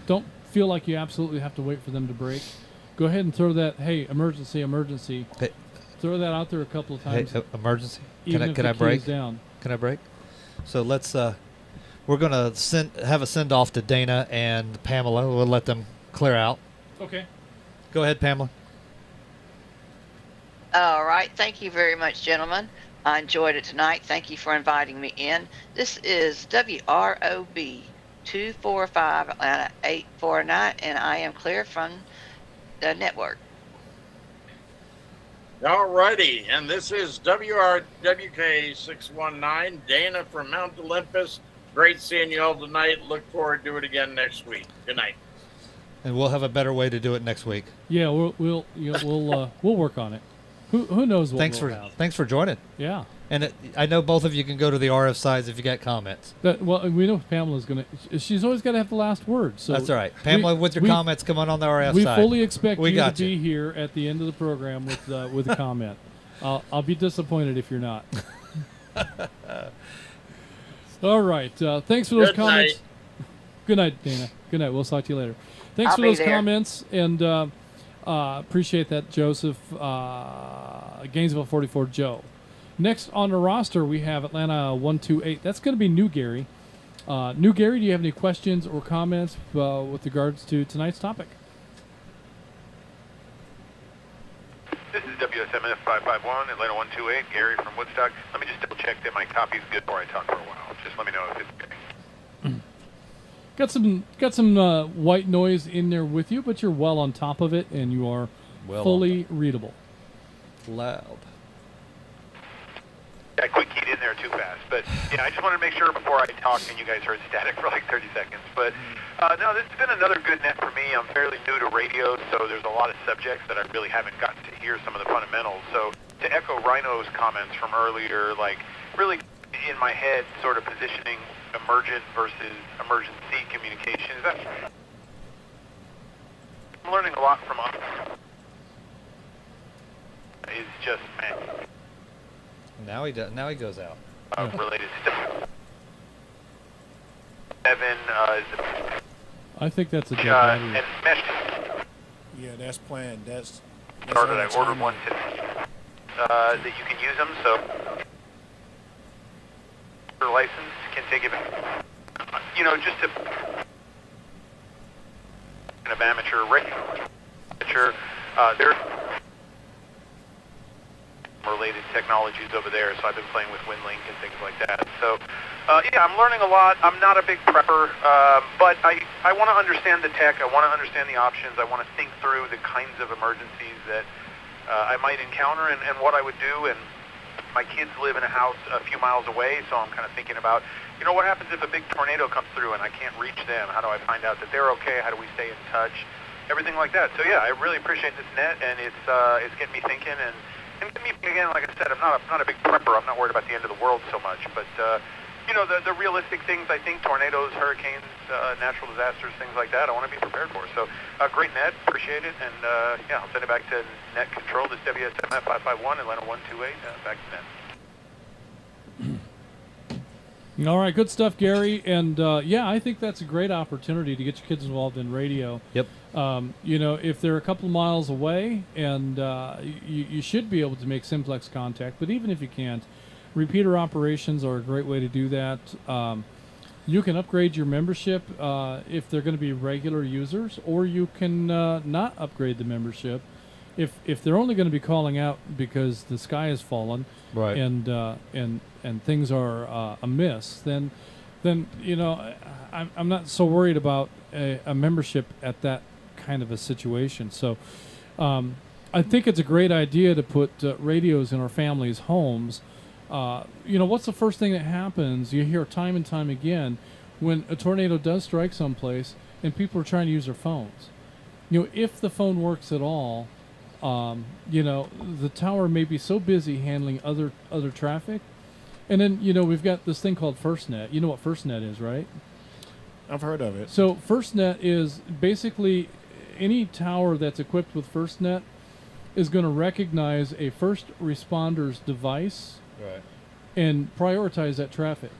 feel like you absolutely have to wait for them to break. go ahead and throw that. Hey, emergency, emergency. Hey. Throw that out there a couple of times. Hey, emergency. Even Can I if the key break? is down. Can I break? So let's. We're gonna have a send off to Dana and Pamela. We'll let them clear out. Okay. Go ahead, Pamela. All right. Thank you very much, gentlemen. I enjoyed it tonight. Thank you for inviting me in. This is WROB 245 Atlanta 849, and I am clear from the network. All righty, and this is WRWK 619, Dana from Mount Olympus. Great seeing you all tonight. Look forward to it again next week. Good night. And we'll have a better way to do it next week. Yeah, we'll work on it. Who knows what Thanks we'll for have. thanks for joining. Yeah. And I know both of you can go to the RF sites if you got comments. Well, we know Pamela's gonna. She's always got to have the last word. So that's all right. Pamela, with your comments, come on the RF we side. We fully expect you to you. be here at the end of the program with a comment. I'll be disappointed if you're not. All right. Thanks for those comments. Night. Good night, Dana. Good night. We'll talk to you later. Thanks I'll for be those there. comments, and appreciate that, Joseph. Gainesville 44 Joe. Next on the roster, we have Atlanta 128. That's going to be New Gary. New Gary, do you have any questions or comments with regards to tonight's topic? This is WSMF 551, Atlanta 128, Gary from Woodstock. Let me just double check that my copy is good before I talk for a while. Just let me know if it's okay. Got some white noise in there with you, but you're well on top of it, and you are fully readable. Loud. I quick keyed in there too fast, but yeah, I just wanted to make sure before I talked and you guys heard static for like 30 seconds. But no, this has been another good net for me. I'm fairly new to radio, so there's a lot of subjects that I really haven't gotten to hear some of the fundamentals. So to echo Rhino's comments from earlier, like really in my head, sort of positioning emergent versus emergency communication. I'm learning a lot from is just Now he does. Now he goes out. Related stuff. 7 I think that's a dead and battery. mesh. Yeah, that's planned. That's Started. I ordered one today. That you can use them. So your license can take it. Just to kind of amateur radio. There's related technologies over there, so I've been playing with WinLink and things like that. So, yeah, I'm learning a lot. I'm not a big prepper, but I want to understand the tech. I want to understand the options. I want to think through the kinds of emergencies that I might encounter and what I would do. And my kids live in a house a few miles away, so I'm kind of thinking about, what happens if a big tornado comes through and I can't reach them? How do I find out that they're okay? How do we stay in touch? Everything like that. So, yeah, I really appreciate this net, and it's getting me thinking. And me, again, like I said, I'm not a big prepper. I'm not worried about the end of the world so much. But, the realistic things, I think, tornadoes, hurricanes, natural disasters, things like that, I want to be prepared for. So, great net. Appreciate it. And, yeah, I'll send it back to net control. This WSMF 551, Atlanta 128, back to net. All right, good stuff, Gary. And, yeah, I think that's a great opportunity to get your kids involved in radio. Yep. If they're a couple miles away, and you should be able to make simplex contact, but even if you can't, repeater operations are a great way to do that. You can upgrade your membership if they're going to be regular users, or you can not upgrade the membership if they're only going to be calling out because the sky has fallen, right? And things are amiss. Then I'm not so worried about a membership at that kind of a situation. So I think it's a great idea to put radios in our families' homes. What's the first thing that happens? You hear time and time again when a tornado does strike someplace and people are trying to use their phones. If the phone works at all, the tower may be so busy handling other traffic. And then, we've got this thing called FirstNet. You know what FirstNet is, right? I've heard of it. So FirstNet is basically any tower that's equipped with FirstNet is going to recognize a first responder's device, right, and prioritize that traffic.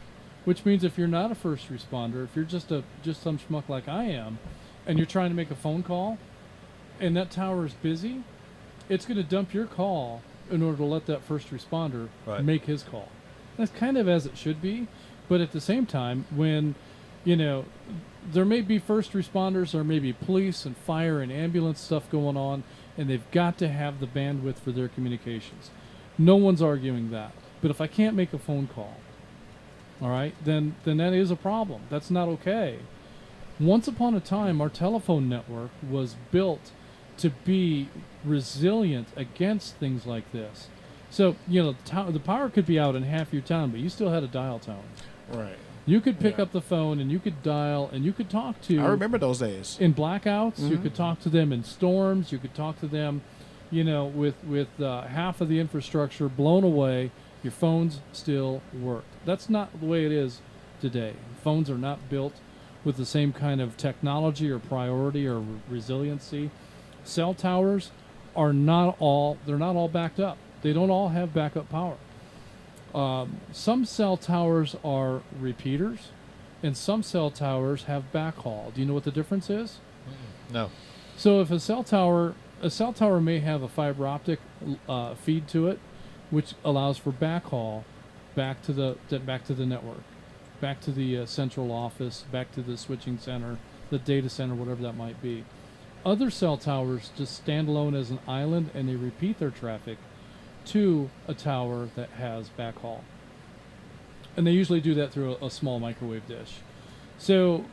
Which means if you're not a first responder, if you're just some schmuck like I am, and you're trying to make a phone call, and that tower is busy, it's going to dump your call in order to let that first responder make his call. That's kind of as it should be, but at the same time, when, there may be first responders or maybe police and fire and ambulance stuff going on, and they've got to have the bandwidth for their communications. No one's arguing that. But if I can't make a phone call, all right, then that is a problem. That's not okay. Once upon a time, our telephone network was built to be resilient against things like this. So, the power could be out in half your town, but you still had a dial tone. Right. You could pick up the phone and you could dial and you could talk to... I remember those days. In blackouts, you could talk to them in storms, you could talk to them, with half of the infrastructure blown away, your phones still worked. That's not the way it is today. Phones are not built with the same kind of technology or priority or resiliency. Cell towers are not all backed up. They don't all have backup power. Some cell towers are repeaters, and some cell towers have backhaul. Do you know what the difference is? No. So if a cell tower may have a fiber optic feed to it, which allows for backhaul back to the network, back to the central office, back to the switching center, the data center, whatever that might be. Other cell towers just stand alone as an island, and they repeat their traffic to a tower that has backhaul. And they usually do that through a small microwave dish. So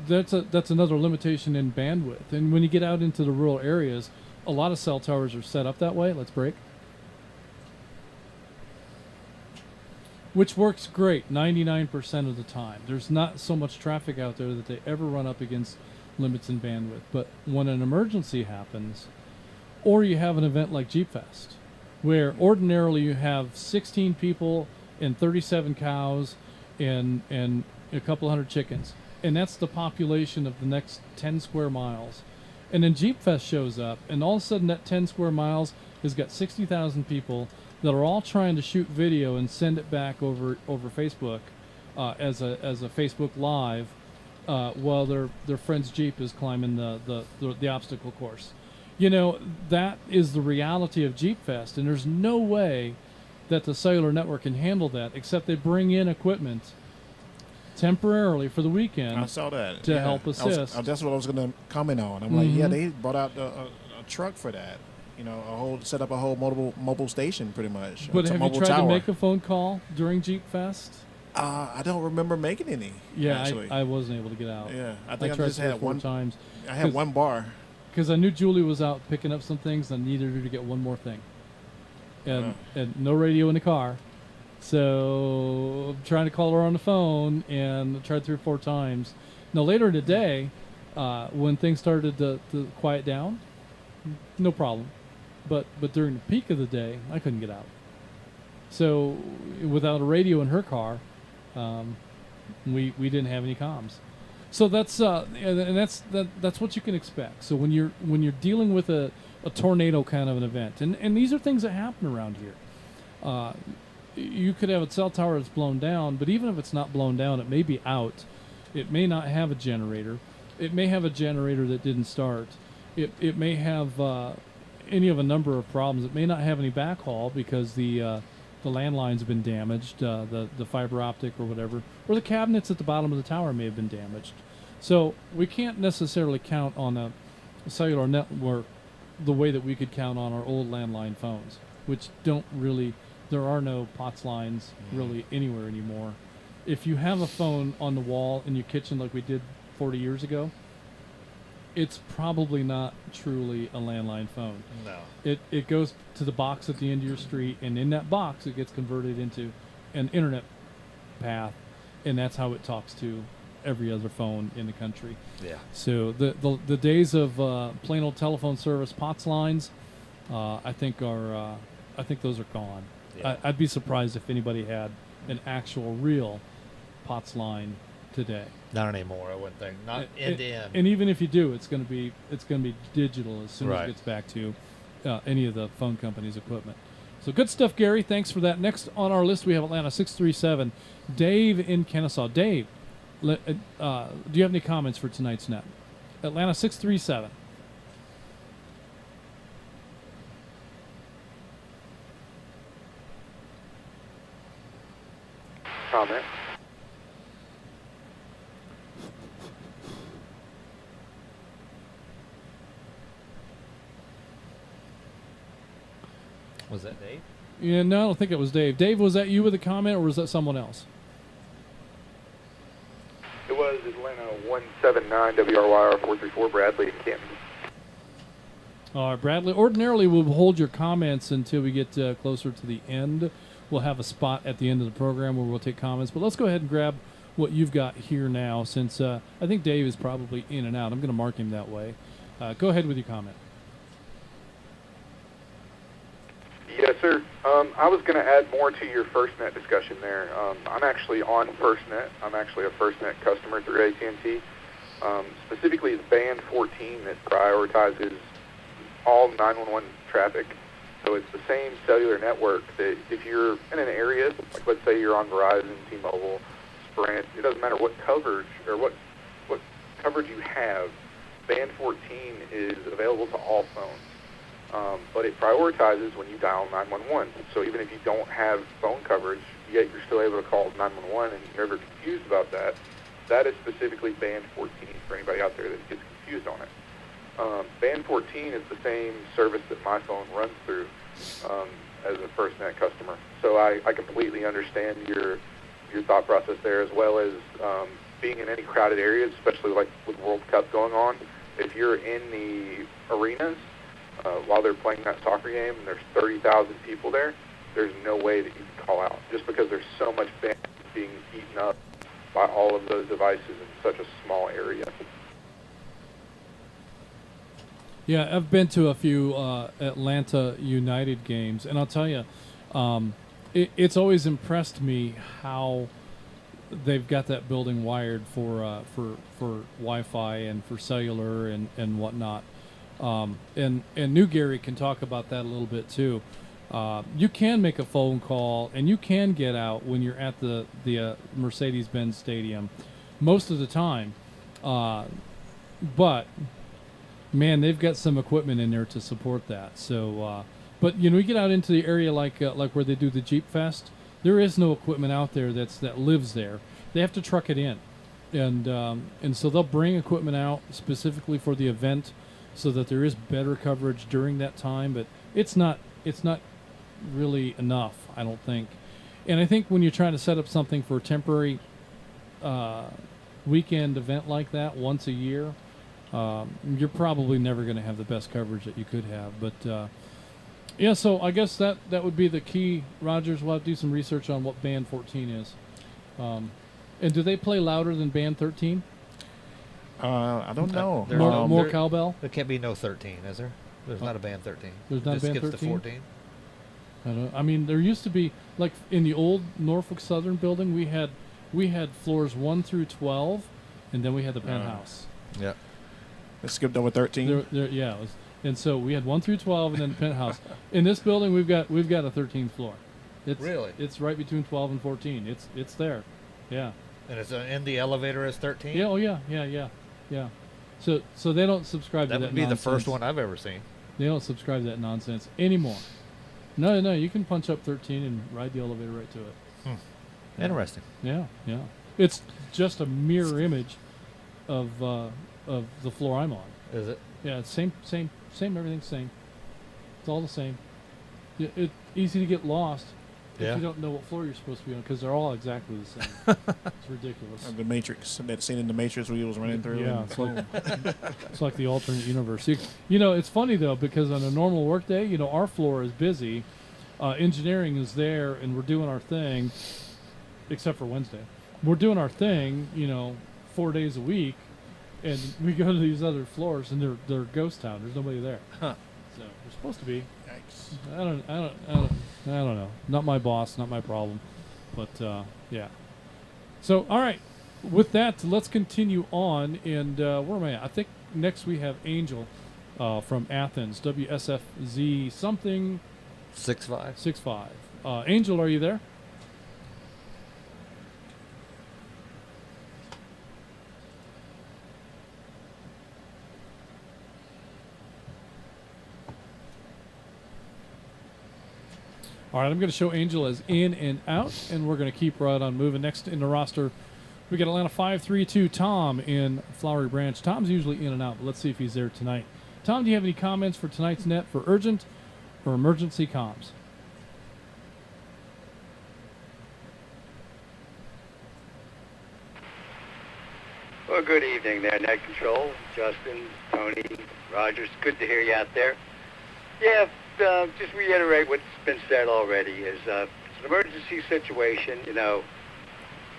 that's another limitation in bandwidth. And when you get out into the rural areas, a lot of cell towers are set up that way. Let's break. Which works great 99% of the time. There's not so much traffic out there that they ever run up against limits in bandwidth. But when an emergency happens, or you have an event like Jeep Fest, where ordinarily you have 16 people and 37 cows and a couple hundred chickens, and that's the population of the next 10 square miles. And then Jeep Fest shows up, and all of a sudden that 10 square miles has got 60,000 people that are all trying to shoot video and send it back over Facebook as a Facebook Live while their friend's Jeep is climbing the obstacle course. That is the reality of Jeep Fest, and there's no way that the cellular network can handle that, except they bring in equipment temporarily for the weekend. I saw that to help assist. That's what I was going to comment on. I'm like, yeah, they brought out a truck for that. Set up a whole mobile station, pretty much. But have you tried to make a phone call during Jeep Fest? I don't remember making any. Yeah, actually. I wasn't able to get out. Yeah, I think I tried just had one times. I had one bar. Because I knew Julie was out picking up some things, and I needed her to get one more thing. And no radio in the car. So I'm trying to call her on the phone, and I tried 3 or 4 times. Now, later in the day, when things started to quiet down, no problem. But during the peak of the day, I couldn't get out. So without a radio in her car, we didn't have any comms. So that's what you can expect. So when you're dealing with a tornado kind of an event, and these are things that happen around here. You could have a cell tower that's blown down, but even if it's not blown down, it may be out. It may not have a generator. It may have a generator that didn't start. It may have any of a number of problems. It may not have any backhaul because the landlines have been damaged, the fiber optic or whatever, or the cabinets at the bottom of the tower may have been damaged. So we can't necessarily count on a cellular network the way that we could count on our old landline phones, which there are no POTS lines really anywhere anymore. If you have a phone on the wall in your kitchen like we did 40 years ago, it's probably not truly a landline phone. No. It goes to the box at the end of your street, and in that box it gets converted into an internet path, and that's how it talks to every other phone in the country. Yeah. So the days of plain old telephone service POTS lines, I think those are gone. Yeah. I'd be surprised if anybody had an actual real POTS line today. Not anymore, I wouldn't think. Not end to end. And even if you do, it's going to be digital as soon as Right. it gets back to any of the phone company's equipment. So good stuff, Gary. Thanks for that. Next on our list, we have Atlanta 637. Dave in Kennesaw. Dave, do you have any comments for tonight's net? Atlanta 637. comment. Was that Dave? Yeah, no, I don't think it was Dave. Dave, was that you with a comment, or was that someone else? It was Atlanta 179 WRYR 434 Bradley in Canton. All right, Bradley. Ordinarily, we'll hold your comments until we get closer to the end. We'll have a spot at the end of the program where we'll take comments. But let's go ahead and grab what you've got here now, since I think Dave is probably in and out. I'm going to mark him that way. Go ahead with your comment. Yes, sir. I was going to add more to your FirstNet discussion there. I'm actually on FirstNet. I'm actually a FirstNet customer through AT&T. Specifically, it's Band 14 that prioritizes all 911 traffic. So it's the same cellular network that if you're in an area, like let's say you're on Verizon, T-Mobile, Sprint, it doesn't matter what coverage or what coverage you have, Band 14 is available to all phones. But it prioritizes when you dial 911. So even if you don't have phone coverage, yet you're still able to call 911 and you're ever confused about that, that is specifically Band 14 for anybody out there that gets confused on it. Band 14 is the same service that my phone runs through as a FirstNet customer. So I completely understand your thought process there, as well as being in any crowded areas, especially like with World Cup going on. If you're in the arenas while they're playing that soccer game and there's 30,000 people there, there's no way that you can call out, just because there's so much bandwidth being eaten up by all of those devices in such a small area. Yeah, I've been to a few Atlanta United games, and I'll tell you, it's always impressed me how they've got that building wired for Wi-Fi and for cellular and whatnot. And New Gary can talk about that a little bit too. You can make a phone call and you can get out when you're at the Mercedes-Benz Stadium most of the time, but man, they've got some equipment in there to support that. So, but you know, you get out into the area like where they do the Jeep Fest. There is no equipment out there that lives there. They have to truck it in, and so they'll bring equipment out specifically for the event, so that there is better coverage during that time. But it's not really enough, I don't think. And I think when you're trying to set up something for a temporary weekend event like that once a year, you're probably never going to have the best coverage that you could have. But yeah, so I guess that would be the key. Rogers, we'll have to do some research on what Band 14 is. And do they play louder than Band 13? I don't know. More cowbell? There can't be no 13, is there? There's not a Band 13. There's not a Band 13? Skips to 14. I mean, there used to be, like in the old Norfolk Southern building, we had floors 1 through 12, and then we had the penthouse. Yeah. It skipped over 13. Yeah, and so we had 1 through 12, and then the penthouse. In this building, we've got a 13th floor. Really? It's right between 12 and 14. It's there. Yeah. And it's in the elevator as 13. Yeah. Oh yeah. So they don't subscribe to that. That would be nonsense. the first one I've ever seen. They don't subscribe to that nonsense anymore. No, you can punch up 13 and ride the elevator right to it. Yeah. Interesting. Yeah. It's just a mirror image of the floor I'm on. Is it? Yeah, it's same, everything's same. It's all the same. It's easy to get lost if you don't know what floor you're supposed to be on, because they're all exactly the same. It's ridiculous. The Matrix, that scene in the Matrix where he was running through. Yeah, it's like the alternate universe. You know, it's funny though, because on a normal work day, our floor is busy. Engineering is there, and we're doing our thing, except for Wednesday. We're doing our thing, 4 days a week, and we go to these other floors, and they're ghost town. There's nobody there. Huh. So we're supposed to be. Yikes. I don't know. Not my boss, not my problem. But yeah. So all right. With that, let's continue on. And where am I at? I think next we have Angel from Athens, WSFZ something 65. Angel, are you there? All right, I'm going to show Angel as in and out, and we're going to keep right on moving. Next in the roster, we got Atlanta 532 Tom in Flowery Branch. Tom's usually in and out, but let's see if he's there tonight. Tom, do you have any comments for tonight's net for urgent or emergency comms? Well, good evening there, Net Control. Justin, Tony, Rogers, good to hear you out there. Yeah, just reiterate what's been said already is it's an emergency situation. You know,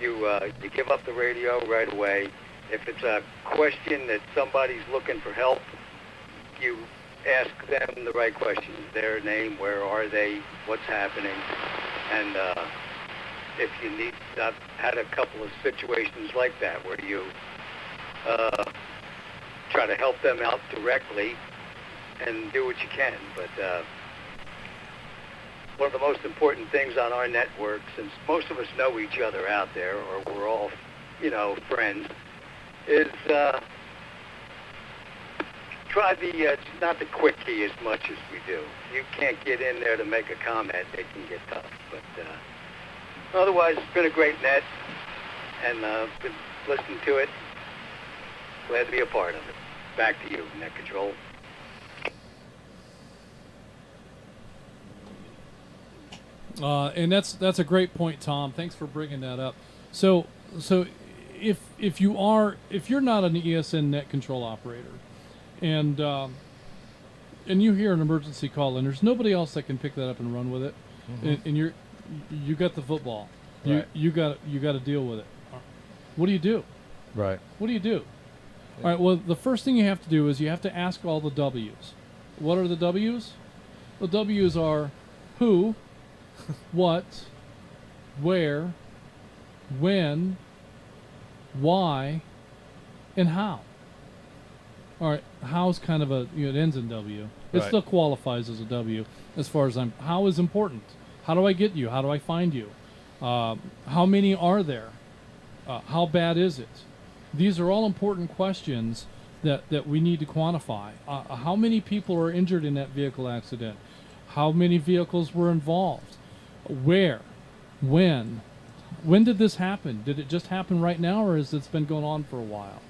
you give up the radio right away. If it's a question that somebody's looking for help, you ask them the right questions. Their name, where are they, what's happening, and if you need, I've had a couple of situations like that where you try to help them out directly and do what you can. But one of the most important things on our network, since most of us know each other out there, or we're all, you know, friends, is try the not the quick key as much as we do. You can't get in there to make a comment; it can get tough. But otherwise, it's been a great net, and been listening to it. Glad to be a part of it. Back to you, Net Control. And that's a great point, Tom. Thanks for bringing that up. So if you're not an ESN net control operator, and you hear an emergency call and there's nobody else that can pick that up and run with it, and you got the football, Right. you got to deal with it. What do you do? Right. What do you do? All right. Well, the first thing you have to do is you have to ask all the W's. What are the W's? The W's are who, what, where, when, why, and how. All right, how's kind of a, it ends in W. It Right. still qualifies as a W as far as how is important. How do I get you? How do I find you? How many are there? How bad is it? These are all important questions that we need to quantify. How many people are injured in that vehicle accident? How many vehicles were involved? Where? When? When did this happen? Did it just happen right now, or has it been going on for a while?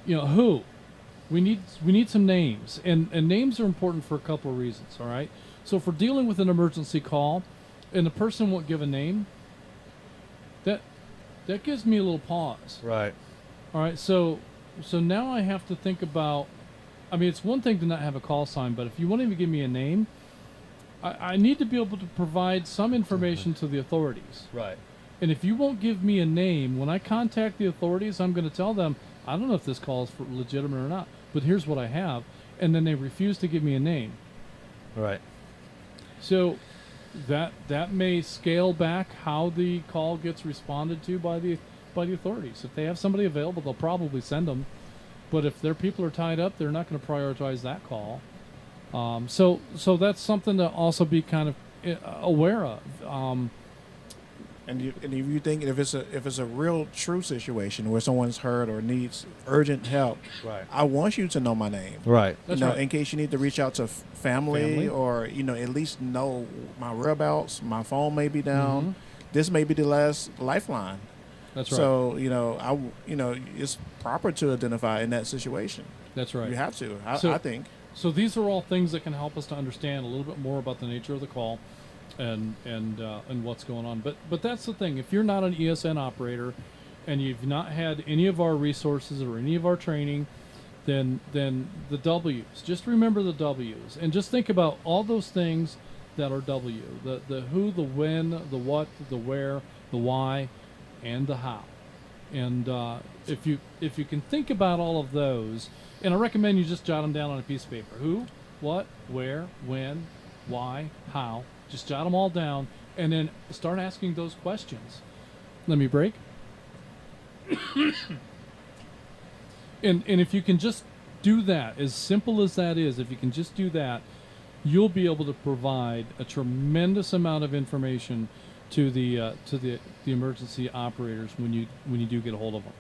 Who? We need some names, and names are important for a couple of reasons. All right. So if we're dealing with an emergency call, and the person won't give a name, that gives me a little pause. Right. All right. So now I have to think about. I mean, it's one thing to not have a call sign, but if you won't even give me a name, I need to be able to provide some information to the authorities. Right. And if you won't give me a name, when I contact the authorities, I'm going to tell them, I don't know if this call is for legitimate or not, but here's what I have. And then they refuse to give me a name. Right. So that may scale back how the call gets responded to by the authorities. If they have somebody available, they'll probably send them. But if their people are tied up, they're not going to prioritize that call. So that's something to also be kind of aware of. And if you think if it's a real true situation where someone's hurt or needs urgent help, right. I want you to know my name. Right. That's right. In case you need to reach out to family or at least know my whereabouts. My phone may be down. Mm-hmm. This may be the last lifeline. That's right. So it's proper to identify in that situation. That's right. You have to. I think. So these are all things that can help us to understand a little bit more about the nature of the call, and what's going on. But that's the thing. If you're not an ESN operator, and you've not had any of our resources or any of our training, then the W's. Just remember the W's, and just think about all those things that are W. The who, the when, the what, the where, the why, and the how. And if you can think about all of those, and I recommend you just jot them down on a piece of paper. Who, what, where, when, why, how. Just jot them all down, and then start asking those questions. Let me break. and if you can just do that, as simple as that is, if you can just do that, you'll be able to provide a tremendous amount of information to the emergency operators when you do get a hold of them.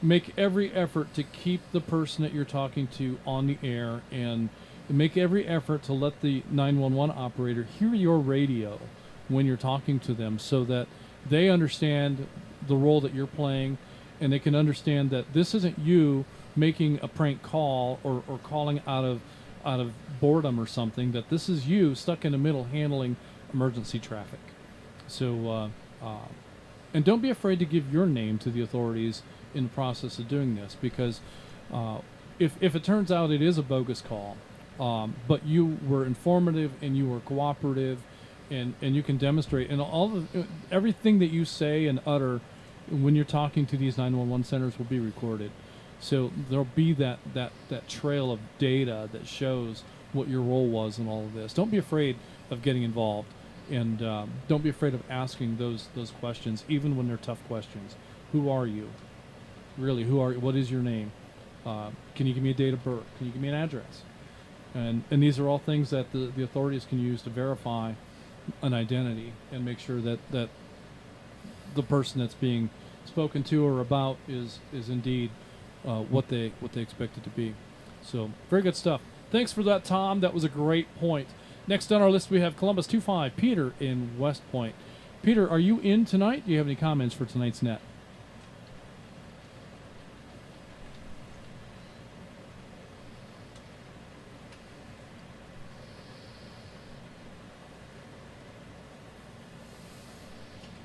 Make every effort to keep the person that you're talking to on the air, and make every effort to let the 911 operator hear your radio when you're talking to them, so that they understand the role that you're playing, and they can understand that this isn't you making a prank call or calling out of boredom or something, that this is you stuck in the middle handling emergency traffic. So and don't be afraid to give your name to the authorities in the process of doing this, because if it turns out it is a bogus call, but you were informative and you were cooperative, and you can demonstrate, and everything that you say and utter when you're talking to these 911 centers will be recorded. So there'll be that trail of data that shows what your role was in all of this. Don't be afraid of getting involved, and don't be afraid of asking those questions, even when they're tough questions. Who are you? Really, who are you? What is your name? Can you give me a date of birth? Can you give me an address? And these are all things that the authorities can use to verify an identity and make sure that the person that's being spoken to or about is indeed what they expect it to be. So very good stuff. Thanks for that, Tom. That was a great point. Next on our list we have Columbus 25, Peter in West Point. Peter, are you in tonight? Do you have any comments for tonight's net?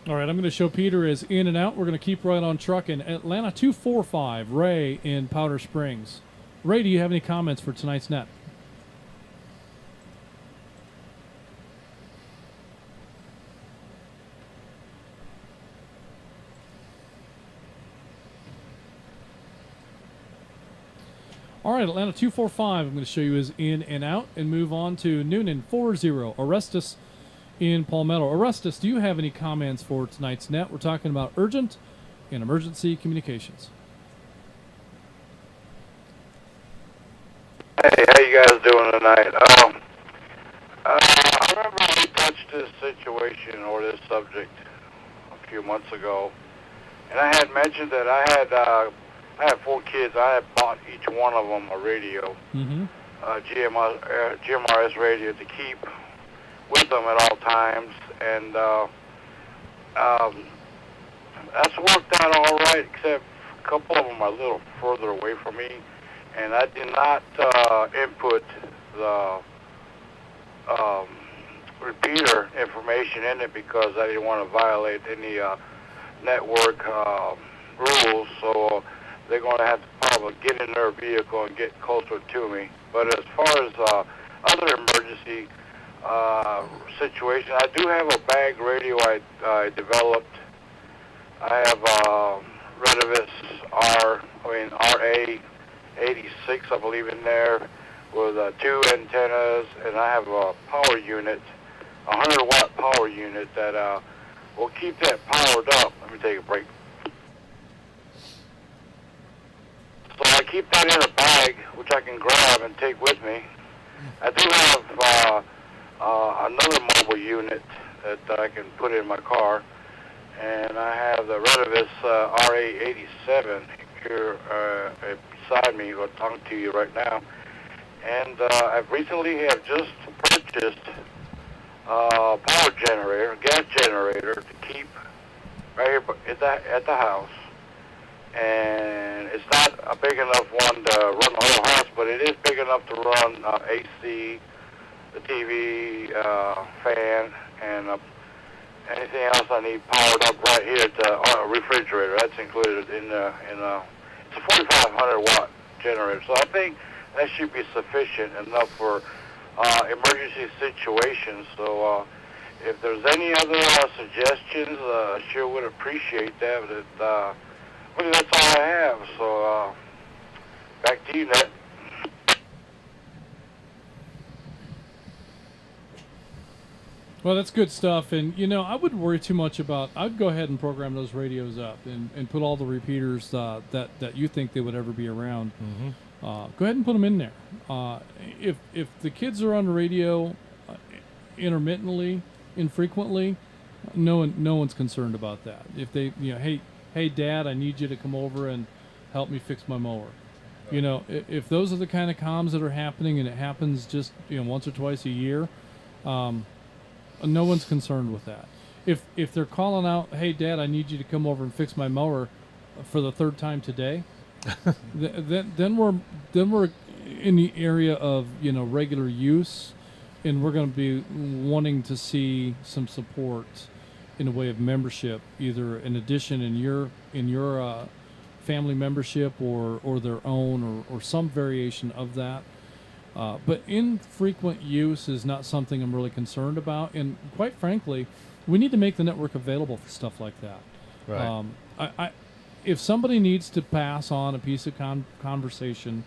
All right, I'm going to show Peter is in and out. We're going to keep right on trucking. Atlanta 245, Ray in Powder Springs. Ray, do you have any comments for tonight's net? All right, Atlanta 245, I'm going to show you is in and out, and move on to Noonan 40, Orestes in Palmetto. Orestes, do you have any comments for tonight's net? We're talking about urgent and emergency communications. Hey, how you guys doing tonight? I remember we touched this situation or this subject a few months ago, and I had mentioned that I had 4 kids. I had bought each one of them a radio, GMRS radio, to keep with them at all times, and that's worked out all right, except a couple of them are a little further away from me, and I did not input the repeater information in it because I didn't want to violate any network rules, so they're going to have to probably get in their vehicle and get closer to me. But as far as other emergency situation, I do have a bag radio I developed. I have Retevis RA86, I believe, in there with 2 antennas, and I have a power unit, a 100-watt power unit that will keep that powered up. Let me take a break. So I keep that in a bag, which I can grab and take with me. I do have another mobile unit that I can put in my car, and I have the Retevis RA87 here beside me. I'm talking to you right now, and I've recently have just purchased a power generator, a gas generator, to keep right here at the house. And it's not a big enough one to run the whole house, but it is big enough to run AC, the TV, fan, and anything else I need powered up right here at the refrigerator. That's included in it's a 4,500 watt generator. So I think that should be sufficient enough for emergency situations. So if there's any other suggestions, I sure would appreciate that. But well, that's all I have. So back to you, Ned. Well, that's good stuff, and I wouldn't worry too much about. I'd go ahead and program those radios up and put all the repeaters that you think they would ever be around. Go ahead and put them in there. If the kids are on the radio intermittently, infrequently, no one's concerned about that. If they, hey, Dad, I need you to come over and help me fix my mower. You know, if those are the kind of comms that are happening, and it happens just once or twice a year, no one's concerned with that. If they're calling out, hey Dad, I need you to come over and fix my mower for the third time today, then we're in the area of regular use, and we're going to be wanting to see some support in a way of membership, either an addition in your family membership or their own or some variation of that. But infrequent use is not something I'm really concerned about, and quite frankly, we need to make the network available for stuff like that. Right. If somebody needs to pass on a piece of conversation,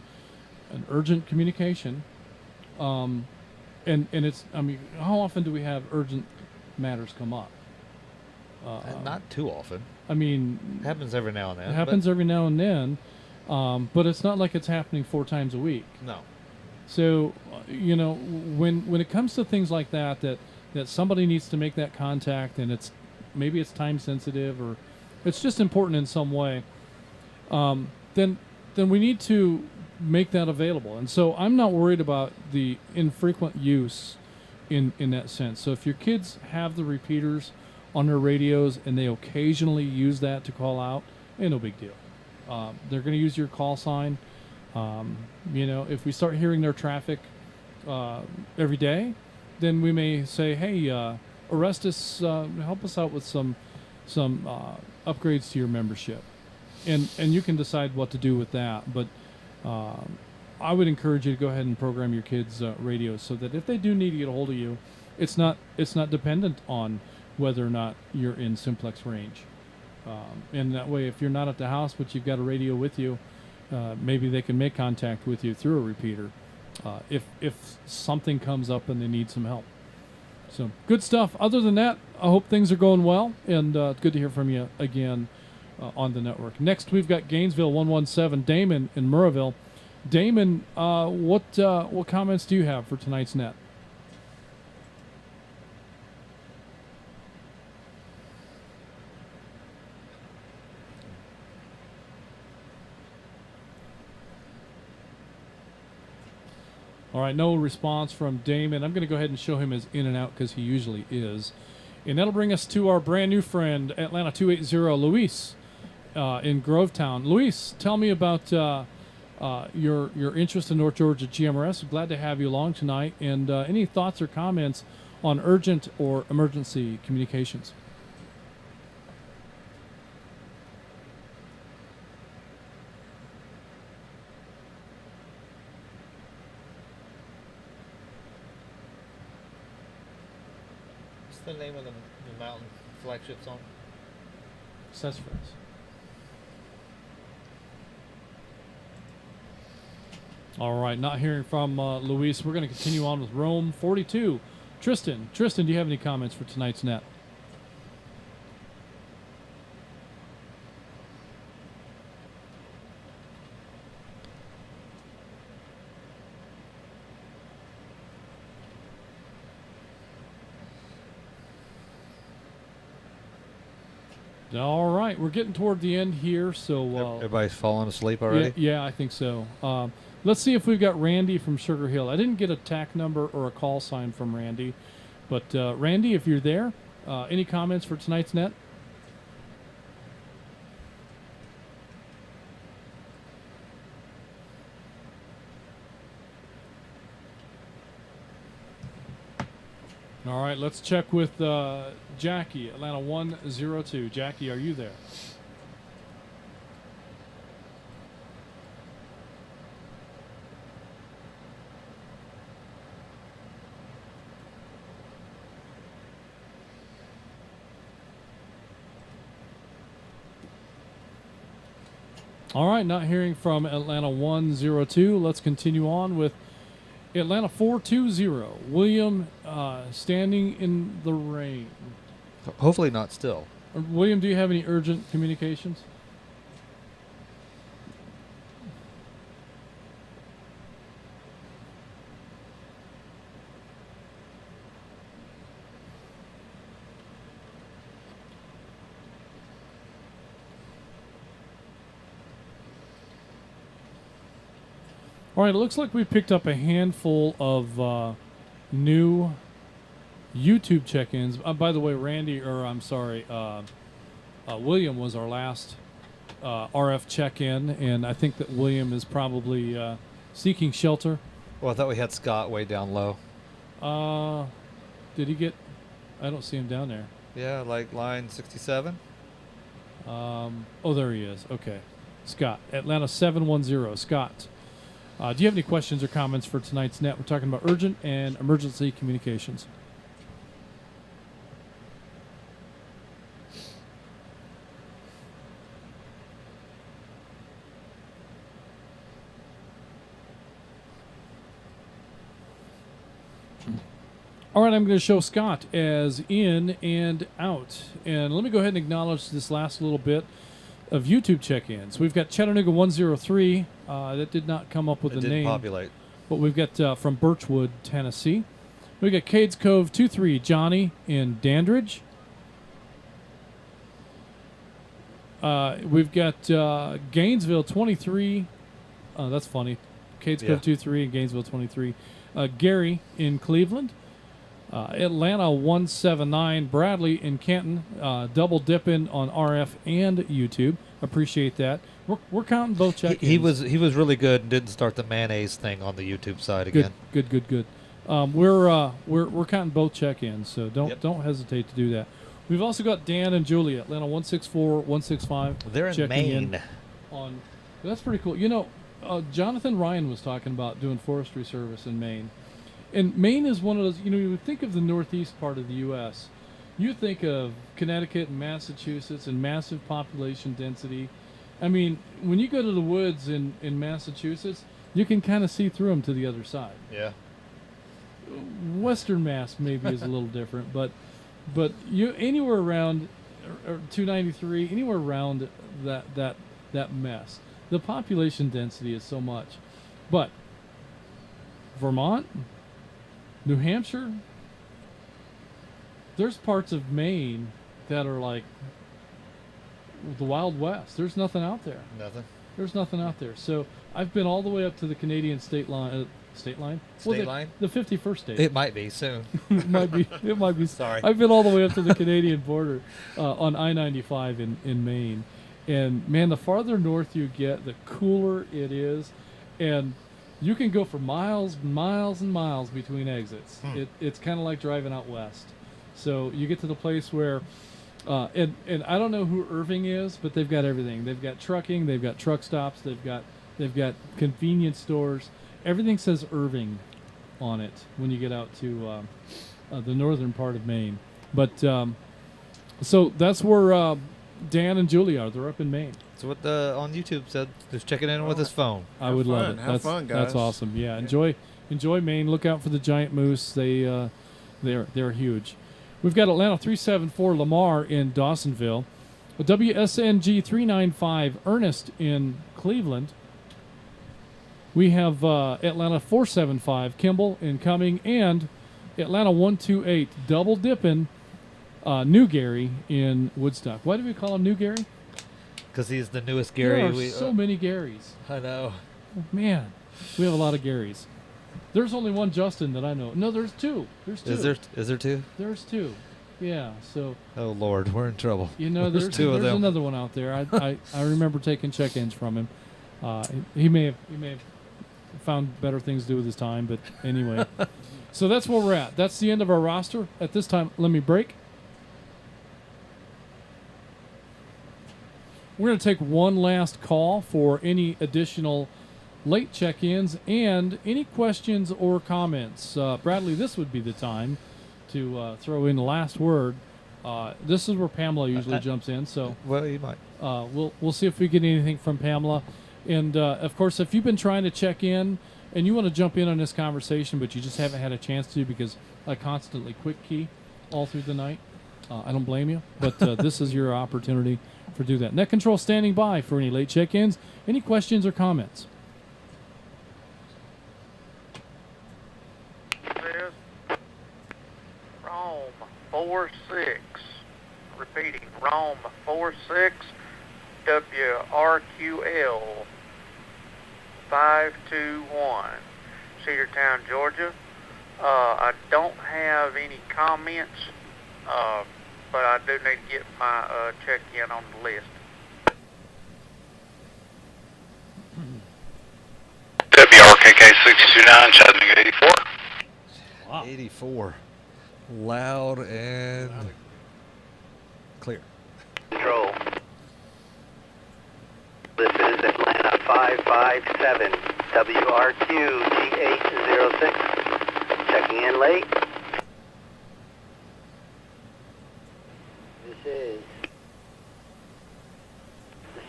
an urgent communication, and it's, how often do we have urgent matters come up? Not too often. Happens every now and then. It happens every now and then, but it's not like it's happening 4 times a week. No. So, when it comes to things like that somebody needs to make that contact, and maybe it's time sensitive or it's just important in some way, then we need to make that available. And so I'm not worried about the infrequent use in that sense. So if your kids have the repeaters on their radios and they occasionally use that to call out, no big deal. They're going to use your call sign. If we start hearing their traffic every day, then we may say, hey, arrest us, help us out with some upgrades to your membership. And you can decide what to do with that. But I would encourage you to go ahead and program your kids' radios so that if they do need to get a hold of you, it's not dependent on whether or not you're in simplex range. And that way, if you're not at the house but you've got a radio with you, maybe they can make contact with you through a repeater if something comes up and they need some help. So good stuff. Other than that, I hope things are going well, and good to hear from you again on the network. Next, we've got Gainesville 117, Damon in Murrayville. Damon, what comments do you have for tonight's net? All right, no response from Damon. I'm going to go ahead and show him as in and out because he usually is. And that'll bring us to our brand new friend, Atlanta 280, Luis in Grovetown. Luis, tell me about your interest in North Georgia GMRS. Glad to have you along tonight. And any thoughts or comments on urgent or emergency communications? What's the name of the mountain flagship song? Sassafras. All right, not hearing from Luis. We're going to continue on with Rome 42. Tristan, do you have any comments for tonight's net? All right, we're getting toward the end here, so everybody's falling asleep already. Yeah, I think so. Let's see if we've got Randy from Sugar Hill. I didn't get a TAC number or a call sign from Randy, but Randy, if you're there, any comments for tonight's net? All right, let's check with Jackie, Atlanta 102. Jackie, are you there? All right, not hearing from Atlanta 102. Let's continue on with Atlanta 420. William, standing in the rain. Hopefully not still. William, do you have any urgent communications? All right, it looks like we picked up a handful of new YouTube check-ins. By the way, William was our last RF check-in, and I think that William is probably seeking shelter. Well, I thought we had Scott way down low. Did he get... I don't see him down there. Yeah, like line 67. Oh, there he is. Okay. Scott, Atlanta 710. Scott, do you have any questions or comments for tonight's net? We're talking about urgent and emergency communications. All right, I'm going to show Scott as in and out. And let me go ahead and acknowledge this last little bit of YouTube check-ins. We've got Chattanooga 103. That did not come up with a name. It didn't populate. But we've got from Birchwood, Tennessee. We've got Cades Cove 23, Johnny in Dandridge. We've got Gainesville 23. That's funny. Cades Cove 23 and Gainesville 23. Gary in Cleveland. Atlanta 179, Bradley in Canton, double dipping on RF and YouTube. Appreciate that. We're counting both check-ins. He was really good and didn't start the mayonnaise thing on the YouTube side again. Good. We're counting both check-ins, so don't hesitate to do that. We've also got Dan and Julia, Atlanta 164, 165. They're in Maine. That's pretty cool. You know, Jonathan Ryan was talking about doing forestry service in Maine. And Maine is one of those, you would think of the northeast part of the U.S. You think of Connecticut and Massachusetts and massive population density. I mean, when you go to the woods in Massachusetts, you can kind of see through them to the other side. Yeah. Western Mass maybe is a little different, but you anywhere around or 293, anywhere around that mess, the population density is so much. But Vermont, New Hampshire, there's parts of Maine that are like the Wild West. There's nothing out there. There's nothing out there. So I've been all the way up to the Canadian state line. State line? The 51st state. It might be soon. It might be. Sorry. I've been all the way up to the Canadian border on I-95 in Maine. And, man, the farther north you get, the cooler it is. And you can go for miles and miles and miles between exits. It's kind of like driving out west. So you get to the place where, and I don't know who Irving is, but they've got everything. They've got trucking, they've got truck stops, they've got convenience stores. Everything says Irving on it when you get out to the northern part of Maine. But so that's where Dan and Julie are. They're up in Maine. That's what on YouTube said. Just checking in with his phone. I would love it. Have fun, guys. That's awesome. Yeah, enjoy Maine. Look out for the giant moose. They're huge. We've got Atlanta 374 Lamar in Dawsonville, WSNG 395 Ernest in Cleveland. We have Atlanta 475 Kimball in Cumming, and Atlanta 128 double dipping New Gary in Woodstock. Why do we call him New Gary? Because he's the newest Gary. There are so many Garys. I know. Oh, man, we have a lot of Garys. There's only one Justin that I know. No, there's two. There's two. Is there two? There's two. Yeah. So. Oh Lord, we're in trouble. There's two of them. There's another one out there. I remember taking check-ins from him. He may have found better things to do with his time, but anyway. So that's where we're at. That's the end of our roster. At this time, let me break. We're going to take one last call for any additional late check-ins and any questions or comments. Bradley, this would be the time to throw in the last word. This is where Pamela usually jumps in. So well, you might. We'll see if we get anything from Pamela. And of course, if you've been trying to check in and you want to jump in on this conversation, but you just haven't had a chance to because I constantly quick key all through the night, I don't blame you. But this is your opportunity for do that. Net Control standing by for any late check-ins. Any questions or comments? Says Rome 46. Repeating, Rome 46 WRQL. 521, Cedartown, Georgia. I don't have any comments, but I do need to get my check-in on the list. WRKK 629, Chattanooga 84. Wow. 84. Loud and clear. Control. This is Atlanta 557, WRQ G806. Checking in late. This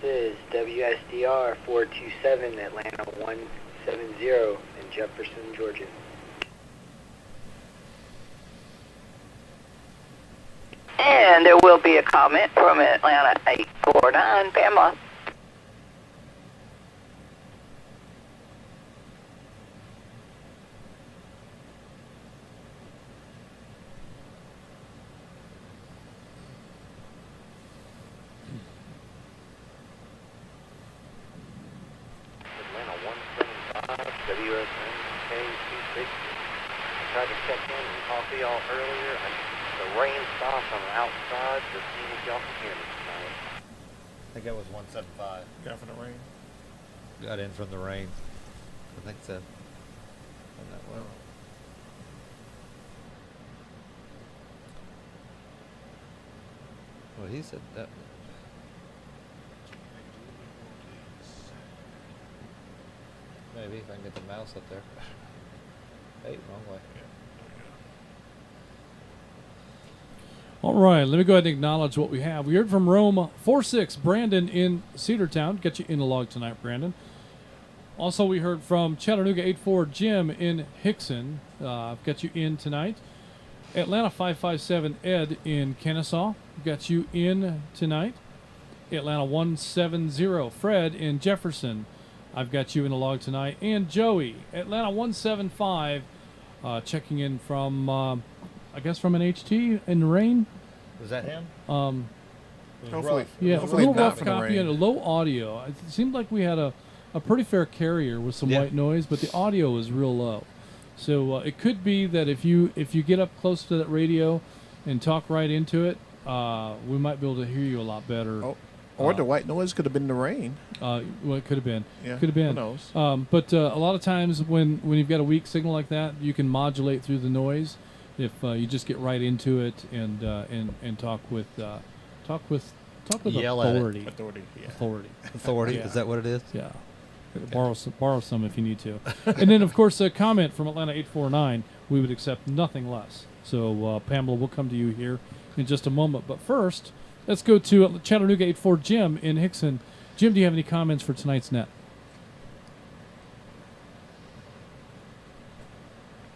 is WSDR 427, Atlanta 170 in Jefferson, Georgia. And there will be a comment from Atlanta 849, Pamela. Atlanta 175, WSN K260. I tried to check in and talk to y'all earlier. The rain stopped on the outside, just seeing if y'all can hear me tonight. I think that was 175. Got from the rain. Got in from the rain. I think so. On that well. Well, he said that. Maybe if I can get the mouse up there. Hey, wrong way. All right, let me go ahead and acknowledge what we have. We heard from Rome 46, Brandon in Cedartown. Get you in the log tonight, Brandon. Also, we heard from Chattanooga 84, Jim in Hickson. Got you in tonight. Atlanta 557, Ed in Kennesaw. Got you in tonight. Atlanta 170, Fred in Jefferson. I've got you in the log tonight. And Joey, Atlanta 175, checking in from, I guess from an HT in the rain. Was that him? Hopefully, yeah, hopefully a little not rough from the copy rain. and a low audio. It seemed like we had a pretty fair carrier with some white noise, but the audio was real low. So it could be that if you get up close to that radio and talk right into it, we might be able to hear you a lot better. Oh, or the white noise could have been the rain. Well, it could have been. Yeah, could have been. who knows? But a lot of times when you've got a weak signal like that, you can modulate through the noise if you just get right into it and talk with Yell at it. authority. Authority. Yeah. Is that what it is? Yeah. Borrow some if you need to. And then, of course, a comment from Atlanta 849. We would accept nothing less. So, Pamela, we'll come to you here in just a moment. But first, let's go to Chattanooga 84 Jim in Hickson. Jim, do you have any comments for tonight's net?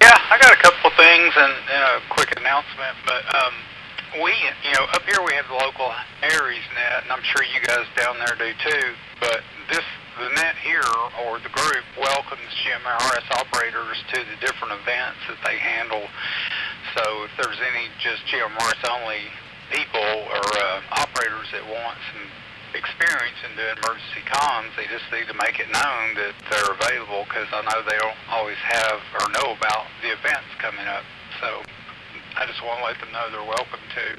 Yeah, I got a couple things and a quick announcement, but we, up here we have the local Aries net, and I'm sure you guys down there do too, but the net here, or the group, welcomes GMRS operators to the different events that they handle. So if there's any just GMRS only people or operators that want some experience in doing emergency comms, they just need to make it known that they're available, because I know they don't always have or know about the events coming up. So I just want to let them know they're welcome to.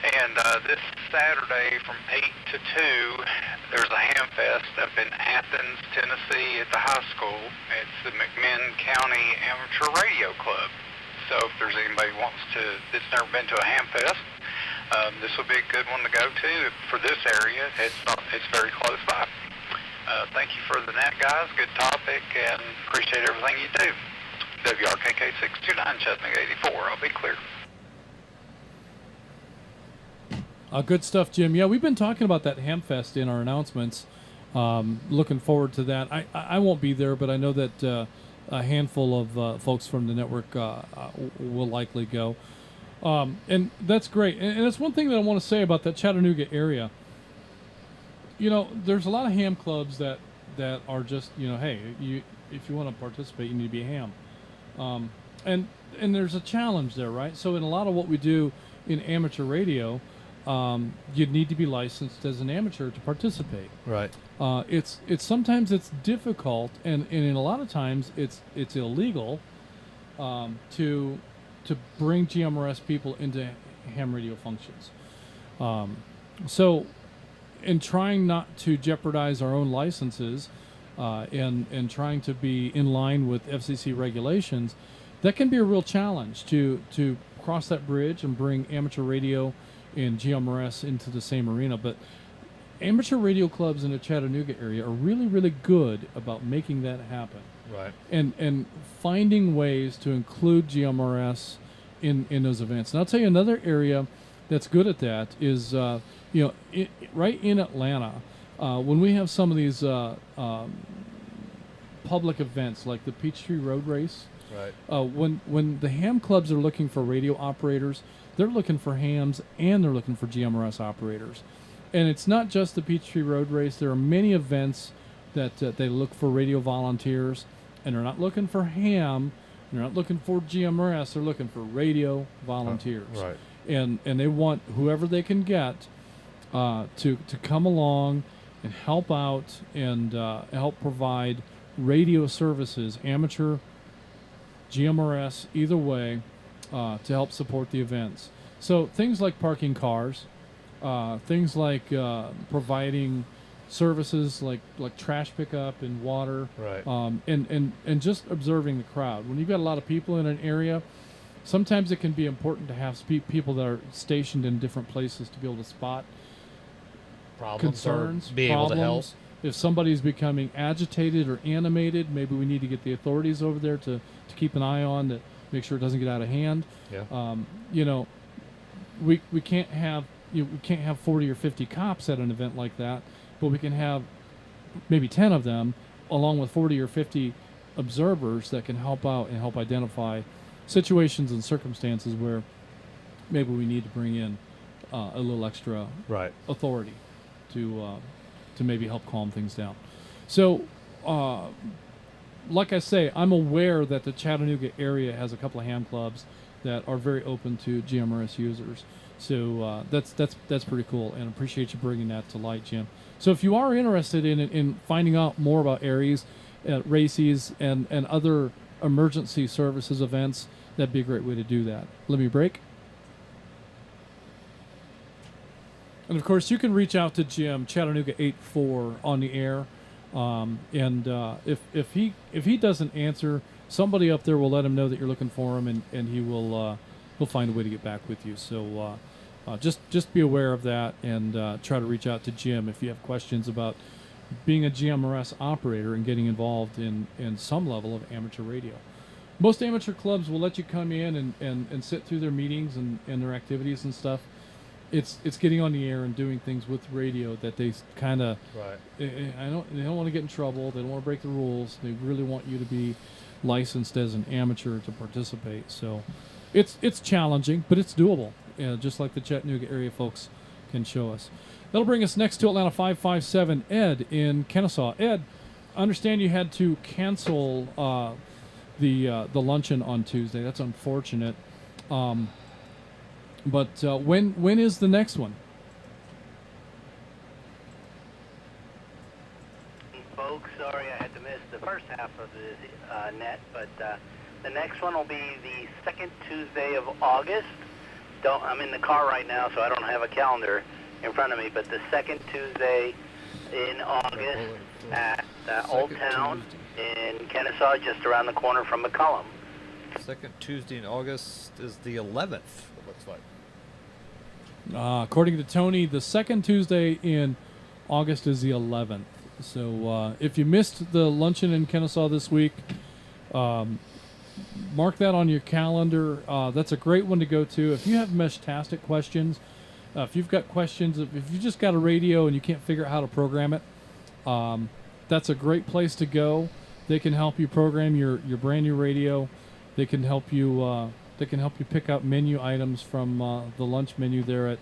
And this Saturday from 8 to 2, there's a ham fest up in Athens, Tennessee at the high school. It's the McMinn County Amateur Radio Club. So if there's anybody that's never been to a ham fest, this will be a good one to go to for this area. It's very close by. Thank you for the net, guys. Good topic, and appreciate everything you do. WRKK 629, Chattanooga 84. I'll be clear. Good stuff, Jim. Yeah, we've been talking about that Hamfest in our announcements. Looking forward to that. I won't be there, but I know that a handful of folks from the network will likely go. And that's great. And that's one thing that I want to say about that Chattanooga area. There's a lot of ham clubs that are just, hey, if you want to participate, you need to be a ham. And there's a challenge there, right? So in a lot of what we do in amateur radio, you'd need to be licensed as an amateur to participate. Right. It's sometimes it's difficult, and in a lot of times it's illegal to bring GMRS people into ham radio functions. So, in trying not to jeopardize our own licenses, and trying to be in line with FCC regulations, that can be a real challenge to cross that bridge and bring amateur radio and GMRS into the same arena. But amateur radio clubs in the Chattanooga area are really, really good about making that happen. Right. And finding ways to include GMRS in those events. And I'll tell you another area that's good at that is, right in Atlanta, when we have some of these public events like the Peachtree Road Race, right. When the ham clubs are looking for radio operators, they're looking for hams and they're looking for GMRS operators. And it's not just the Peachtree Road Race. There are many events that they look for radio volunteers, and they're not looking for ham, they're not looking for GMRS, they're looking for radio volunteers. Right. And they want whoever they can get to come along and help out and help provide radio services, amateur, GMRS, either way, to help support the events. So things like parking cars, things like providing services like trash pickup and water, right. And just observing the crowd. When you've got a lot of people in an area, sometimes it can be important to have people that are stationed in different places to be able to spot concerns, be able to help. If somebody's becoming agitated or animated, maybe we need to get the authorities over there to keep an eye on that, make sure it doesn't get out of hand. Yeah. We can't have we can't have 40 or 50 cops at an event like that, but we can have maybe 10 of them, along with 40 or 50 observers that can help out and help identify situations and circumstances where maybe we need to bring in a little extra authority to maybe help calm things down. So, like I say, I'm aware that the Chattanooga area has a couple of ham clubs that are very open to GMRS users. So that's pretty cool, and appreciate you bringing that to light, Jim. So if you are interested in finding out more about ARES, races, and other emergency services events, that'd be a great way to do that. Let me break. And of course, you can reach out to Jim, Chattanooga 84 on the air. If he doesn't answer, somebody up there will let him know that you're looking for him, and he'll find a way to get back with you. So just be aware of that, and try to reach out to Jim if you have questions about being a GMRS operator and getting involved in some level of amateur radio. Most amateur clubs will let you come in and sit through their meetings and their activities and stuff. It's getting on the air and doing things with radio that they kind of they don't want to get in trouble. They don't want to break the rules. They really want you to be licensed as an amateur to participate. So it's challenging, but it's doable. Just like the Chattanooga area folks can show us. That'll bring us next to Atlanta 557 Ed in Kennesaw. Ed, I understand you had to cancel the luncheon on Tuesday. That's unfortunate. But when is the next one? Folks, sorry I had to miss the first half of the net, but the next one will be the second Tuesday of August. I'm in the car right now, so I don't have a calendar in front of me, but the second Tuesday in August at Old Town in Kennesaw, just around the corner from McCullum. Second Tuesday in August is the 11th, it looks like. According to Tony, the second Tuesday in August is the 11th. So if you missed the luncheon in Kennesaw this week, mark that on your calendar. That's a great one to go to. If you have Meshtastic questions, if you've got questions, if you just got a radio and you can't figure out how to program it, that's a great place to go. They can help you program your brand new radio. They can help you. They can help you pick out menu items from the lunch menu there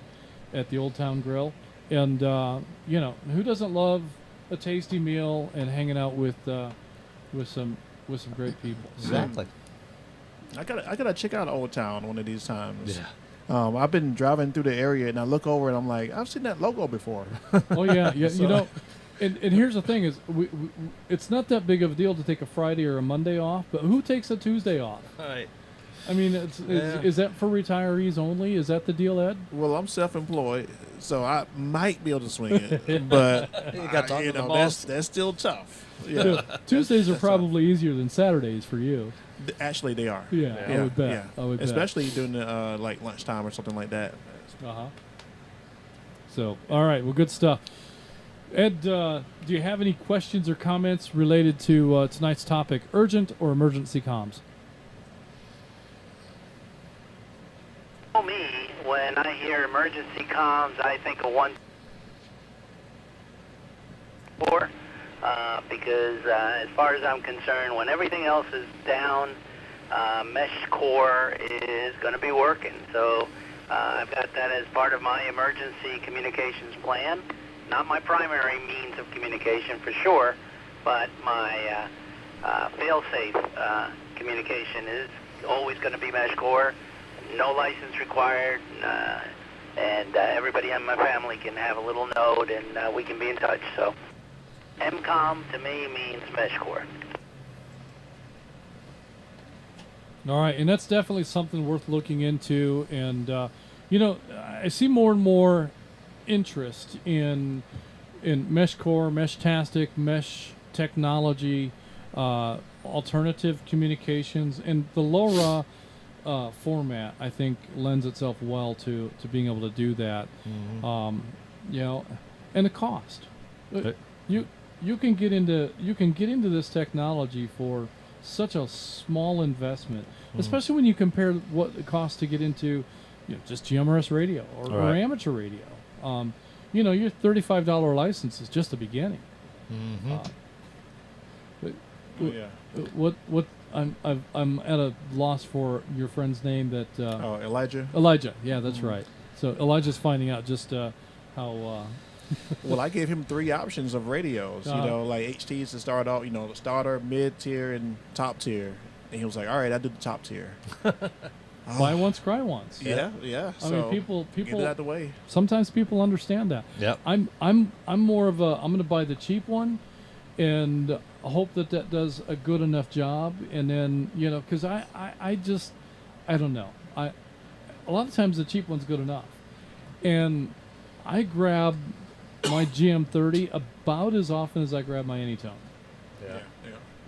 at the Old Town Grill. And who doesn't love a tasty meal and hanging out with some great people? Exactly. I gotta check out Old Town one of these times. Yeah. I've been driving through the area and I look over and I'm like, I've seen that logo before. Oh yeah, yeah. So- You know, and here's the thing: is it's not that big of a deal to take a Friday or a Monday off, but who takes a Tuesday off? Right. I mean, Yeah. is that for retirees only? Is that the deal, Ed? Well, I'm self-employed, so I might be able to swing it, but You got to talk to the boss. that's still tough. Yeah, Dude, Tuesdays are probably easier than Saturdays for you. Actually, they are. Yeah, I would bet. Yeah. I would bet. Especially during the like lunchtime or something like that. Uh-huh. So, all right, well, good stuff. Ed, do you have any questions or comments related to tonight's topic, urgent or emergency comms? For me, when I hear emergency comms, I think of 1-4, because as far as I'm concerned, when everything else is down, Mesh Core is going to be working. So I've got that as part of my emergency communications plan. Not my primary means of communication for sure, but my fail-safe communication is always going to be Mesh Core. No license required, and everybody in my family can have a little node, and we can be in touch. So MCOM to me means Mesh Core. All right, and that's definitely something worth looking into. And you know, I see more and more interest in Mesh Core, Meshtastic, mesh technology, alternative communications, and the LoRa format, I think, lends itself well to being able to do that. Mm-hmm. You know, and the cost. You can get into this technology for such a small investment, especially when you compare what it costs to get into, you know, just GMRS radio or amateur radio. You know, your $35 license is just the beginning. What I'm at a loss for your friend's name that. Elijah. Elijah, yeah, that's right. So Elijah's finding out just how. Well, I gave him 3 options of radios. You know, like HTs to start out. You know, the starter, mid tier, and top tier. And he was like, "All right, I did the top tier." Buy once, cry once. Yeah. I mean, people get it out the way. Sometimes people understand that. Yep. I'm more of a. I'm going to buy the cheap one, and hope that does a good enough job. And then, you know, because I just I don't know. A lot of times the cheap one's good enough, and I grab my GM30 about as often as I grab my Anytone.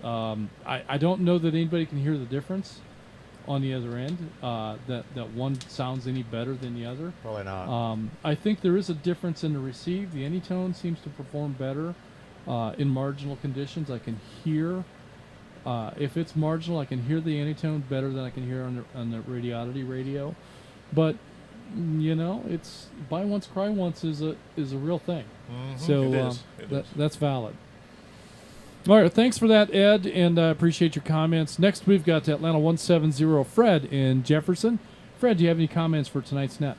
I don't know that anybody can hear the difference on the other end, that one sounds any better than the other. Probably not. I think there is a difference in the receive. The Anytone seems to perform better in marginal conditions. I can hear, if it's marginal, I can hear the Anytone better than I can hear on the Radioddity radio. But you know, it's buy once, cry once is a real thing. So that's valid. All right, thanks for that, Ed, and I appreciate your comments. Next, we've got Atlanta 170 Fred in Jefferson. Fred, do you have any comments for tonight's net?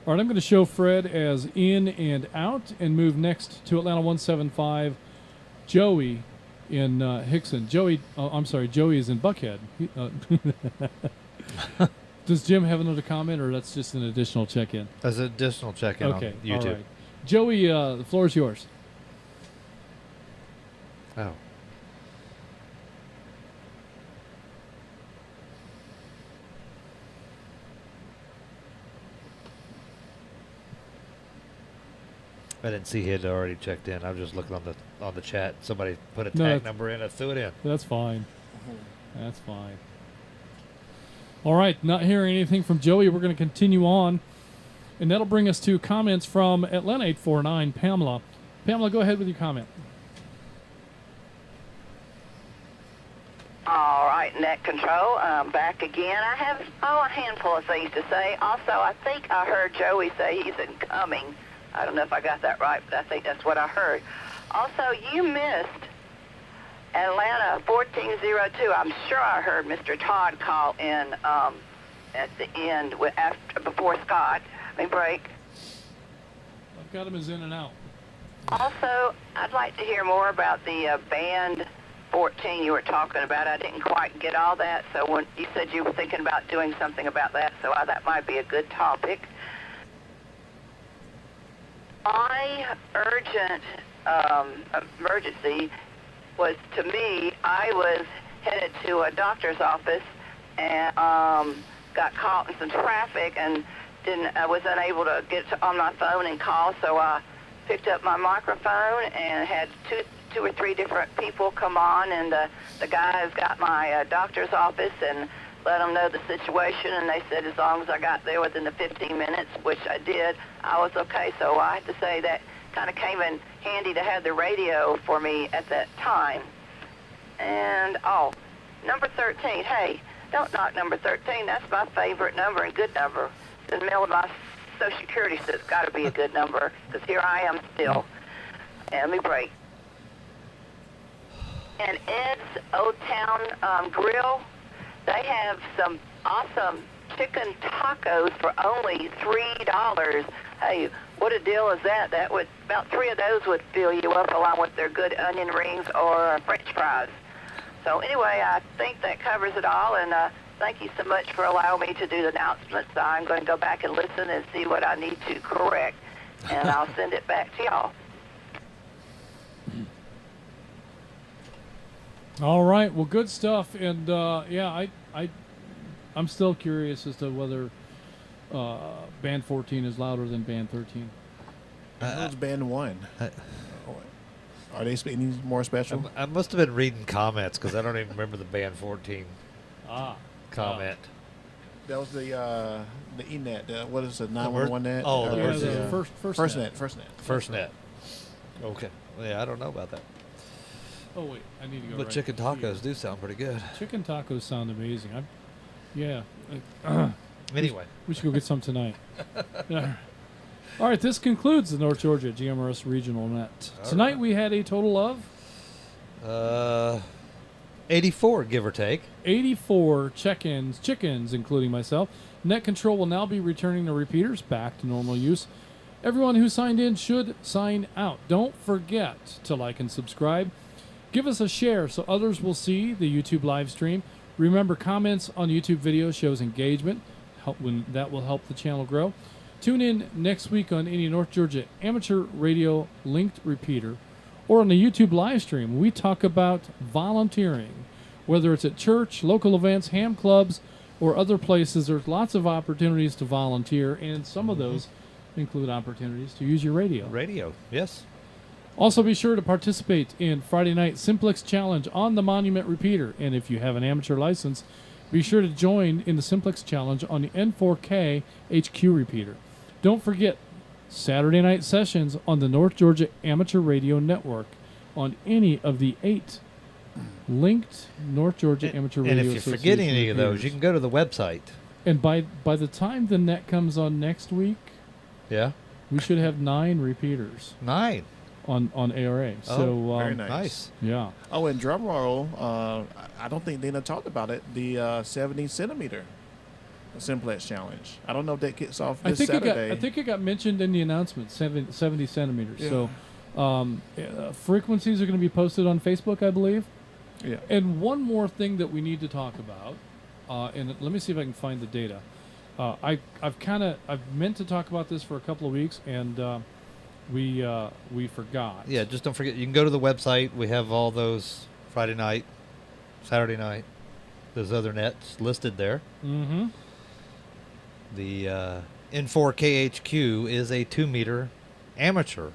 All right, I'm going to show Fred as in and out and move next to Atlanta 175, Joey in Hickson. Joey is in Buckhead. Does Jim have another comment, or that's just an additional check-in? That's an additional check-in on YouTube. All right. Joey, the floor is yours. Oh. I didn't see he had already checked in. I was just looking on the chat. Somebody put a tag number in. I threw it in. That's fine. That's fine. All right, not hearing anything from Joey. We're going to continue on, and that'll bring us to comments from Atlanta 849, Pamela. Pamela, go ahead with your comment. All right, Net Control, back again. I have a handful of things to say. Also, I think I heard Joey say he's incoming. I don't know if I got that right, but I think that's what I heard. Also, you missed Atlanta 1402. I'm sure I heard Mr. Todd call in at the end before Scott. Break. I've got him as in and out. Also, I'd like to hear more about the band 14 you were talking about. I didn't quite get all that, so when you said you were thinking about doing something about that, so that might be a good topic. My urgent emergency was, to me, I was headed to a doctor's office and got caught in some traffic and was unable to get on my phone and call, so I picked up my microphone and had two or three different people come on, and the guys got my doctor's office and let them know the situation, and they said as long as I got there within the 15 minutes, which I did, I was okay. So I have to say that kind of came in handy to have the radio for me at that time. And, number 13, hey, don't knock number 13. That's my favorite number and good number. In the middle of my Social Security, so it's got to be a good number, because here I am still. And let me break. And Ed's Old Town Grill, they have some awesome chicken tacos for only $3. Hey, what a deal is that? About 3 of those would fill you up, along with their good onion rings or French fries. So anyway, I think that covers it all, and thank you so much for allowing me to do the announcements. I'm going to go back and listen and see what I need to correct, and I'll send it back to y'all. All right. Well, good stuff. And yeah, I'm still curious as to whether Band 14 is louder than Band 13. Who's Band 1? Are they any more special? I must have been reading comments because I don't even remember the Band 14 comment. That was the ENet. What is it? 911 net? Oh, the first net. First net. Okay. Well, yeah, I don't know about that. Oh wait, I need to go. But right chicken tacos here. do sound pretty good. Chicken tacos sound amazing. Anyway, we should go get some tonight. Yeah. All right, this concludes the North Georgia GMRS Regional Net. Tonight we had a total of 84, give or take. 84 chickens, including myself. Net control will now be returning the repeaters back to normal use. Everyone who signed in should sign out. Don't forget to like and subscribe. Give us a share so others will see the YouTube live stream. Remember, comments on YouTube video shows engagement. That will help the channel grow. Tune in next week on any North Georgia amateur radio linked repeater or on the YouTube live stream. We talk about volunteering, whether it's at church, local events, ham clubs, or other places. There's lots of opportunities to volunteer, and some of those include opportunities to use your radio. Radio, yes. Also, be sure to participate in Friday Night Simplex Challenge on the Monument Repeater. And if you have an amateur license, be sure to join in the Simplex Challenge on the N4K HQ repeater. Don't forget Saturday night sessions on the North Georgia Amateur Radio Network on any of the 8 linked North Georgia Amateur Radio And if you forget any repeaters. of those, you can go to the website. And by the time the net comes on next week, yeah, we should have 9 repeaters. 9 on ARA. So very nice. Yeah. Oh, and drum roll. I don't think Dana talked about it. The 70 centimeter Simplex Challenge. I don't know if that kicks off this Saturday. I think it got mentioned in the announcement. 70 centimeters. Yeah. So frequencies are going to be posted on Facebook, I believe. Yeah. And one more thing that we need to talk about, and let me see if I can find the data. I've meant to talk about this for a couple of weeks, and we forgot. Yeah, just don't forget. You can go to the website. We have all those Friday night, Saturday night, those other nets listed there. Mm-hmm. The N4KHQ is a 2-meter amateur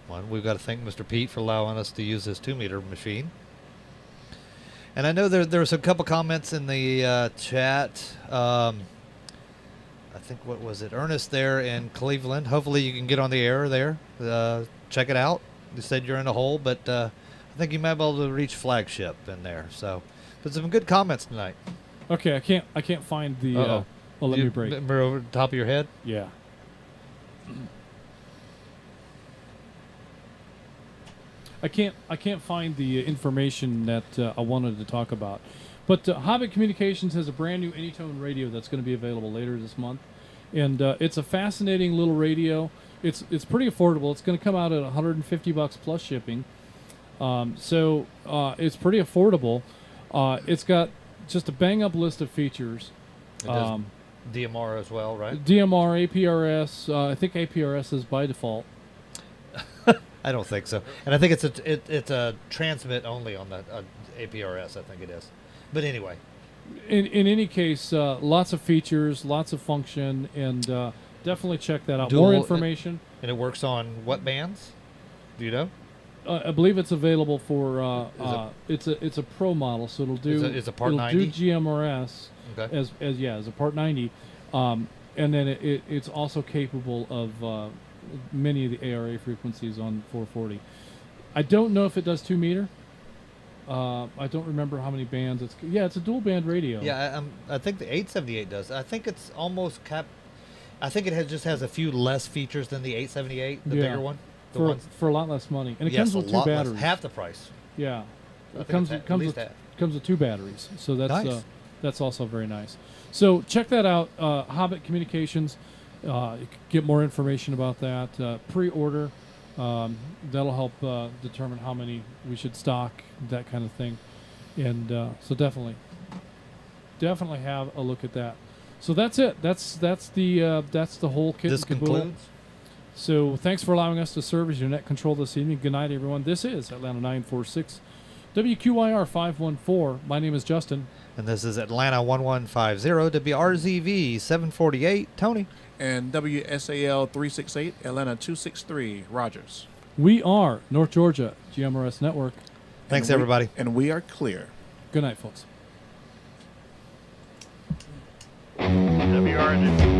one. We've got to thank Mr. Pete for allowing us to use this 2-meter machine. And I know there's a couple comments in the chat. I think, what was it, Ernest there in Cleveland. Hopefully you can get on the air there. Check it out. You said you're in a hole, but I think you might be able to reach flagship in there. So, but some good comments tonight. Okay, I can't find the. Well, let me break. Remember over the top of your head? Yeah. I can't find the information that I wanted to talk about. But Hobbit Communications has a brand new Anytone radio that's going to be available later this month, and it's a fascinating little radio. It's pretty affordable. It's going to come out at $150 plus shipping, so it's pretty affordable. It's got just a bang up list of features. It does DMR as well, right? DMR, APRS. I think APRS is by default. I don't think so, and I think it's a transmit only on the APRS. I think it is, but anyway. In any case, lots of features, lots of function, and definitely check that out. More information. And it works on what bands? Do you know? I believe it's available for it's a pro model, so it'll do it's a Part 90? do GMRS Okay. as a Part 90, and then it's also capable of many of the ARA frequencies on 440. I don't know if it does 2 meter. I don't remember how many bands it's. Yeah, it's a dual band radio. Yeah, I think the 878 does. I think it's almost cap. I think it just has a few less features than the 878, the bigger one. For a lot less money, and it yes, comes with 2 batteries. Half the price. Yeah, I it think comes with 2 batteries, so that's nice. That's also very nice. So check that out, Hobbit Communications. You can get more information about that. Pre-order. That'll help determine how many we should stock, that kind of thing, and so definitely have a look at that. So that's it. That's the whole kit. This and caboodle. concludes. So thanks for allowing us to serve as your net control this evening. Good night, everyone. This is Atlanta 946, WQYR 514. My name is Justin. And this is Atlanta 1150, WRZV 748. Tony. And WSAL 368, Atlanta 263, Rogers. We are North Georgia GMRS Network. Thanks, everybody. And we are clear. Good night, folks. WRNS.